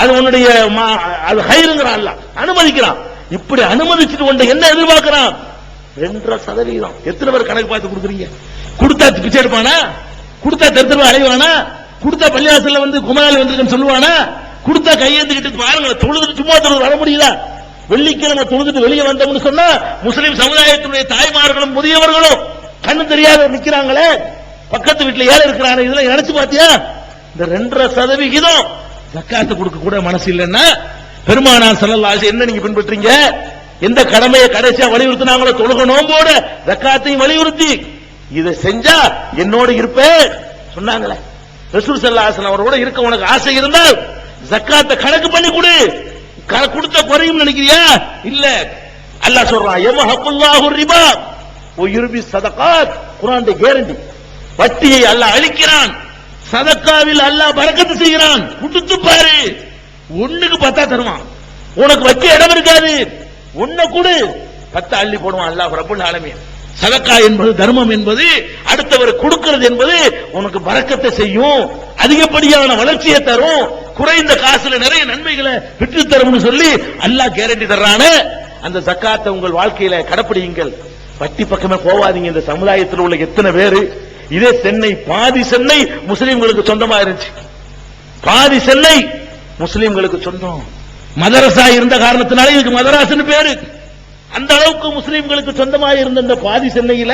அது உன்னுடைய அது ஹைருங்கிறான் அல்லாஹ், அனுமதிக்கிறான். இப்படி அனுமதிச்சுட்டு கொண்ட என்ன எதிர்பார்க்கிறான்? 2%. எத்தனை பேர் கணக்கு பார்த்து கொடுக்குறீங்க? கொடுத்தா பிச்சை எடுப்பானா? கொடுத்தா தெருத்தருவா அலைவானா? கொடுத்தா பள்ளிவாசல்ல வந்து குமாரி வந்திருக்குன்னு சொல்லுவானா? கொடுத்தா கையேந்துக்கிட்டு பாருங்க, தொழுதுட்டு சும்மா தொழுது வர முடியுதா? வெள்ளிக்கிழமை தொழுதுட்டு வெளியே வந்தோம்னு சொன்னா முஸ்லிம் சமுதாயத்தினுடைய தாய்மார்களும் முதியவர்களும் கண்ணு தெரியாத நிக்கிறாங்களே, பக்கத்து வீட்டுல ஏழை இருக்கிறாங்க. இதெல்லாம் நினைச்சு பாத்தியா? இந்த 2% ஜக்காத்து கொடுக்க கூட மனசு இல்லைன்னா பெருமானார் ஸல்லல்லாஹு அலைஹி வஸல்லம் என்ன நீங்க பின்பற்றீங்க? எந்த கடமையை கடைசியா வலியுறுத்தினாங்களோ தொழுக நோம்போட ஜக்காத்தையும் வலியுறுத்தி இதை செஞ்சா என்னோட இருப்பேன் சொன்னாங்களே. ரசூல் ஸல்லல்லாஹு அலைஹி வஸல்லம் அவரோட இருக்க உனக்கு ஆசை இருந்தால் ஜக்காத்தை கணக்கு பண்ணி கொடு. கொடுத்த குறையும் நினைக்கிறியா? இல்ல. அல்லாஹ் சொல்றான் யமஹக்குல்லாஹு ரிபா வ யுர்பி ஸதகாத். குர்ஆனுடைய கேரண்டி. வட்டியை அல்லாஹ் அழிக்கிறான், சதக்காவில் அல்லாஹ் பரக்கத்து செய்கிறான். கொடுத்து பாரு, ஒண்ணுக்கு 10 தருவான். உனக்கு வைக்க இடம் இருக்காது, ஒண்ணு கொடு 10 அள்ளி போடுவான் அல்லாஹ் ரப்பல் ஆலமீன். சதக்கா என்பது, தர்மம் என்பது, அடுத்தவர் கொடுக்கிறது என்பது உனக்கு பரக்கத்தை செய்யும், அதிகப்படியான வளர்ச்சியை தரும், குறைந்த காசுல நிறைய நன்மைகளை பெற்று தரும்னு சொல்லி அல்லாஹ் கேரண்டி தர்றானே. அந்த ஜக்காத்தை உங்கள் வாழ்க்கையில கடைப்பிடியுங்கள். வட்டி பக்கமே போவாதீங்க. இந்த சமுதாயத்தில் உள்ள எத்தனை பேரு, இதே சென்னை, பாதி சென்னை முஸ்லிம்களுக்கு சொந்தமா இருந்துச்சு. பாதி சென்னை முஸ்லிம்களுக்கு சொந்தம். மதரசா இருந்த காரணத்தினால இதுக்கு மதராசுன்னு பேரு. அந்த அளவுக்கு முஸ்லிம்களுக்கு சொந்தமாக இருந்த இந்த பாதி சென்னையில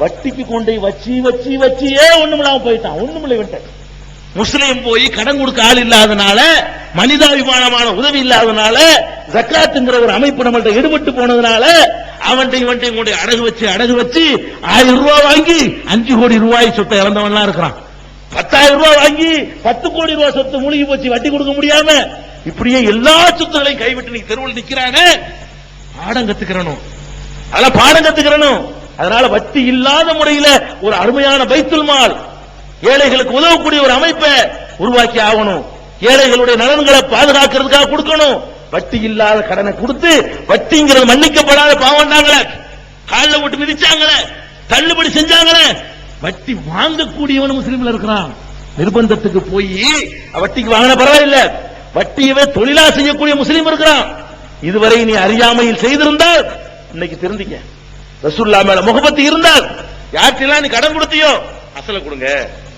வட்டிக்கு கொண்டு வச்சு வச்சு வச்சியே ஒண்ணுமில்லாம போயிட்டான். ஒண்ணுமில்லை விட்டான். முஸ்லீம் போய் கடன் கொடுக்க ஆள் இல்லாதனால, மனிதாபிமானமான உதவி இல்லாதனால, ஜக்காத்துங்கிற ஒரு அமைப்பு நம்மள்ட்ட ஈடுபட்டு போனதுனால அவன்கிட்ட கொண்டு அடகு வச்சு 1000 ரூபாய் வாங்கி 5 கோடி ரூபாய் சொத்தை இழந்தவன்லாம் இருக்கிறான். 10,000 ரூபாய் வாங்கி 10 கோடி ரூபாய் சொத்து மூழ்கி போச்சு, வட்டி கொடுக்க முடியாம. இப்படியே எல்லா சொத்துக்களையும் கைவிட்டு நீ தெருவில் நிக்கிறாங்க. பாடம் கத்துக்கிறணும், அதெல்லாம் பாடம் கத்துக்கிறணும். அதனால வட்டி இல்லாத முறையில் ஒரு அருமையான பைத்துல் மால், ஏழைகளுக்கு உதவக்கூடிய ஒரு அமைப்பை உருவாக்கி ஆகணும். ஏழைகளுடைய நலன்களை பாதுகாக்கிறதுக்காக கொடுக்கணும். வட்டி இல்லாத கடனை கொடுத்து வட்டிங்கிறது மன்னிக்கப்படாத பாவம்டாங்களே, காலில் விட்டு மிதிச்சாங்களே, தள்ளுபடி செஞ்சாங்களே. வட்டி வாங்கக்கூடியவன் முஸ்லீம்ல இருக்கிறான். நிர்பந்தத்துக்கு போய் வட்டிக்கு வாங்கின பரவாயில்லை, வட்டியவே தொழிலா செய்யக்கூடிய முஸ்லீம் இருக்கிறான். இதுவரை நீ அறியாமையில் செய்திருந்தால் இன்னைக்கு தெரிஞ்சுக்க. ரசூலுல்லாஹ் மேல முகப்பத்து இருந்தால், யார்கிட்டலாம் நீ கடன் கொடுத்தியோ அசல கொடுங்க,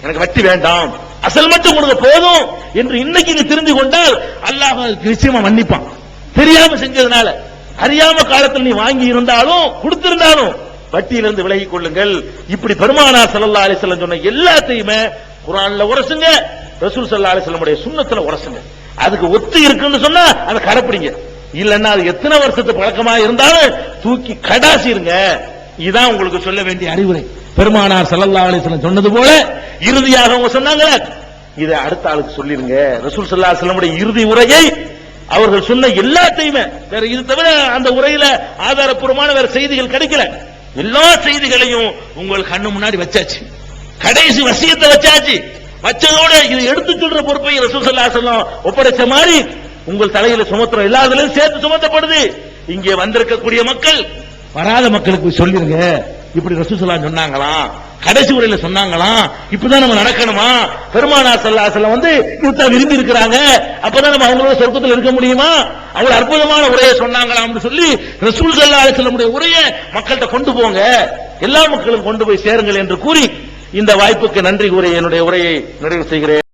எனக்கு வட்டி வேண்டாம், அசல் மட்டும் கொடுங்க போதும் என்று இன்னைக்கு நீ தெரிந்து கொண்டால் அல்லாஹ் நிச்சயமா மன்னிப்பான். தெரியாம செஞ்சதுனால, அறியாம காலத்தில் நீ வாங்கி இருந்தாலும் கொடுத்திருந்தாலும் வட்டியிலிருந்து விலகிக் கொள்ளுங்கள். இப்படி பெருமானார் ஸல்லல்லாஹு அலைஹி வஸல்லம் சொன்ன எல்லாத்தையுமே குர்ஆன்ல உரசுங்க, ரசூல் ஸல்லல்லாஹு அலைஹி வஸல்லம் உடைய சுன்னத்துல உரசுங்க. அதுக்கு ஒத்து இருக்குன்னு சொன்னா அதை கடைப்பிடிங்க. இல்லன்னா அது எத்தனை வருஷத்து பழக்கமா இருந்தாலும் தூக்கி கடாசிருங்க. இதுதான் உங்களுக்கு சொல்ல வேண்டிய அறிவுரை. பெருமானார் ஸல்லல்லாஹு அலைஹி வஸல்லம் சொன்னது போல இறுதியாக அவங்க சொன்னாங்க, இதை அடுத்த ஆளுக்கு சொல்லிருங்க. ரசூல் ஸல்லல்லாஹு அலைஹி வஸல்லம் உடைய இறுதி உரையை அவர்கள் சொன்ன எல்லாத்தையுமே, வேற இது தவிர அந்த உரையில ஆதாரப்பூர்வமான வேற செய்திகள் கிடைக்கல. எல்லா செய்திகளையும் உங்கள் கண்ணு முன்னாடி வச்சாச்சு. கடைசி வசியத்தை வச்சாச்சு. வச்சதோட இதை எடுத்து சொல்ற பொறுப்பை ரசூல் ஸல்லல்லாஹு அலைஹி வஸல்லம் ஒப்படைச்ச மாதிரி உங்கள் தலையில சுமத்துற எல்லாத்துலயும் சேர்த்து சுமத்தப்படுது. இங்கே வந்திருக்கக்கூடிய மக்கள், வராத மக்களுக்கு சொல்லிருங்க, இப்படி ரசூல் ஸல்லல்லாஹு அலைஹி சொன்னாங்களாம், கடைசி உரையில சொன்னாங்களாம், இப்படிதான் நம்ம நடக்கணுமா. பெருமானார் ஸல்லல்லாஹு அலைஹி வஸல்லம் இதுதான் விரும்பி இருக்கிறாங்க, அப்பதான் நம்ம அவங்களோட சொர்க்கத்தில் இருக்க முடியுமா, அவங்க அற்புதமான உரையை சொன்னாங்களாம் சொல்லி ரசூல் ஸல்லல்லாஹு அலைஹி வஸல்லம் உரையை மக்கள்கிட்ட கொண்டு போங்க, எல்லா மக்களும் கொண்டு போய் சேருங்கள் என்று கூறி இந்த வாய்ப்புக்கு நன்றி கூறி என்னுடைய உரையை நிறைவு செய்கிறேன்.